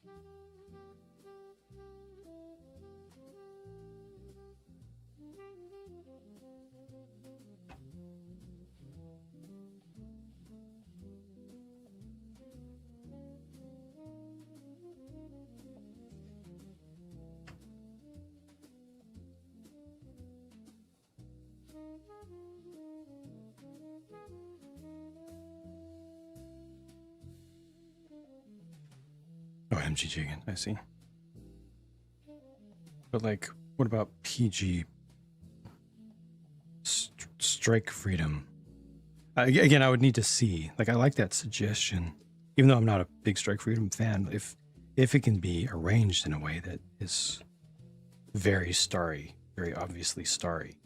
Oh, MGG again, I see. But like, what about PG? Strike Freedom. Again, I would need to see. Like, I like that suggestion, even though I'm not a big Strike Freedom fan. If it can be arranged in a way that is very starry, very obviously starry.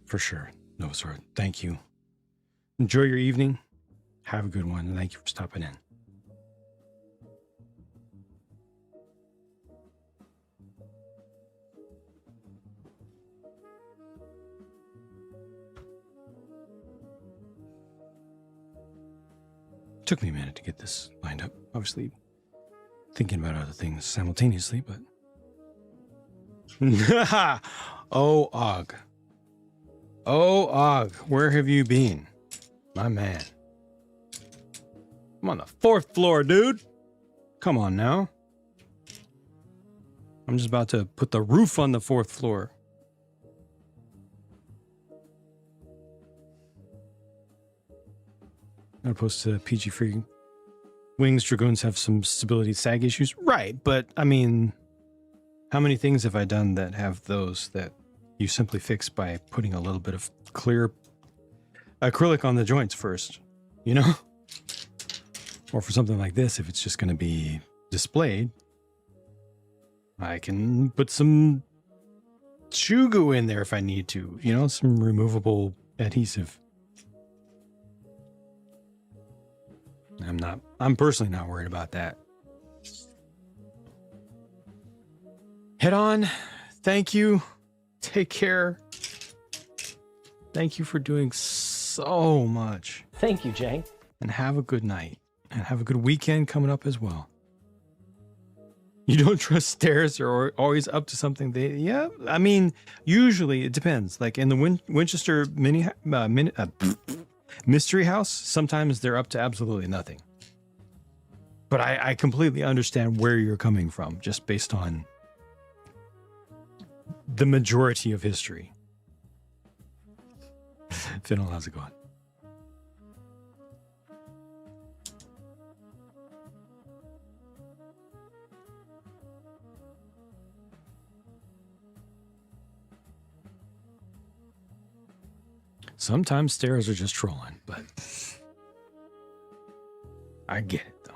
For sure. Novasword, thank you. Enjoy your evening. Have a good one, and thank you for stopping in. Took me a minute to get this lined up. Obviously, thinking about other things simultaneously, but... Oh, Og. Oh, Og, where have you been? My man. I'm on the 4th floor, dude. Come on now. I'm just about to put the roof on the 4th floor. As opposed to PG free wings, Dragoons have some stability sag issues. Right, but I mean, how many things have I done that have those that you simply fix by putting a little bit of clear acrylic on the joints first, you know? Or for something like this, if it's just going to be displayed, I can put some Chugu in there if I need to, you know, some removable adhesive. I'm personally not worried about that. Head on. Thank you. Take care. Thank you for doing so much. Thank you, Jay. And have a good night. And have a good weekend coming up as well. You don't trust stairs or always up to something. Yeah, I mean, usually it depends. Like in the Winchester Mystery House, sometimes they're up to absolutely nothing. But I completely understand where you're coming from, just based on the majority of history. Finnell, how's it going? Sometimes stairs are just trolling, but I get it though.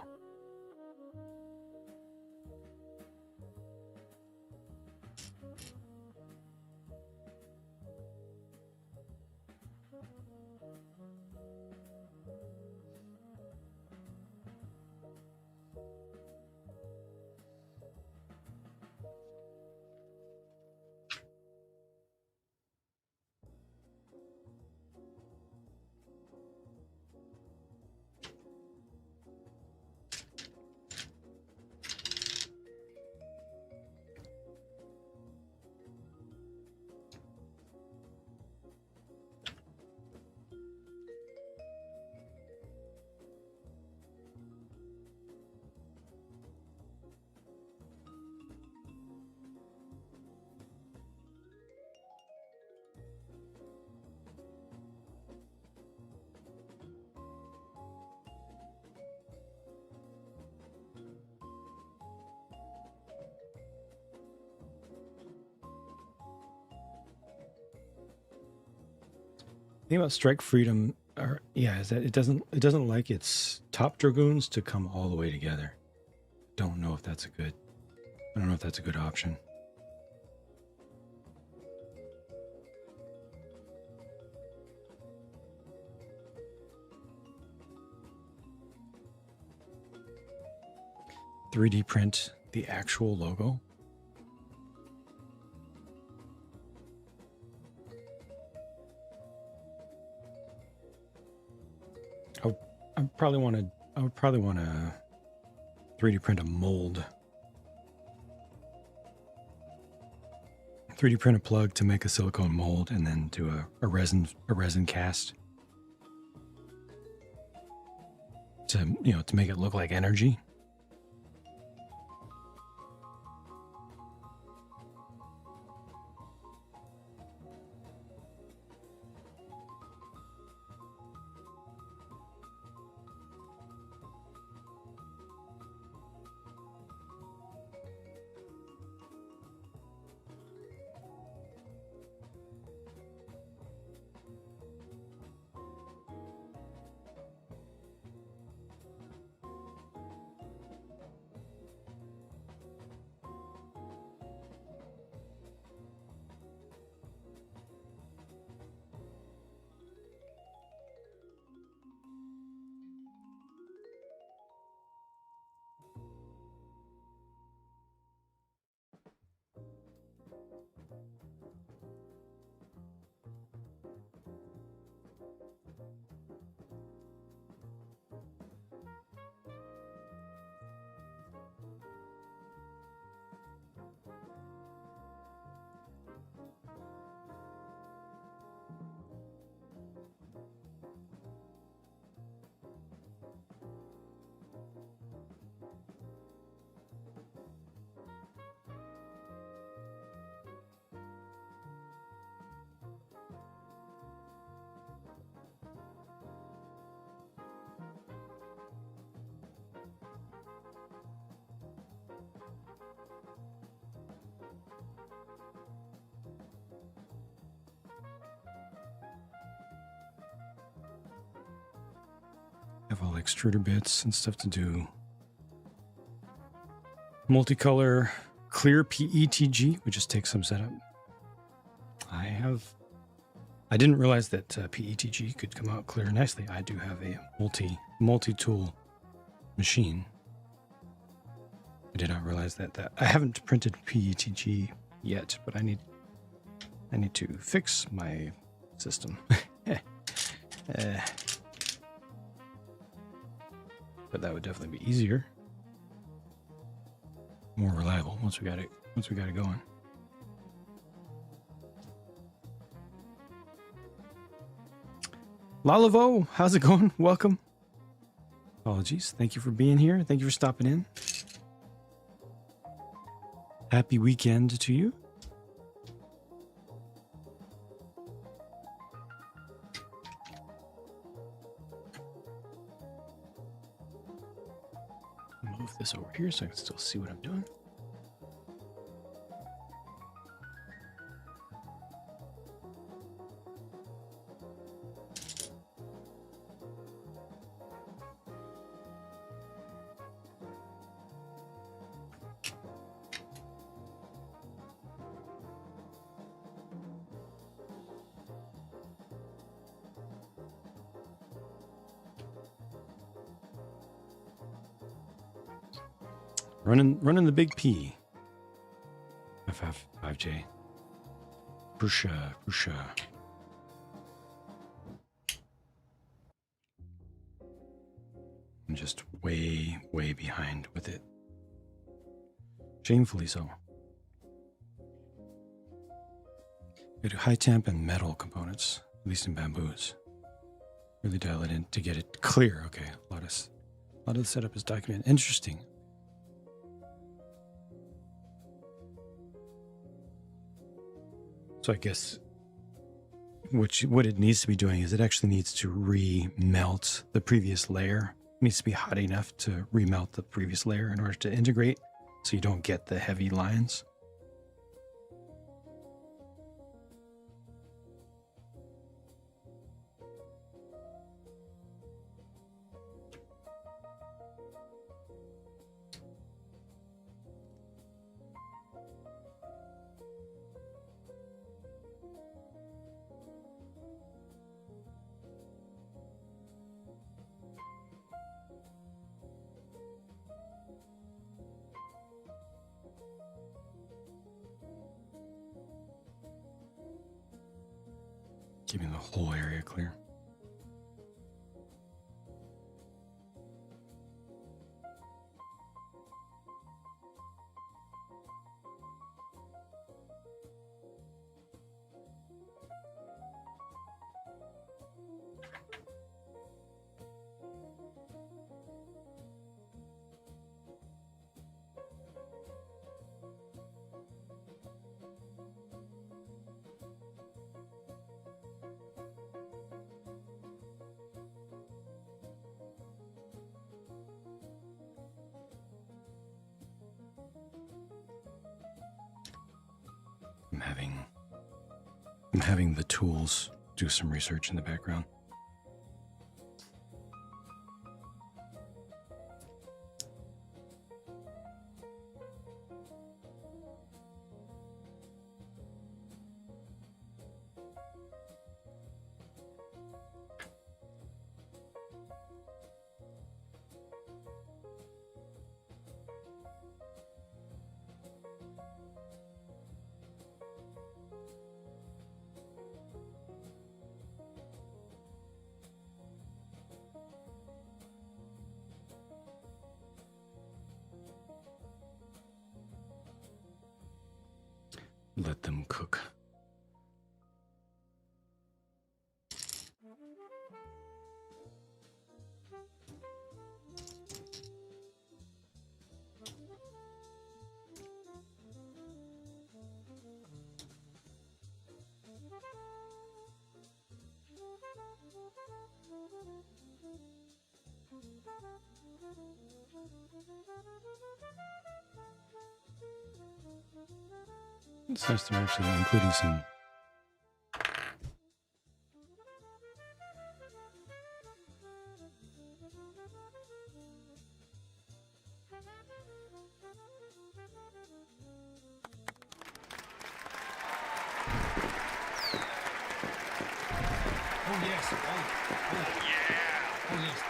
The thing about Strike Freedom, is that it doesn't like its top dragoons to come all the way together. I don't know if that's a good option. "3D print the actual logo." I would probably want to 3D print a mold. 3D print a plug to make a silicone mold, and then do a resin cast to make it look like energy. Have all extruder bits and stuff to do. Multicolor clear PETG, which just takes some setup. I didn't realize that PETG could come out clear nicely. I do have a multi-tool machine. I did not realize that I haven't printed PETG yet, but I need to fix my system. But that would definitely be easier. more reliable once we got it going. Lalavo, how's it going? Welcome. Apologies. Thank you for being here. Thank you for stopping in. Happy weekend to you. Move this over here so I can still see what I'm doing. Running the big P. FF5J. Pusha. I'm just way behind with it. Shamefully so. We do high temp and metal components, at least in bamboos. Really dial it in to get it clear. Okay, a lot of the setup is documented. Interesting. So I guess what it needs to be doing is it actually needs to remelt the previous layer. It needs to be hot enough to remelt the previous layer in order to integrate, so you don't get the heavy lines. Keeping the whole area clear. I'm having the tools do some research in the background. Let them cook. It's nice to actually including some Oh yes. Oh yeah. Oh yes.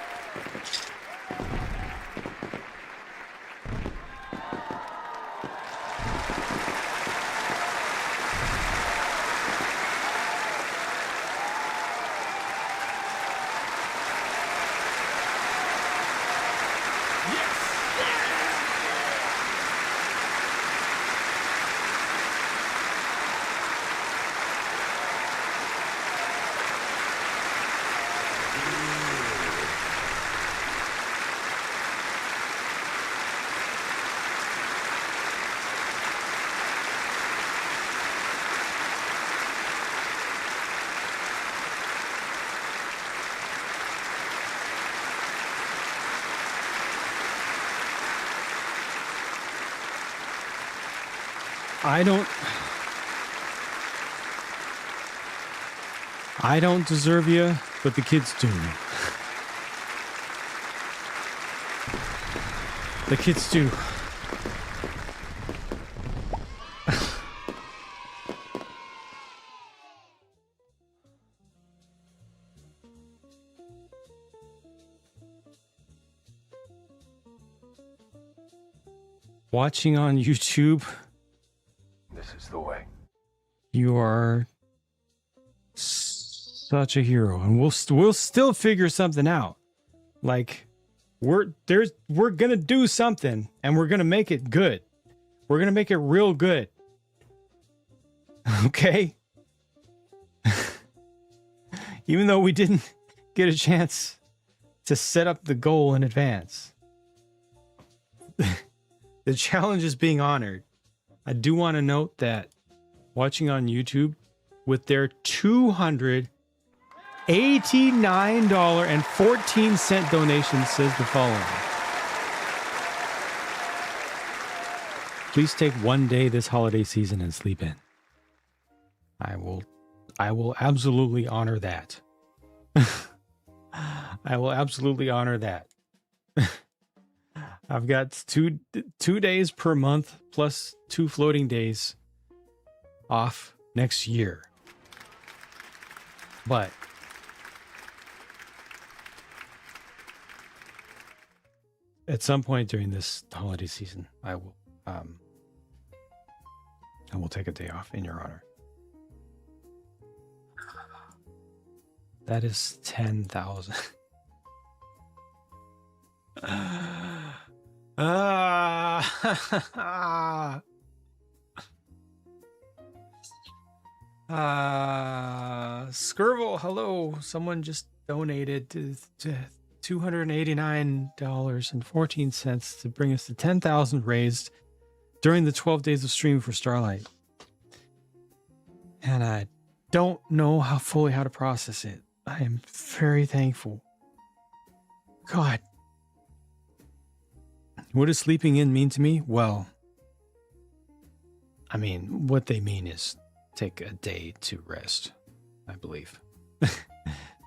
I don't deserve you, but the kids do. The kids do. Watching on YouTube, This is the way. you are such a hero, and we'll still figure something out. Like we're gonna do something, and we're gonna make it good. We're gonna make it real good. Okay. Even though we didn't get a chance to set up the goal in advance. The challenge is being honored. I do want to note that watching on YouTube with their $289.14 donation says the following. Please take one day this holiday season and sleep in. I will absolutely honor that. I will absolutely honor that. I've got two days per month plus 2 floating days off next year. But at some point during this holiday season, I will take a day off in your honor. That is 10,000. Skirvel, hello. Someone just donated to $289.14 to bring us to 10,000 raised during the 12 days of stream for Starlight. And I don't know how to process it. I am very thankful. God. What does sleeping in mean to me? Well, I mean, what they mean is take a day to rest, I believe.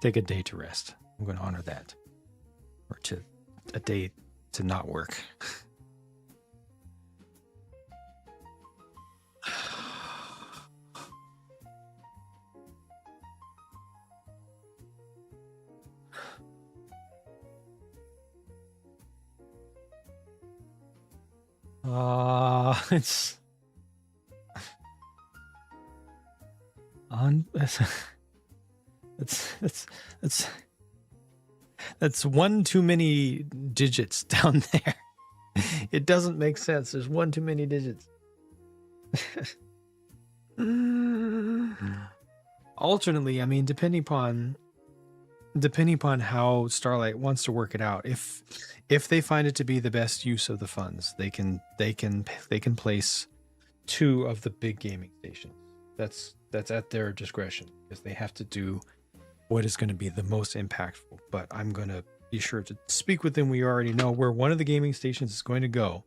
Take a day to rest. I'm going to honor that. Or a day to not work. It's on. That's one too many digits down there. It doesn't make sense. There's one too many digits. Alternately, I mean, depending upon how Starlight wants to work it out, if they find it to be the best use of the funds, they can place 2 of the big gaming stations. That's at their discretion, because they have to do what is going to be the most impactful. But I'm going to be sure to speak with them. We already know where one of the gaming stations is going to go.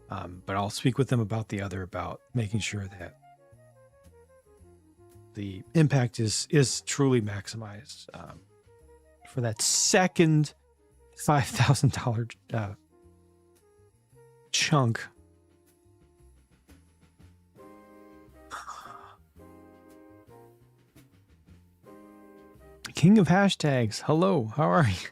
But I'll speak with them about the other, about making sure that the impact is truly maximized for that second $5,000 chunk. King of hashtags, hello, how are you?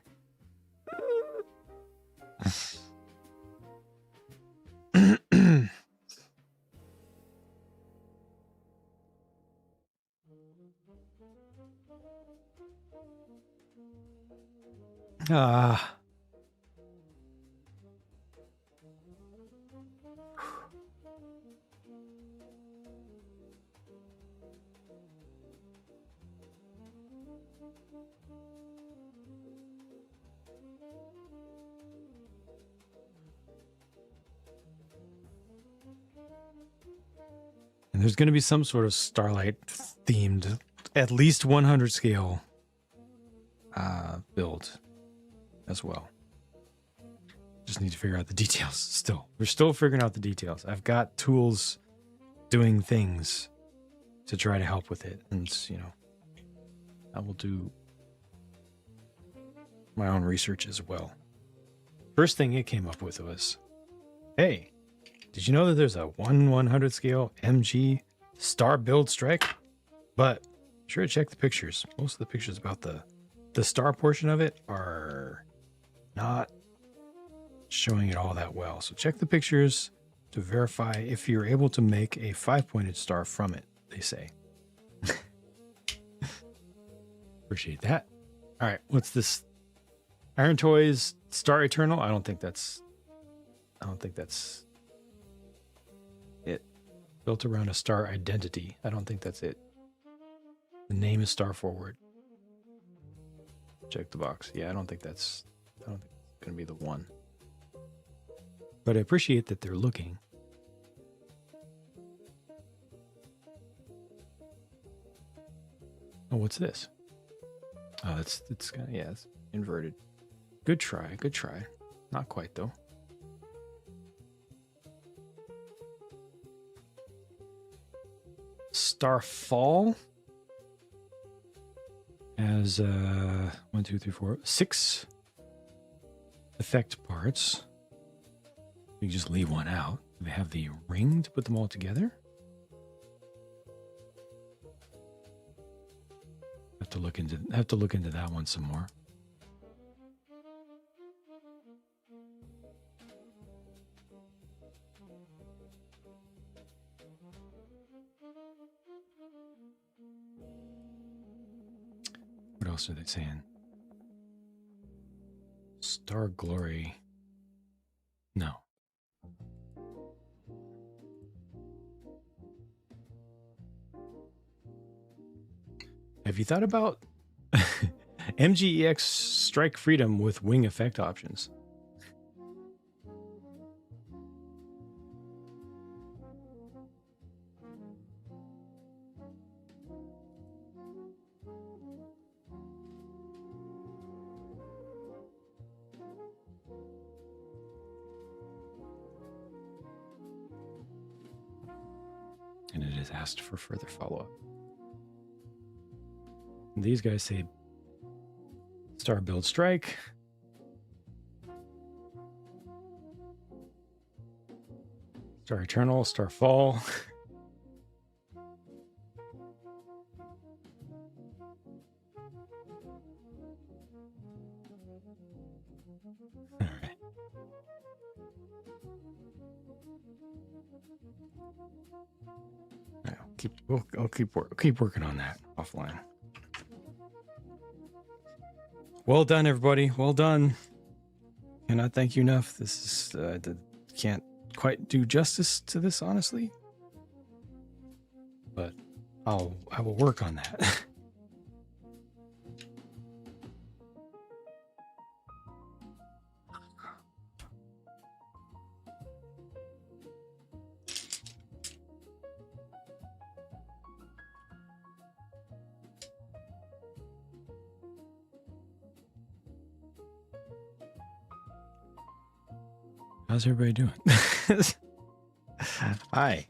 And there's going to be some sort of Starlight themed, at least 100 scale build as well. Just need to figure out the details still. We're still figuring out the details. I've got tools doing things to try to help with it. And, you know, I will do my own research as well. First thing it came up with was, hey, did you know that there's a 1/100 scale MG star build strike? But sure to check the pictures. Most of the pictures about the star portion of it are not showing it all that well. So check the pictures to verify if you're able to make a 5-pointed star from it, they say. Appreciate that. All right, what's this? Iron Toys Star Eternal? I don't think that's it. Built around a star identity. I don't think that's it. The name is Star Forward. Check the box. Yeah, I don't think it's gonna be the one. But I appreciate that they're looking. Oh, what's this? Oh, it's kind of, yeah, it's inverted. Good try, good try. Not quite though. Starfall has 1, 2, 3, 4, 6 effect parts. You can just leave one out. They have the ring to put them all together. Have to look into that one some more. What else are they saying? Star Glory. No. Have you thought about MGEX Strike Freedom with wing effect options? And it is asked for further follow-up. These guys say Star Build Strike. Star Eternal, Star Fall. All right. I'll keep working on that offline. Well done, everybody. Well done. Cannot thank you enough. This is can't quite do justice to this, honestly. But I will work on that. How's everybody doing? Hi.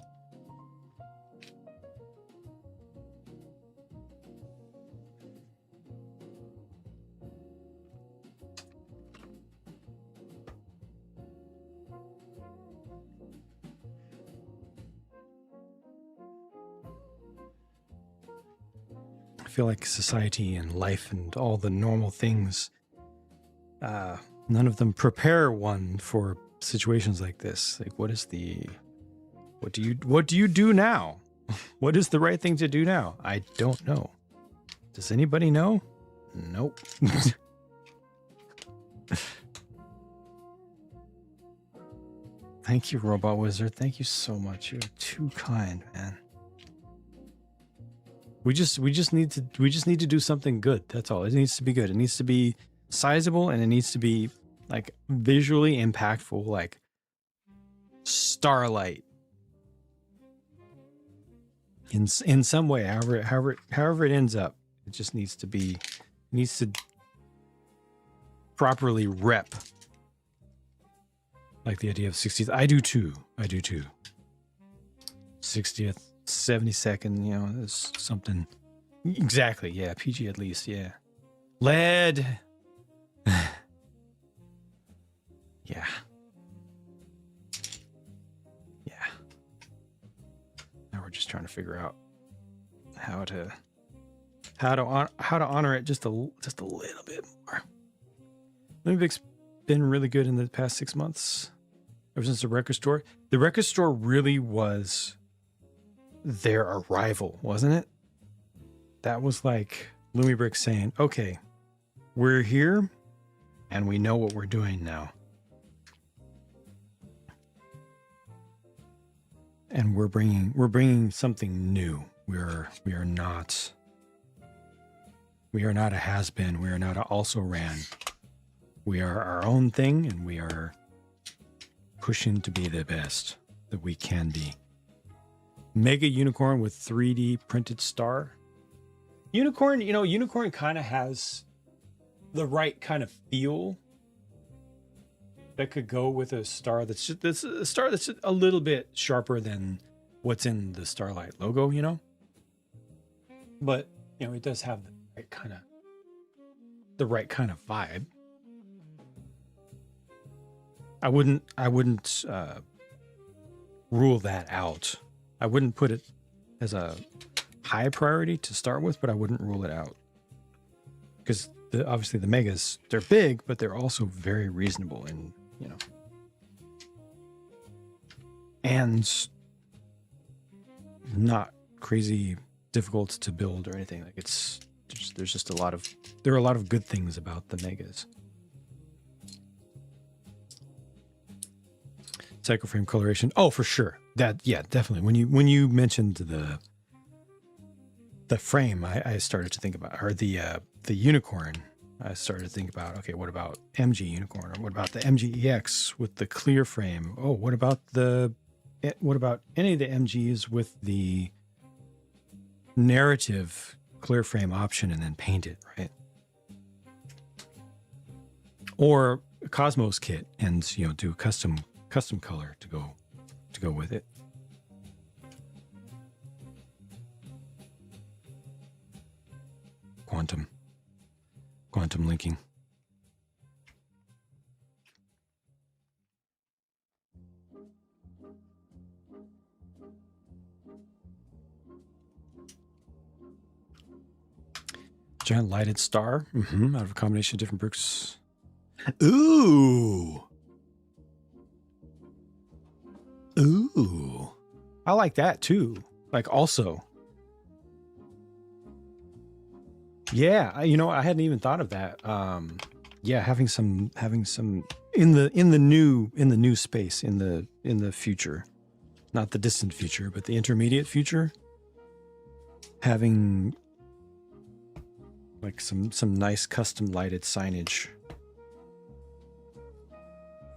I feel like society and life and all the normal things, none of them prepare one for situations like this. Like, what do you do now? What is the right thing to do now? I don't know. Does anybody know? Nope. Thank you, Robot Wizard. Thank you so much. You're too kind, man. We just need to do something good. That's all. It needs to be good. It needs to be sizable, and it needs to be like visually impactful, like Starlight. In some way, however it ends up, it just needs to properly rep like the idea of 60th. I do too. 60th, 72nd, you know, there's something. Exactly, yeah. PG at least, yeah. Lead. Yeah. Yeah. Now we're just trying to figure out how to honor it just a little bit more. Lumibricks been really good in the past 6 months. Ever since the record store. The record store really was their arrival, wasn't it? That was like Lumibricks saying, okay, we're here and we know what we're doing now. And we're bringing something new. We are not a has-been. We are not a also ran. We are our own thing, and we are pushing to be the best that we can be. Mega unicorn with 3D printed star. Unicorn, you know, unicorn kind of has the right kind of feel that could go with a star that's a star that's a little bit sharper than what's in the Starlight logo, you know. But you know, it does have the right kind of vibe. I wouldn't rule that out. I wouldn't put it as a high priority to start with, but I wouldn't rule it out because obviously the megas, they're big, but they're also very reasonable and, you know, and not crazy difficult to build or anything. Like there's just there are a lot of good things about the megas. Cycloframe coloration. Oh, for sure. That, yeah, definitely. When you mentioned the frame, I started to think about, or the unicorn, I started to think about, okay, what about MG unicorn, or what about the MGEX with the clear frame? Oh, what about any of the MGs with the narrative clear frame option and then paint it, right? Or a Cosmos kit and, you know, do custom color to go with it. Quantum linking. Giant lighted star. Out of a combination of different bricks. Ooh. I like that too. Like also. Yeah, you know, I hadn't even thought of that. Yeah, having some in the new space, in the future. Not the distant future, but the intermediate future. Having like some nice custom lighted signage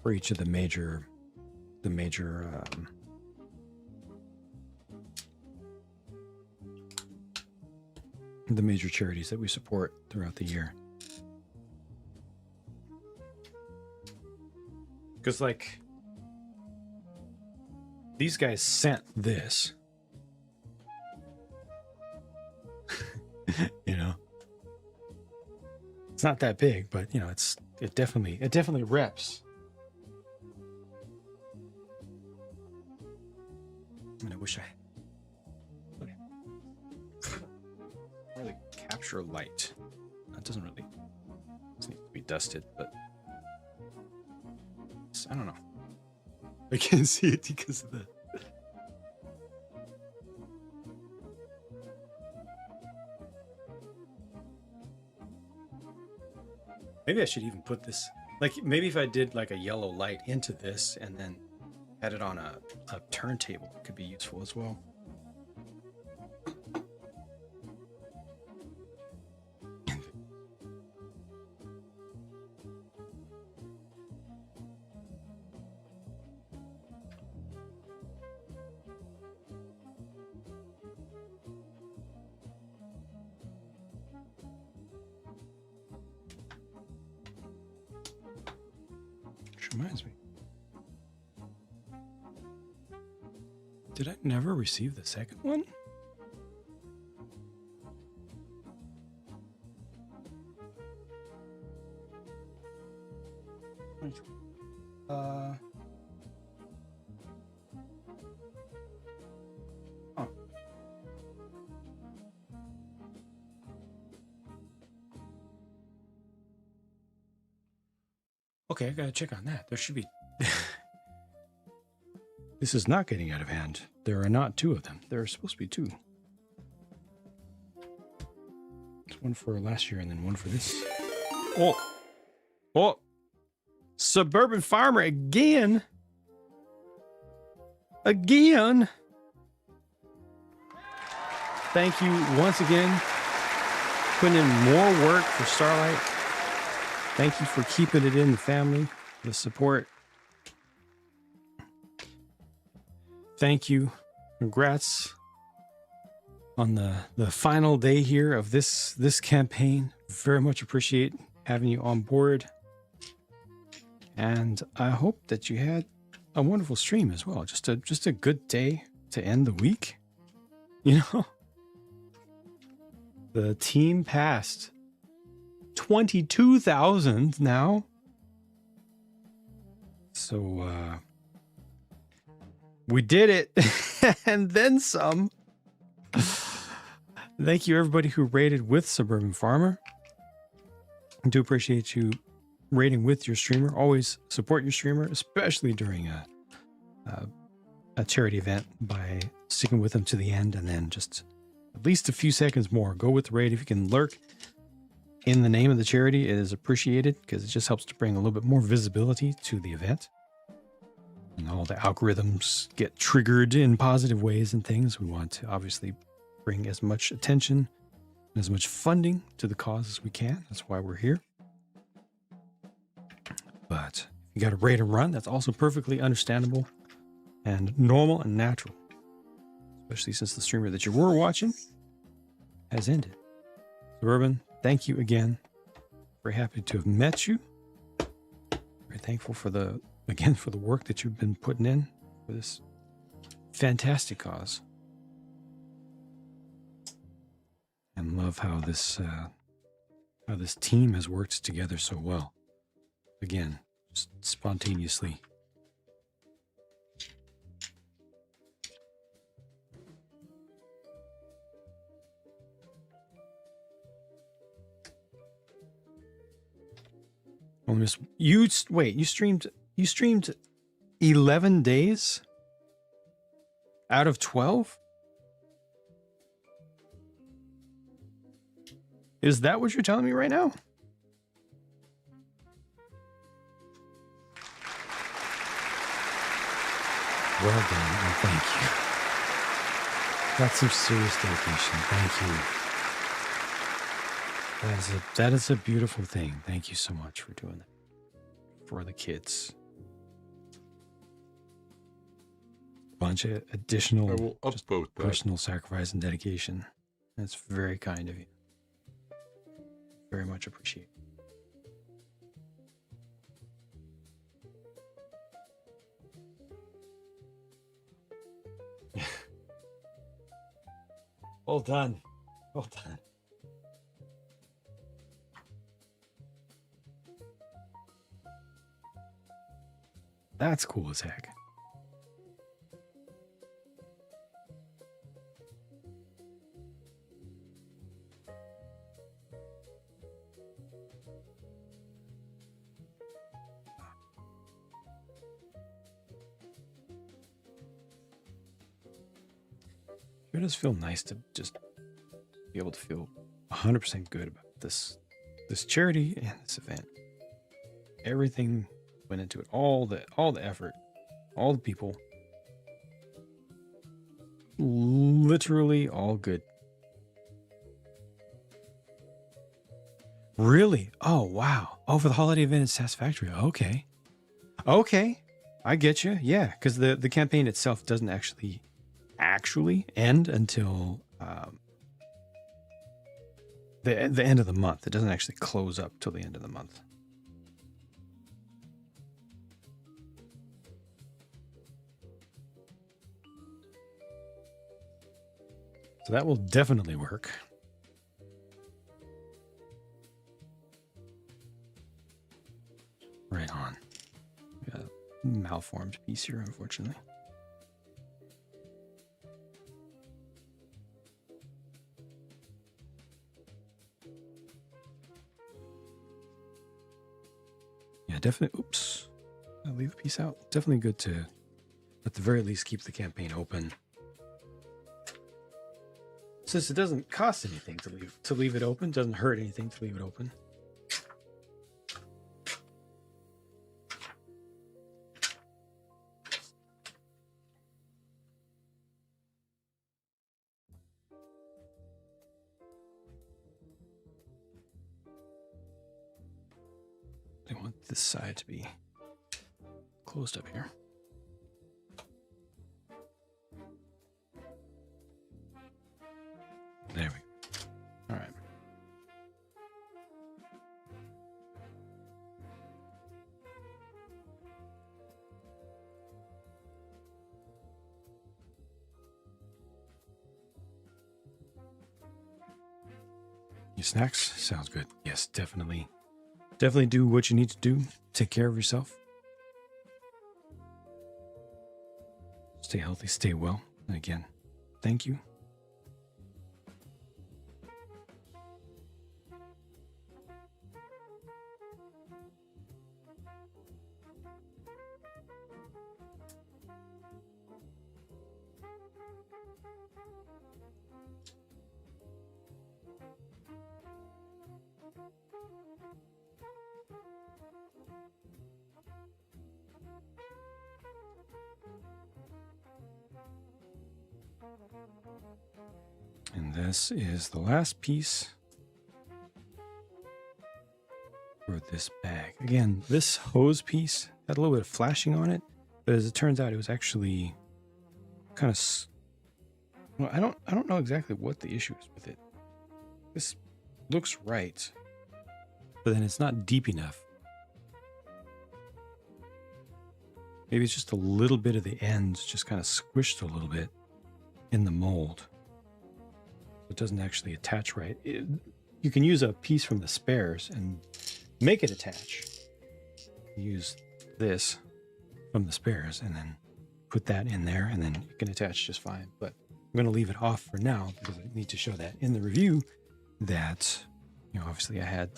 for each of the major charities that we support throughout the year. Because like these guys sent this. You know, it's not that big, but you know, it definitely reps. I mean, I wish I really capture light. That doesn't need to be dusted, but I don't know. I can't see it because of the. Maybe I should even put this, like maybe if I did like a yellow light into this and then had it on a turntable, it could be useful as well. Which reminds me, Did I never receive the second one? Oh. Okay, I gotta check on that. There should be. This is not getting out of hand. There are not two of them. There are supposed to be two. There's one for last year and then one for this. Oh! Oh! Suburban Farmer again! Again! Thank you once again. Putting in more work for Starlight. Thank you for keeping it in the family, the support. Thank you. Congrats on the final day here of this campaign. Very much appreciate having you on board. And I hope that you had a wonderful stream as well. Just a good day to end the week. You know? The team passed 22,000 now. So we did it and then some. Thank you everybody who rated with Suburban Farmer. I do appreciate you rating with your streamer. Always support your streamer, especially during a charity event, by sticking with them to the end, and then just at least a few seconds more. Go with the raid. If you can lurk in the name of the charity, it is appreciated because it just helps to bring a little bit more visibility to the event. And all the algorithms get triggered in positive ways and things. We want to obviously bring as much attention and as much funding to the cause as we can. That's why we're here. But if you got a raid and run, that's also perfectly understandable and normal and natural. Especially since the streamer that you were watching has ended. Suburban, thank you again. Very happy to have met you. Very thankful for the work that you've been putting in for this fantastic cause. And love how this team has worked together so well. Again, just spontaneously. You streamed 11 days out of 12? Is that what you're telling me right now? Well done, and thank you. That's some serious dedication. Thank you. That is a beautiful thing. Thank you so much for doing that for the kids. Bunch of additional I will upvote that. Personal sacrifice and dedication. That's very kind of you. Very much appreciate. Well done. Well done. That's cool as heck. It does feel nice to just be able to feel 100% good about this charity and this event. Everything went into it, all the effort, all the people, literally all good. Really? Oh wow! Oh, for the holiday event, it's Satisfactory. Okay, I get you. Yeah, because the campaign itself doesn't actually end until the end of the month. It doesn't actually close up till the end of the month. So that will definitely work. Right on. Got a malformed piece here, unfortunately. Yeah, definitely. Oops. I'll leave a piece out. Definitely good to, at the very least, keep the campaign open. Since it doesn't cost anything to leave it open, doesn't hurt anything to leave it open. I want this side to be closed up here. There we go. All right. Your snacks? Sounds good. Yes, definitely. Definitely do what you need to do. Take care of yourself. Stay healthy, stay well. And again, thank you. And this is the last piece for this bag. Again, this hose piece had a little bit of flashing on it, but as it turns out, it was actually kind of, well, I don't know exactly what the issue is with it. This looks right, but then it's not deep enough. Maybe it's just a little bit of the ends just kind of squished a little bit in the mold. It doesn't actually attach right. You can use a piece from the spares and make it attach. Use this from the spares and then put that in there and then it can attach just fine. But I'm going to leave it off for now because I need to show that in the review that, you know, obviously I had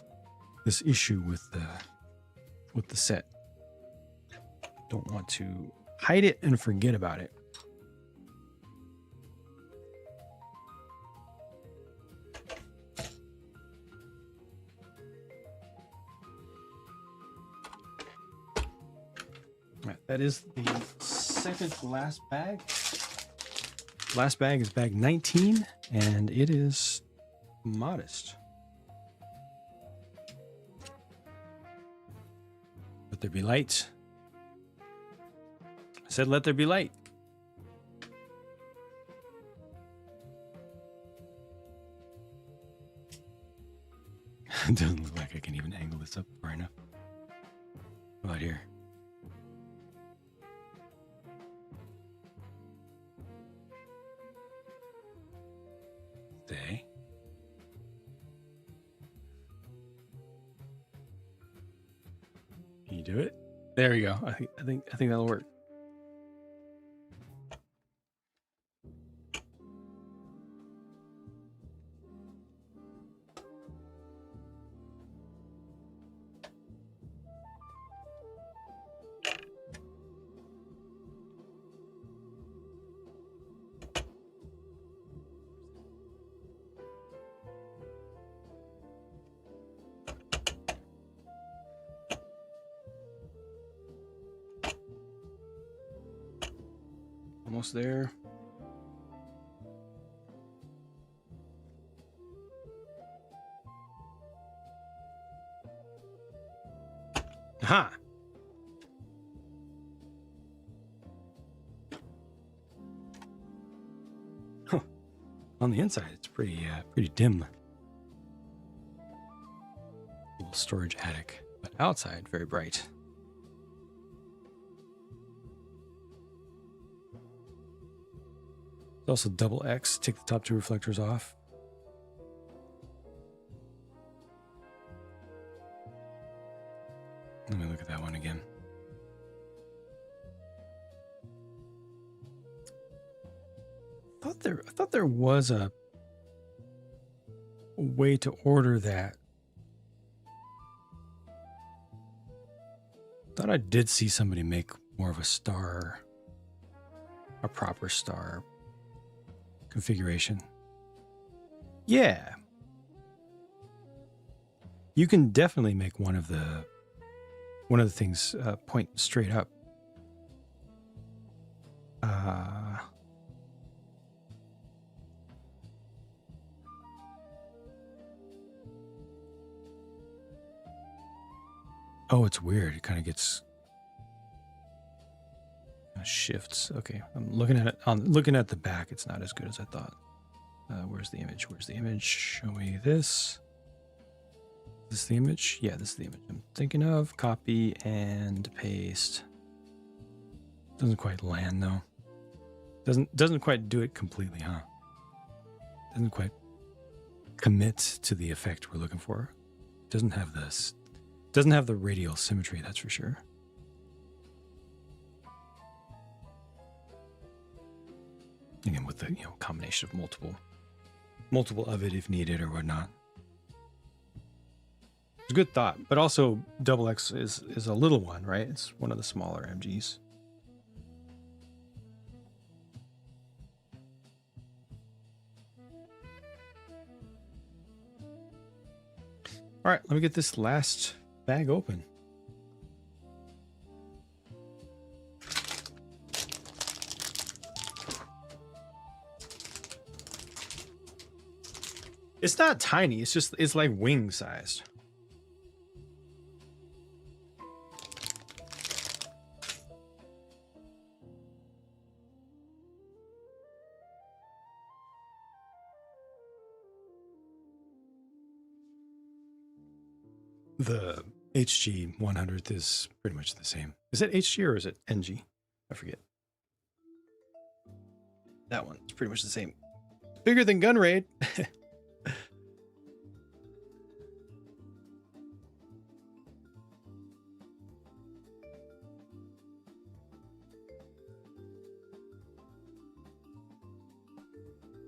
this issue with the set. Don't want to hide it and forget about it. Right, that is the second to last bag. Last bag is bag 19, and it is modest. Let there be light. I said let there be light. It doesn't look like I can even angle this up far enough. How about here? Stay. Can you do it? There we go. I think that'll work. Almost there. Aha! Huh. On the inside, it's pretty dim. Little storage attic, but outside, very bright. Also double X, take the top two reflectors off. Let me look at that one again. I thought there was a way to order that. Thought I did see somebody make more of a star, a proper star configuration. Yeah. You can definitely make one of the things point straight up. Oh, it's weird. It kind of gets shifts. Okay, I'm looking at it. Looking at the back, it's not as good as I thought. Where's the image? Where's the image? Show me this. Is this the image? Yeah, this is the image I'm thinking of. Copy and paste. Doesn't quite land though. Doesn't quite do it completely, huh? Doesn't quite commit to the effect we're looking for. Doesn't have this. Doesn't have the radial symmetry, that's for sure. Again, with the combination of multiple of it if needed or whatnot. It's a good thought, but also double X is a little one, right? It's one of the smaller MGs. All right, let me get this last bag open. It's not tiny, it's like wing sized. The HG 100th is pretty much the same. Is it HG or is it NG? I forget. That one is pretty much the same. Bigger than Gun Raid.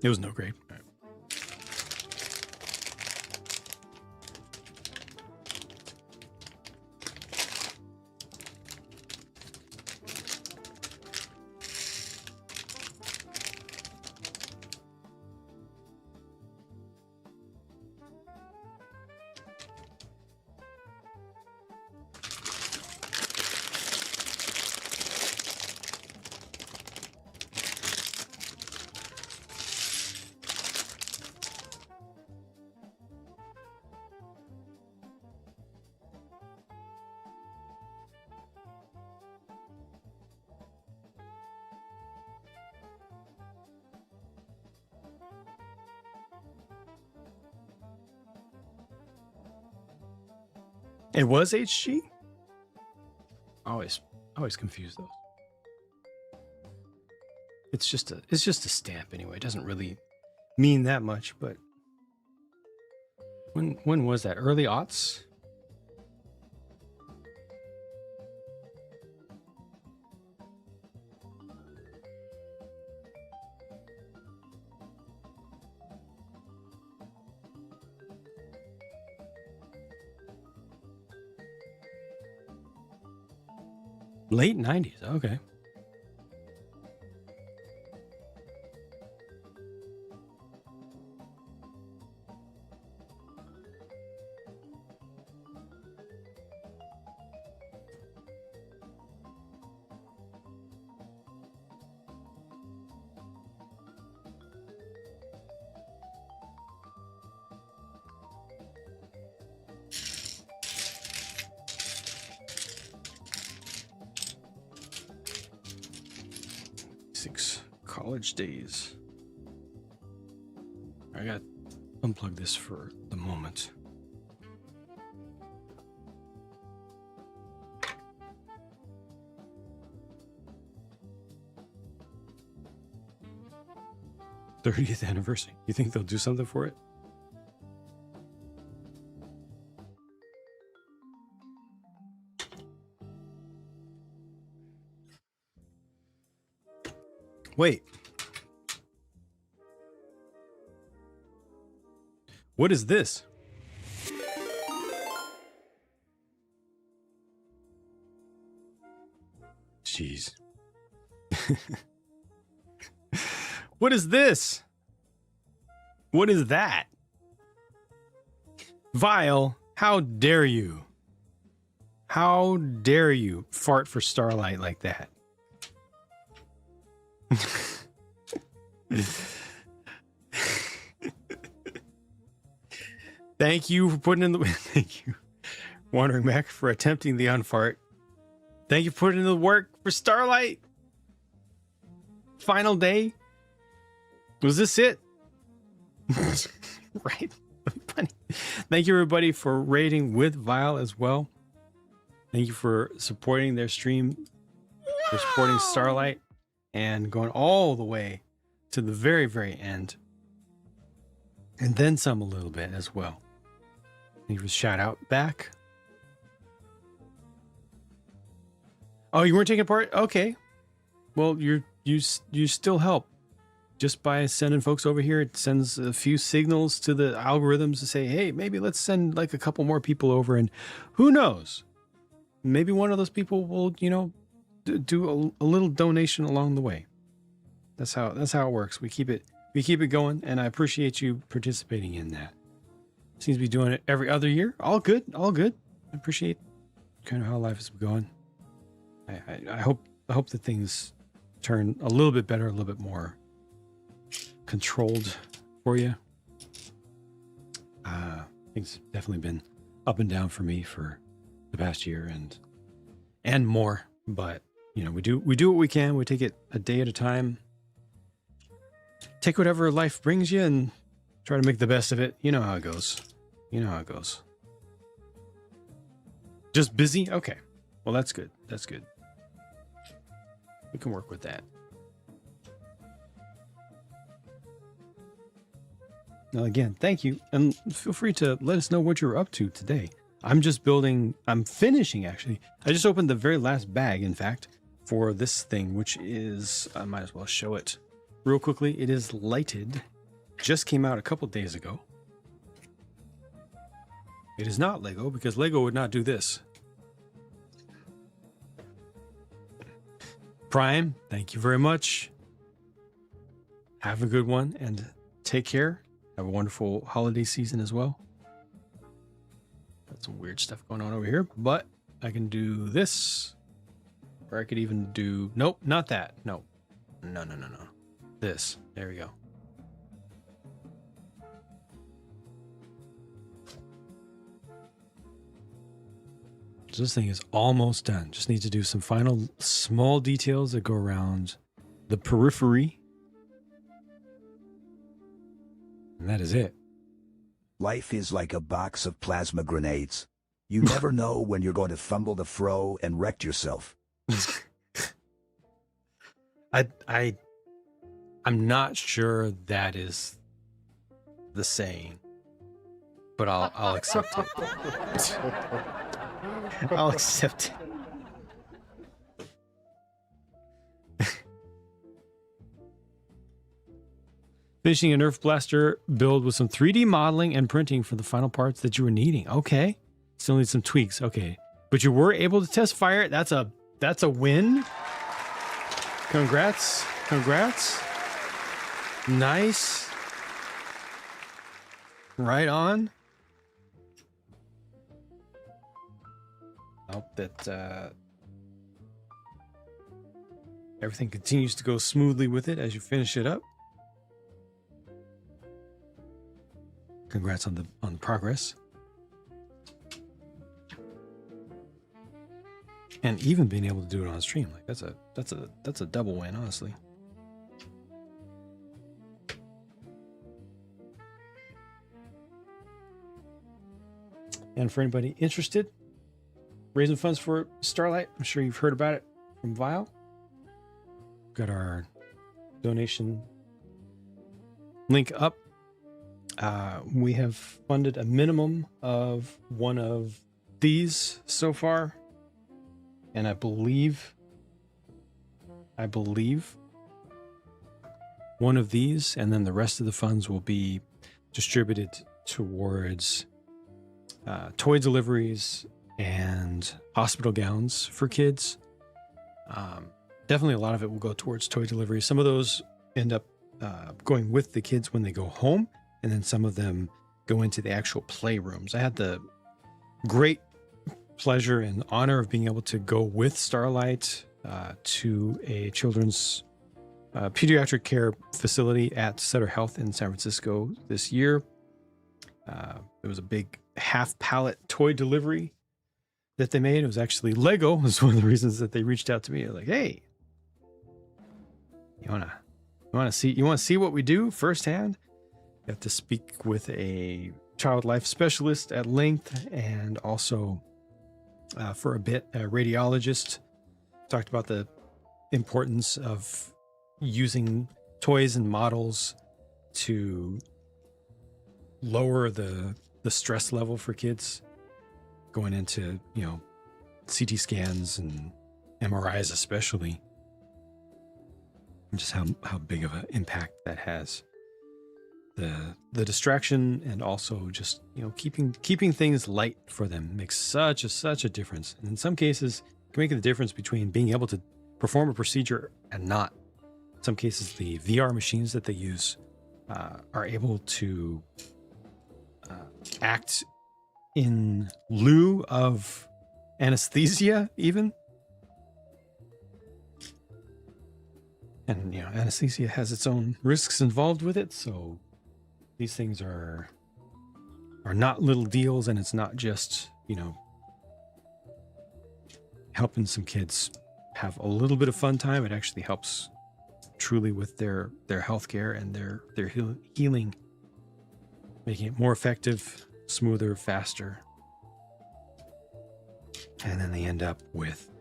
It was no grade. All right. It was HG? Always confuse those. It's just a stamp anyway. It doesn't really mean that much, but when was that? Early aughts? Late 90s, okay. College days. I got to unplug this for the moment. 30th anniversary. You think they'll do something for it? Wait. What is this? Jeez. What is this? What is that? Vile, how dare you? How dare you fart for Starlight like that? Thank you for putting in the thank you, Wandering Back, for attempting the unfart. Thank you for putting in the work for Starlight. Final day. Was this it? Right. Funny. Thank you everybody for rating with Vile as well. Thank you for supporting their stream, for supporting Starlight, and going all the way to the very, very end. And then some a little bit as well. Thank you for the shout out back. Oh, you weren't taking part? Okay. Well, you still help. Just by sending folks over here, it sends a few signals to the algorithms to say, hey, maybe let's send like a couple more people over, and who knows? Maybe one of those people will, you know, do a little donation along the way. That's how it works. We keep it going, and I appreciate you participating in that. Seems to be doing it every other year. All good. I appreciate kind of how life is going. I hope that things turn a little bit better, a little bit more controlled for you. Things have definitely been up and down for me for the past year and more. But you know, we do what we can. We take it a day at a time. Take whatever life brings you and try to make the best of it. You know how it goes. Just busy? Okay. Well, that's good. We can work with that. Now, again, thank you. And feel free to let us know what you're up to today. I'm finishing, actually. I just opened the very last bag, in fact, for this thing, which is, I might as well show it real quickly. It is lighted. Just came out a couple days ago. It is not Lego, because Lego would not do this. Prime, thank you very much. Have a good one and take care. Have a wonderful holiday season as well. Got some weird stuff going on over here, but I can do this. Or I could even do, nope, not that. No. This, there we go. So this thing is almost done. Just need to do some final small details that go around the periphery. And that is it. Life is like a box of plasma grenades. You never know when you're going to fumble the fro and wreck yourself. I'm not sure that is the saying, but I'll accept it. I'll accept it. Finishing a Nerf blaster build with some 3D modeling and printing for the final parts that you were needing. Okay. Still need some tweaks. Okay. But you were able to test fire it. That's a win. Congrats. Nice. Right on. I hope that everything continues to go smoothly with it as you finish it up. Congrats on the progress. And even being able to do it on stream, like that's a double win, honestly. And for anybody interested, raising funds for Starlight, I'm sure you've heard about it from Vile. We've got our donation link up. We have funded a minimum of one of these so far. And I believe one of these, and then the rest of the funds will be distributed towards toy deliveries and hospital gowns for kids. Definitely a lot of it will go towards toy deliveries. Some of those end up going with the kids when they go home, and then some of them go into the actual playrooms. I had the great pleasure and honor of being able to go with Starlight to a children's pediatric care facility at Sutter Health in San Francisco this year. It was a big half pallet toy delivery that they made. It was actually Lego. It was one of the reasons that they reached out to me. They're like, hey, you want to see what we do firsthand? You have to speak with a child life specialist at length, and also for a bit, a radiologist. Talked about the importance of using toys and models to lower the stress level for kids going into, CT scans and MRIs especially. And just how big of an impact that has. The distraction, and also just, keeping things light for them makes such a difference. And in some cases, it can make the difference between being able to perform a procedure and not. In some cases, the VR machines that they use are able to act in lieu of anesthesia, even. And anesthesia has its own risks involved with it, so these things are not little deals, and it's not just helping some kids have a little bit of fun time. It actually helps truly with their healthcare and their healing, making it more effective, smoother, faster. And then they end up with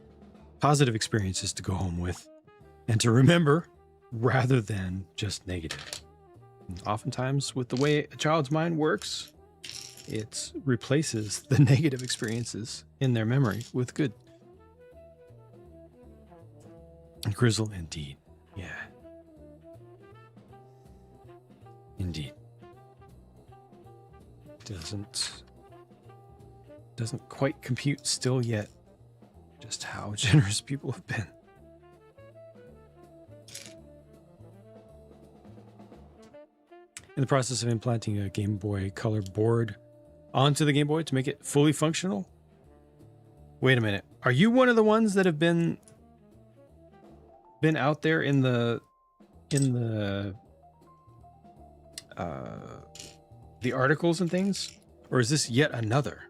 positive experiences to go home with and to remember, rather than just negative. And oftentimes, with the way a child's mind works, it replaces the negative experiences in their memory with good. Grizzle indeed. Yeah. Indeed. Doesn't quite compute still yet just how generous people have been. In the process of implanting a Game Boy Color board onto the Game Boy to make it fully functional. Wait a minute. Are you one of the ones that have been out there in the articles and things? Or is this yet another?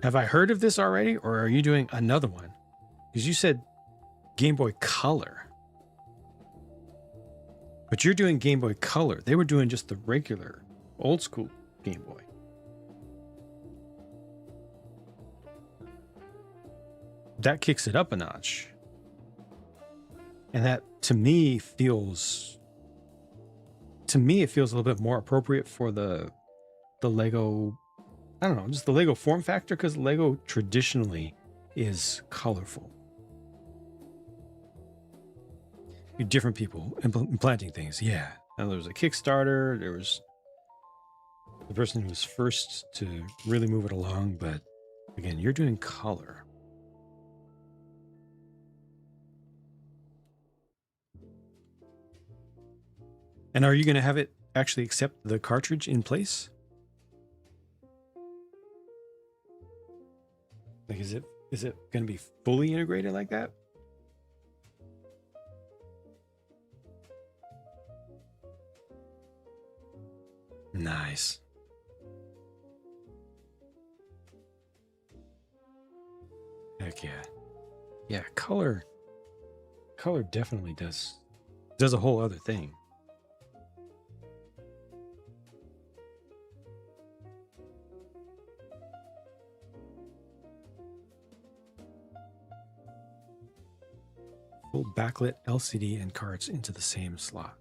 Have I heard of this already, or are you doing another one? Because you said Game Boy Color. But you're doing Game Boy Color. They were doing just the regular, old school Game Boy. That kicks it up a notch. And that, to me, it feels a little bit more appropriate for the Lego, I don't know, just the Lego form factor, because Lego traditionally is colorful. Different people implanting things. Yeah. And there was a Kickstarter. There was the person who was first to really move it along. But again, you're doing color. And are you going to have it actually accept the cartridge in place? Like, is it going to be fully integrated like that? Nice. Heck yeah. Yeah, color definitely does a whole other thing. Pull backlit LCD and cards into the same slot.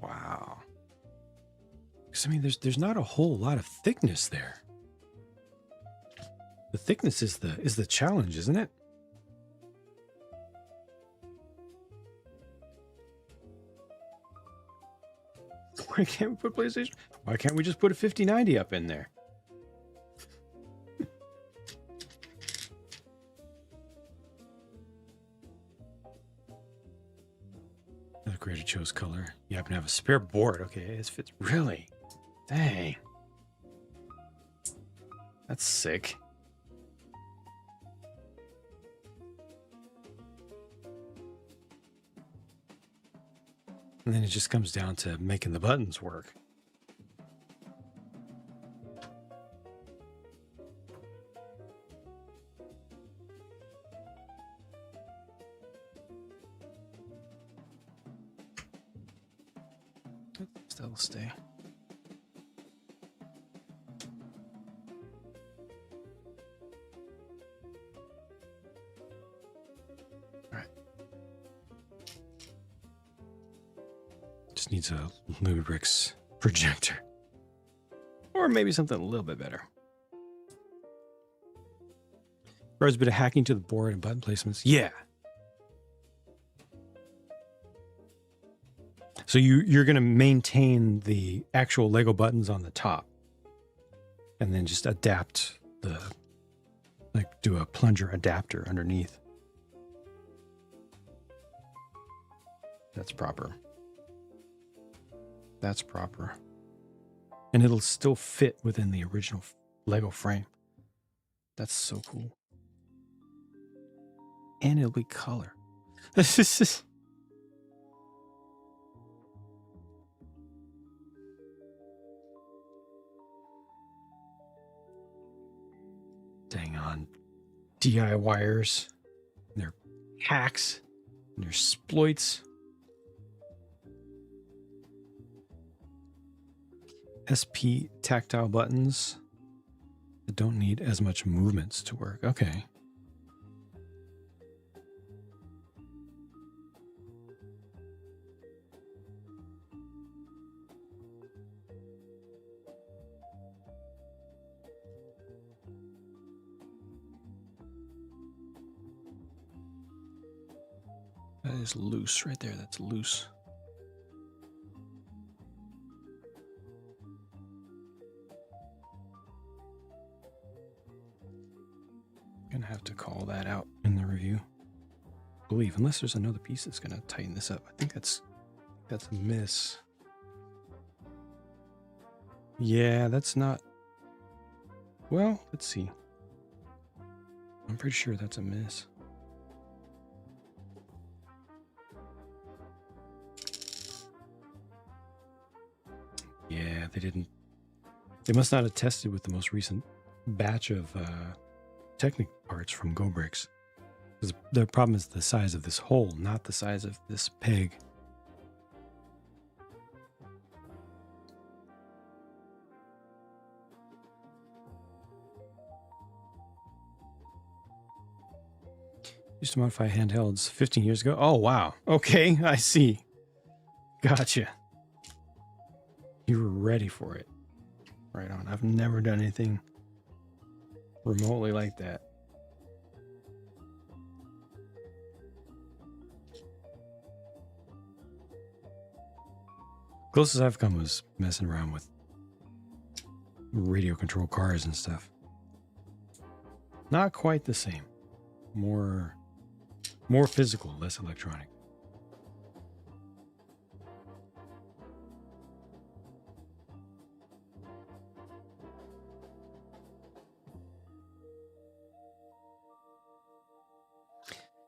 Wow. Because I mean, there's not a whole lot of thickness there. The thickness is the challenge, isn't it? Why can't we put PlayStation? Why can't we just put a 5090 up in there? Another creator chose color. You happen to have a spare board. Okay, it fits. Really? Dang. That's sick. And then it just comes down to making the buttons work. That'll stay. All right. Just needs a Lumibricks projector. Or maybe something a little bit better. Requires a bit of hacking to the board and button placements. Yeah. So you're going to maintain the actual Lego buttons on the top and then just adapt do a plunger adapter underneath. That's proper. That's proper. And it'll still fit within the original Lego frame. That's so cool. And it'll be color. This is... Dang on DIYers, and their hacks, and their exploits. SP tactile buttons that don't need as much movements to work. Okay. That is loose right there. That's loose. Gonna have to call that out in the review. I believe, unless there's another piece that's gonna tighten this up. I think that's a miss. Yeah, that's not. Well, let's see. I'm pretty sure that's a miss. Yeah, they didn't. They must not have tested with the most recent batch of Technic parts from Lumibricks. The problem is the size of this hole, not the size of this peg. Used to modify handhelds 15 years ago. Oh, wow. Okay, I see. Gotcha. You were ready for it. Right on. I've never done anything remotely like that. Closest I've come was messing around with radio control cars and stuff. Not quite the same. More physical, less electronic.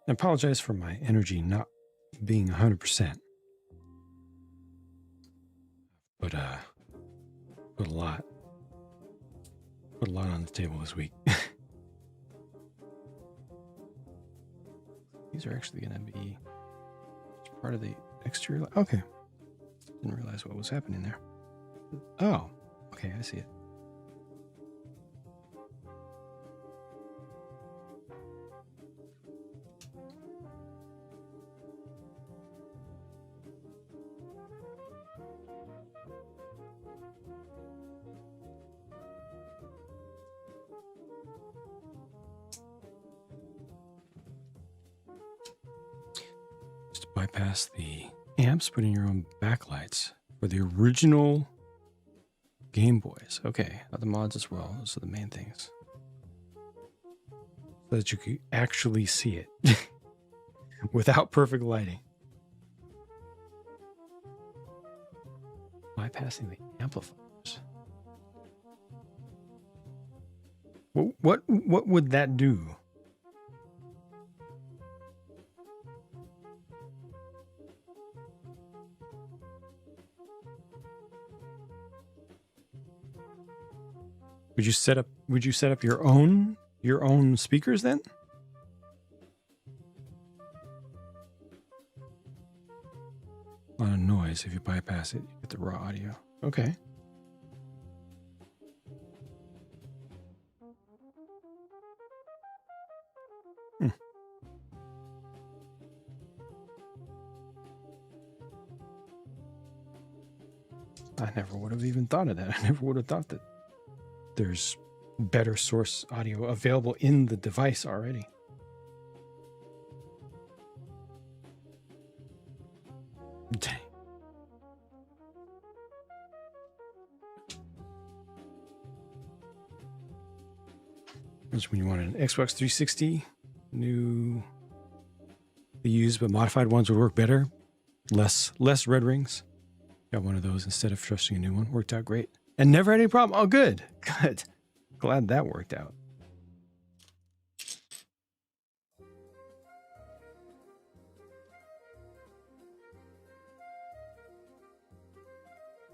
I apologize for my energy not being 100%. But put a lot on the table this week. These are actually going to be part of the exterior. Okay. Didn't realize what was happening there. Oh, okay, I see it. bypass the amps, put in your own backlights for the original Game Boys. Okay, the mods as well. Those are the main things. So that you can actually see it without perfect lighting. Bypassing the amplifiers. What would that do? Would you set up your own speakers then? A lot of noise. If you bypass it, you get the raw audio. Okay. I never would have even thought of that. I never would have thought that there's better source audio available in the device already. Dang. That's when you want an Xbox 360, new, the used but modified ones would work better. Less red rings. Got one of those instead of trusting a new one. Worked out great. And never had any problem. Oh, good. Good. Glad that worked out.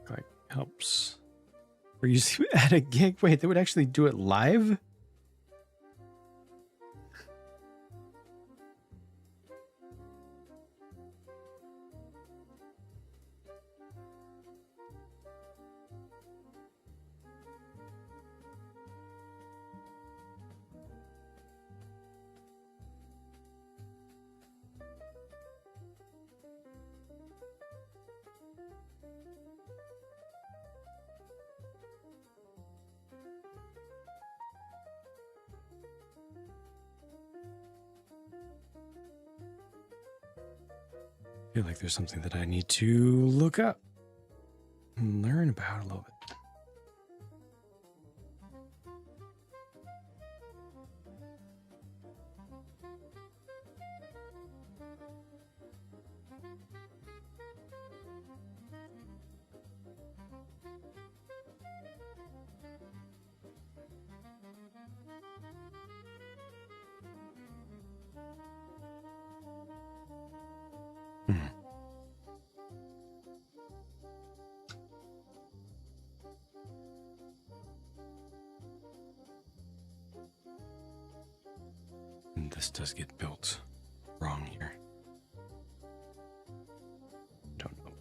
Like, helps. Or you at a gig? Wait, they would actually do it live? I feel like there's something that I need to look up and learn about a little bit. And this does get built wrong here.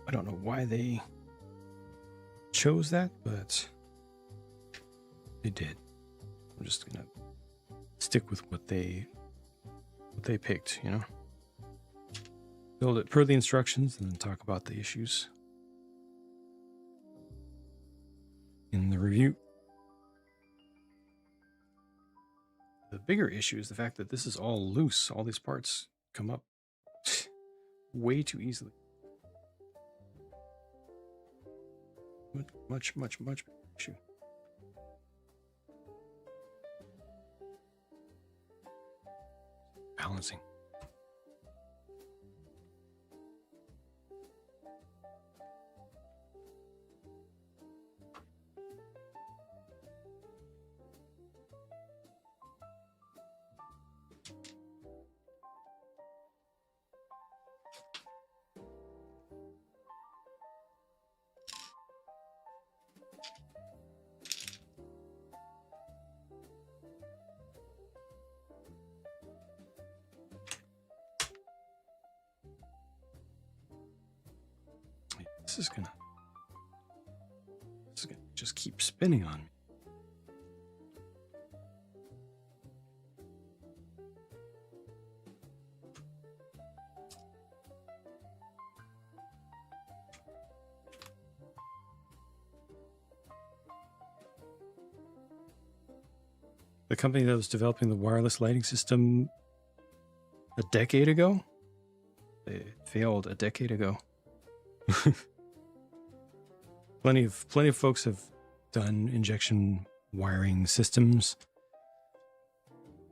I don't know why they chose that, but they did. I'm just gonna stick with what they picked, you know? Build it per the instructions and then talk about the issues in the review. The bigger issue is the fact that this is all loose. All these parts come up way too easily. Much bigger issue. Balancing. This is gonna just keep spinning on me. The company that was developing the wireless lighting system a decade ago It failed a decade ago. Plenty of folks have done injection wiring systems,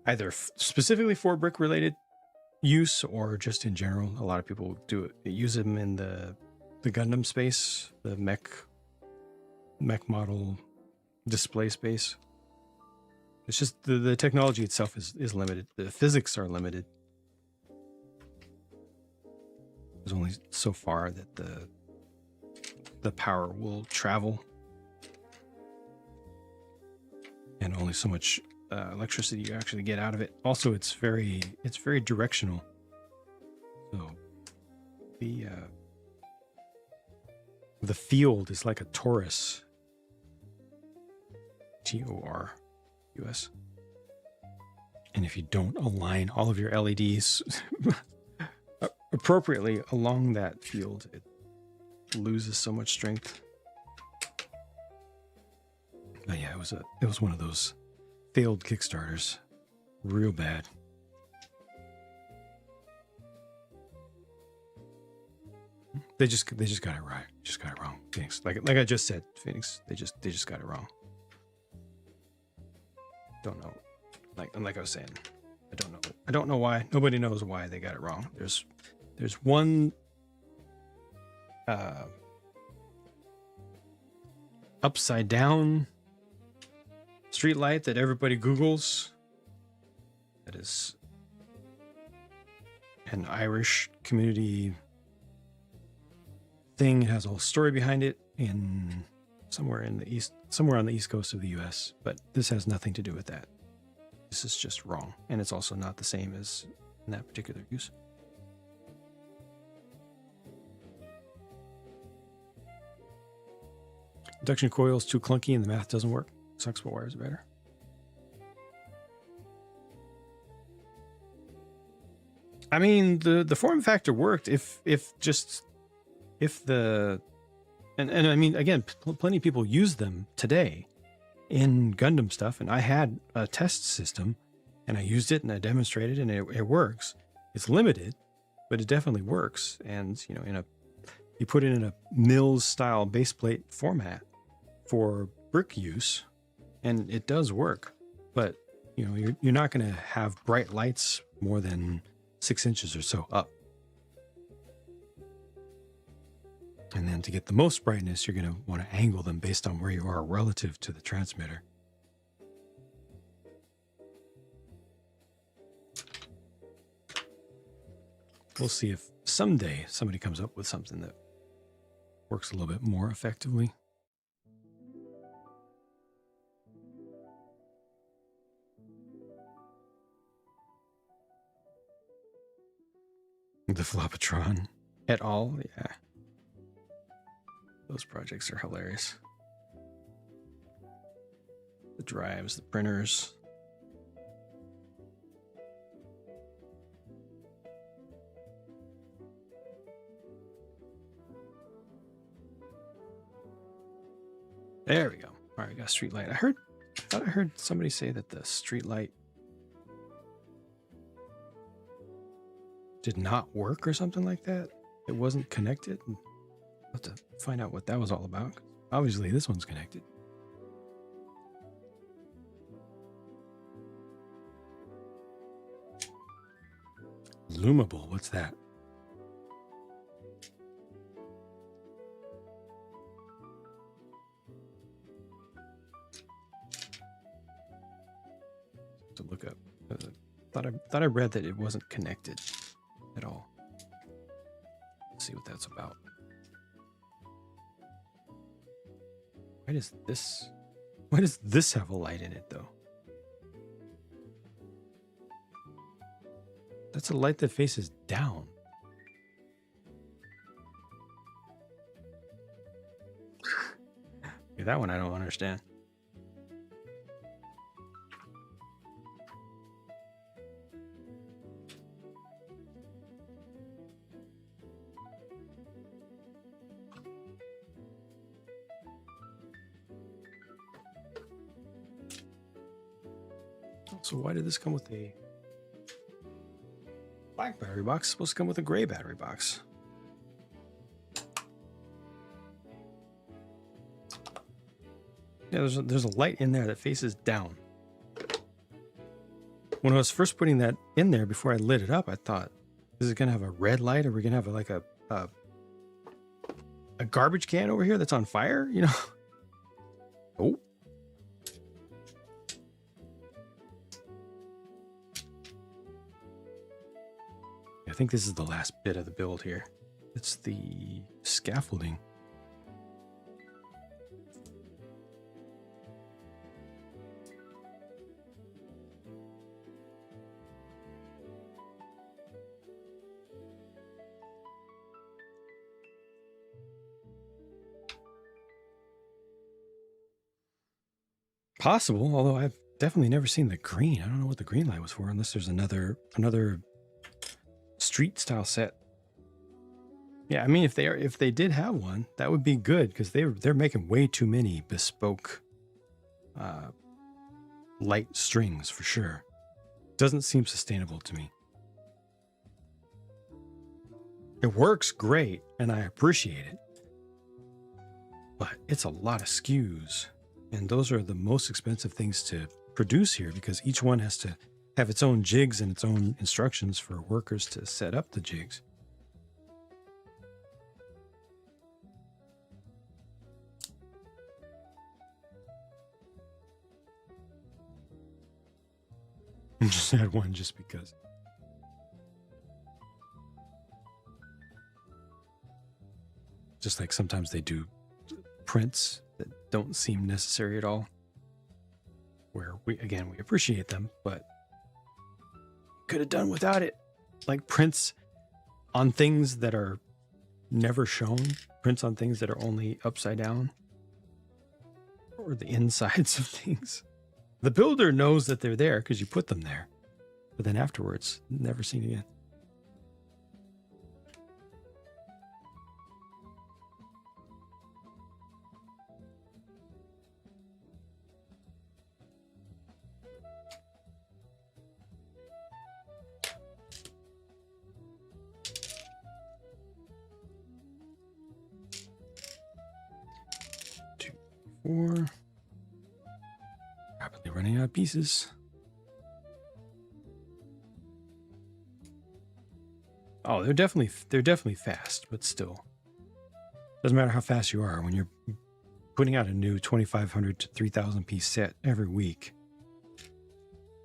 either specifically for brick related use or just in general. A lot of people do it, use them in the Gundam space, the mech model display space. It's just the technology itself is limited. The physics are limited. There's only so far that the power will travel, and only so much electricity you actually get out of it. Also, it's very directional. So the field is like a torus. TORUS. And if you don't align all of your LEDs appropriately along that field, it loses so much strength. But yeah, it was one of those failed Kickstarters. Real bad. They just got it right. Just got it wrong. Phoenix. Like I just said, Phoenix, they just got it wrong. Don't know. Like I was saying, I don't know why. Nobody knows why they got it wrong. There's one upside down street light that everybody Googles. That is an Irish community thing. It has a whole story behind it in somewhere on the east coast of the US, but this has nothing to do with that. This is just wrong, and it's also not the same as in that particular use. Induction coil is too clunky and the math doesn't work. Sucks, but wires are better. I mean, the form factor worked if the and I mean, again, plenty of people use them today in Gundam stuff, and I had a test system and I used it and I demonstrated, and it works. It's limited, but it definitely works. And you know, you put it in a Mills style baseplate format for brick use, and it does work. But you know, you're not going to have bright lights more than 6 inches or so up. And then to get the most brightness, you're going to want to angle them based on where you are relative to the transmitter. We'll see if someday somebody comes up with something that works a little bit more effectively. The Flopatron et al. Yeah. Those projects are hilarious. The drives, the printers. There we go. All right, we got street light. I thought I heard somebody say that the street light did not work or something like that. It wasn't connected. I'll have to find out what that was all about. Obviously, this one's connected. Lumable, what's that? To look up. Thought I read that it wasn't connected at all. Let's see what that's about. Why does this have a light in it though? That's a light that faces down. Yeah, that one I don't understand. So why did this come with a Black battery box supposed to come with a gray battery box. Yeah, there's a light in there that faces down. When I was first putting that in there before I lit it up, I thought, is it going to have a red light? Are we going to have like a garbage can over here that's on fire? You know? Oh. I think this is the last bit of the build here. It's the scaffolding. Possible, although I've definitely never seen the green. I don't know what the green light was for, unless there's another street style set. Yeah, I mean, if they did have one, that would be good, because they're making way too many bespoke light strings for sure. Doesn't seem sustainable to me. It works great, and I appreciate it, but it's a lot of SKUs. And those are the most expensive things to produce here, because each one has to have its own jigs and its own instructions for workers to set up the jigs. Just add one just because. Just like sometimes they do prints that don't seem necessary at all, where we appreciate them, but could have done without it. Like prints on things that are never shown, prints on things that are only upside down, or the insides of things. The builder knows that they're there because you put them there, but then afterwards, never seen again. Four. Rapidly running out of pieces. Oh, they're definitely fast, but still. Doesn't matter how fast you are when you're putting out a new 2,500 to 3,000 piece set every week.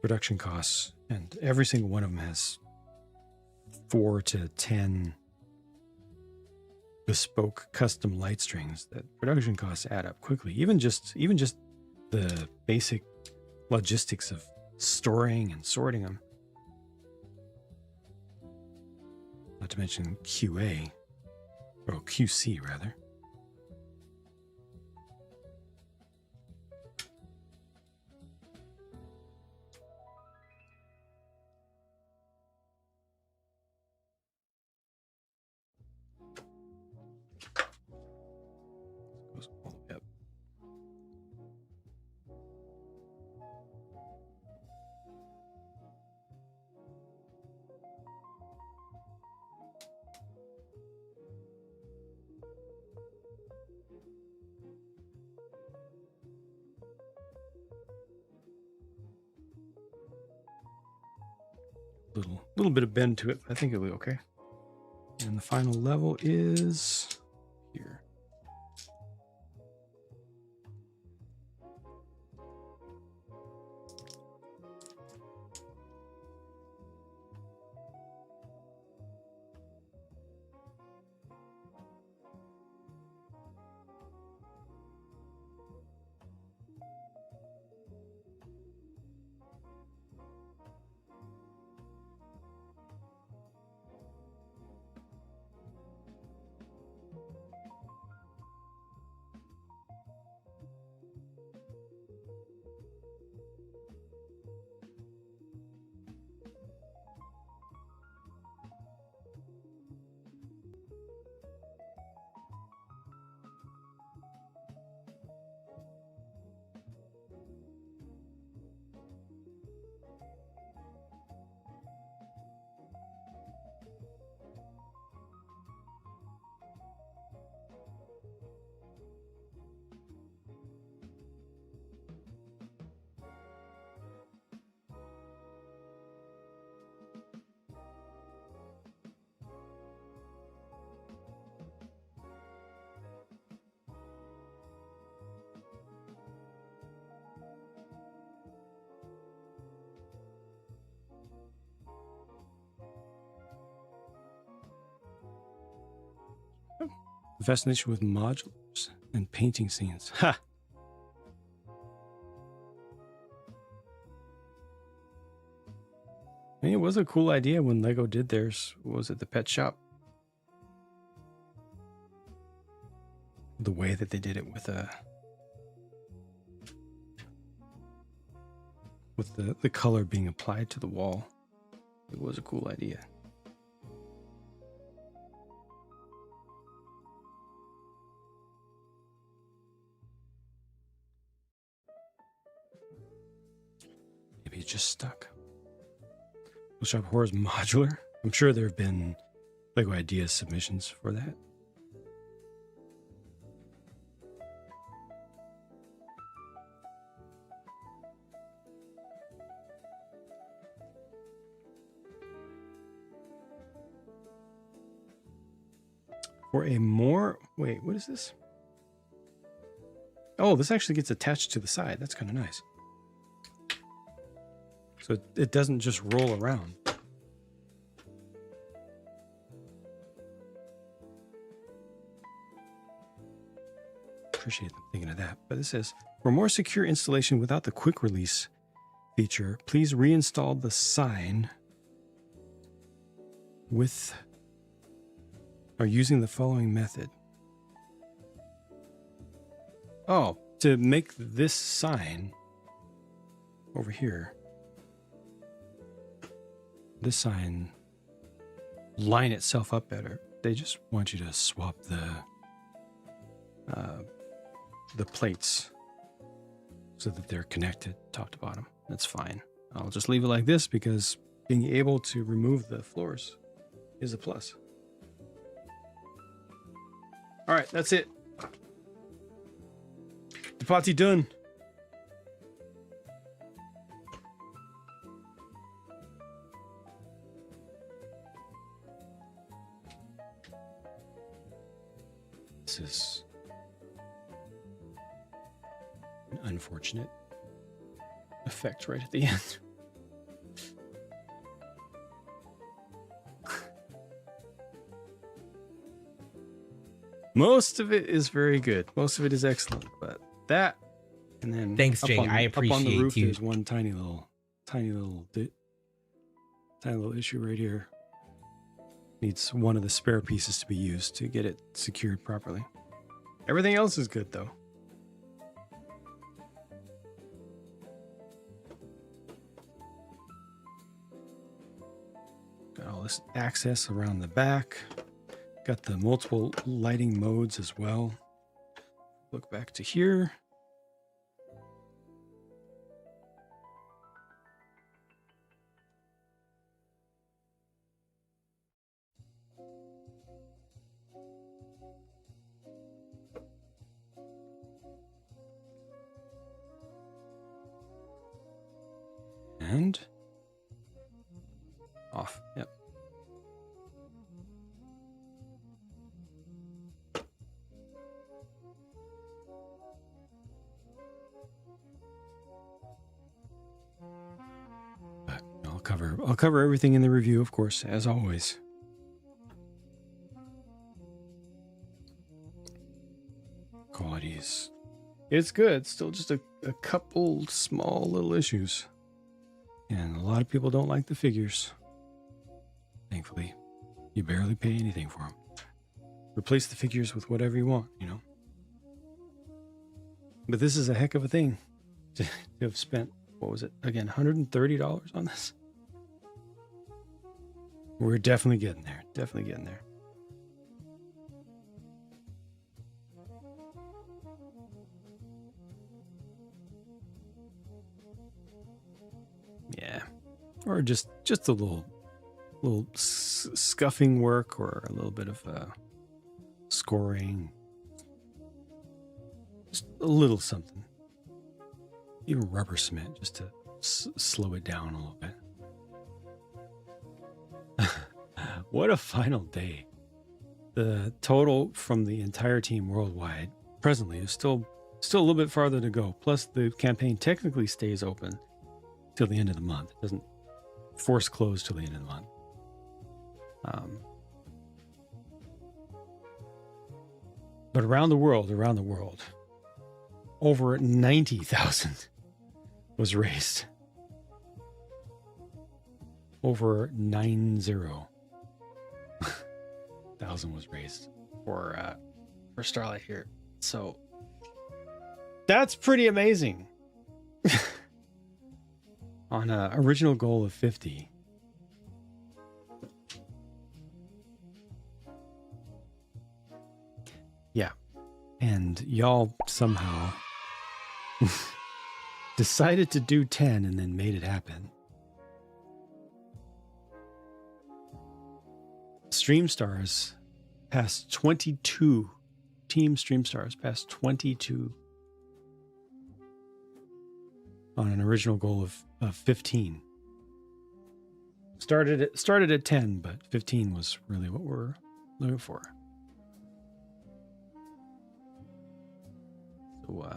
Production costs, and every single one of them has 4 to 10 bespoke custom light strings. That production costs add up quickly. Even just the basic logistics of storing and sorting them. Not to mention QA, or QC rather. Goes all the way up. Little bit of bend to it. I think it'll be okay. And the final level is here. Fascination with modulars and painting scenes. Ha! I mean, it was a cool idea when Lego did theirs. What was it, the pet shop? The way that they did it with the color being applied to the wall. It was a cool idea. Maybe it's just stuck. Shop Horror's modular. I'm sure there have been Lego Ideas submissions for that. For a more... Wait, what is this? Oh, this actually gets attached to the side. That's kind of nice. So it doesn't just roll around. Appreciate them thinking of that. But it says, for more secure installation without the quick release feature, please reinstall the sign with or using the following method. Oh, to make this sign over here, this sign line itself up better. They just want you to swap the plates so that they're connected top to bottom. That's fine. I'll just leave it like this because being able to remove the floors is a plus. All right, that's it. The party done. This is an unfortunate effect right at the end. Most of it is very good. Most of it is excellent, but that and then thanks, Jake. I appreciate up on the roof, you. There's one tiny little issue right here. Needs one of the spare pieces to be used to get it secured properly. Everything else is good though. Got all this access around the back. Got the multiple lighting modes as well. Look back to here. And off. Yep. But I'll cover everything in the review, of course, as always. Qualities. It's good. Still just a couple small little issues. And a lot of people don't like the figures. Thankfully, you barely pay anything for them. Replace the figures with whatever you want, you know. But this is a heck of a thing to have spent, what was it, again, $130 on this? We're definitely getting there. Definitely getting there. Yeah, or just a little scuffing work or a little bit of scoring, just a little something. Even rubber cement just to slow it down a little bit. What a final day! The total from the entire team worldwide presently is still a little bit farther to go. Plus, the campaign technically stays open till the end of the month. It doesn't force close till the end of the month. But around the world, over 90,000 was raised. Over 90,000 was raised for Starlight here. So that's pretty amazing. On an original goal of 50. Yeah. And y'all somehow decided to do 10 and then made it happen. Streamstars passed 22. Team Streamstars passed 22 on an original goal of 15. Started at 10, but 15 was really what we're looking for. So,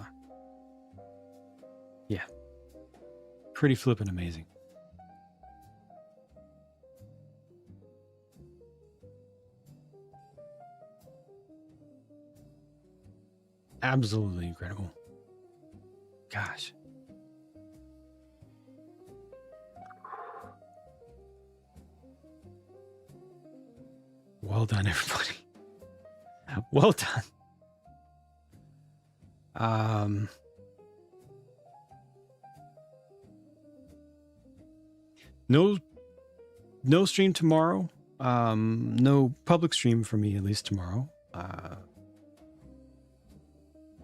yeah, pretty flippin' amazing. Absolutely incredible. Gosh. Well done, everybody. Well done. No stream tomorrow. No public stream for me, at least tomorrow.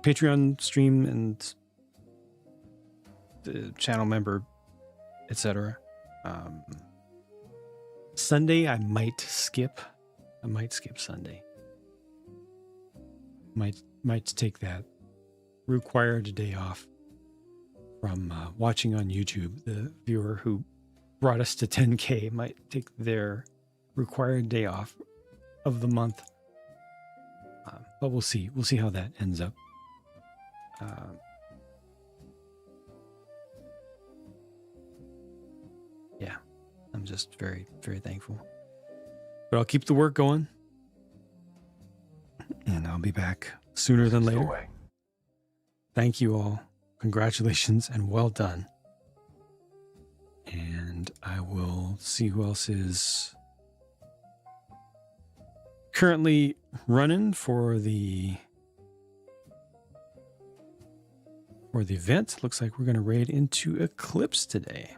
Patreon stream and the channel member, etc. Sunday I might skip. Sunday. Might take that required day off from watching on YouTube. The viewer who brought us to 10K might take their required day off of the month. But we'll see. We'll see how that ends up. Yeah, I'm just very, very thankful. But I'll keep the work going. And I'll be back sooner than later. Thank you all. Congratulations and well done. And I will see who else is currently running for the event. Looks like we're going to raid into Eclipse today.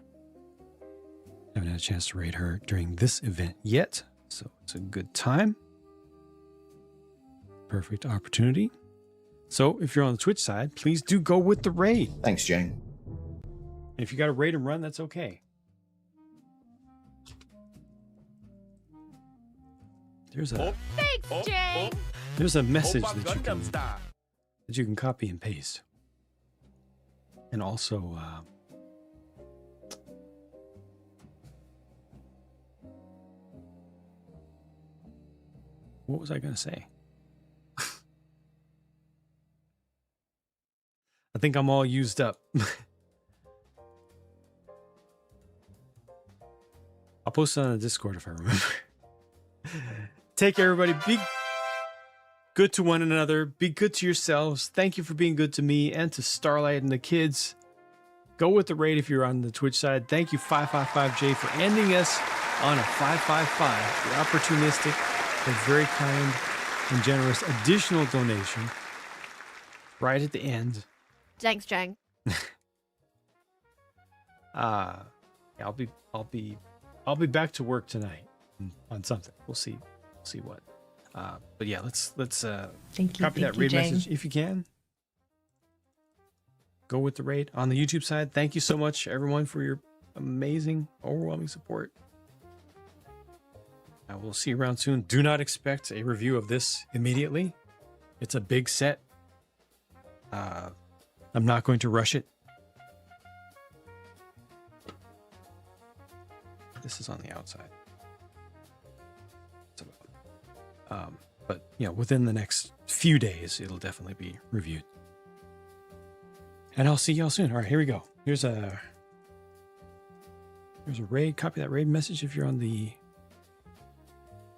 Haven't had a chance to raid her during this event yet, so it's a good time. Perfect opportunity. So if you're on the Twitch side, please do go with the raid. Thanks, Jane. And if you got a raid and run, that's okay. There's a Thanks, Jane. there's a message that you can copy and paste. And also what was I going to say? I think I'm all used up. I'll post it on the Discord if I remember. Take care, everybody. Be good to one another. Be good to yourselves. Thank you for being good to me and to Starlight and the kids. Go with the raid if you're on the Twitch side. Thank you, 555J, for ending us on a 555. You're opportunistic, but very kind and generous additional donation right at the end. Thanks, Jang. I'll be back to work tonight on something. We'll see what. But yeah, let's copy that raid message if you can. Go with the raid on the YouTube side. Thank you so much, everyone, for your amazing, overwhelming support. I will see you around soon. Do not expect a review of this immediately. It's a big set. I'm not going to rush it. This is on the outside. But you know, within the next few days, it'll definitely be reviewed. And I'll see y'all soon. All right, here we go. Here's a raid. Copy that raid message if you're on the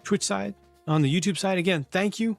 Twitch side. On the YouTube side, again, thank you.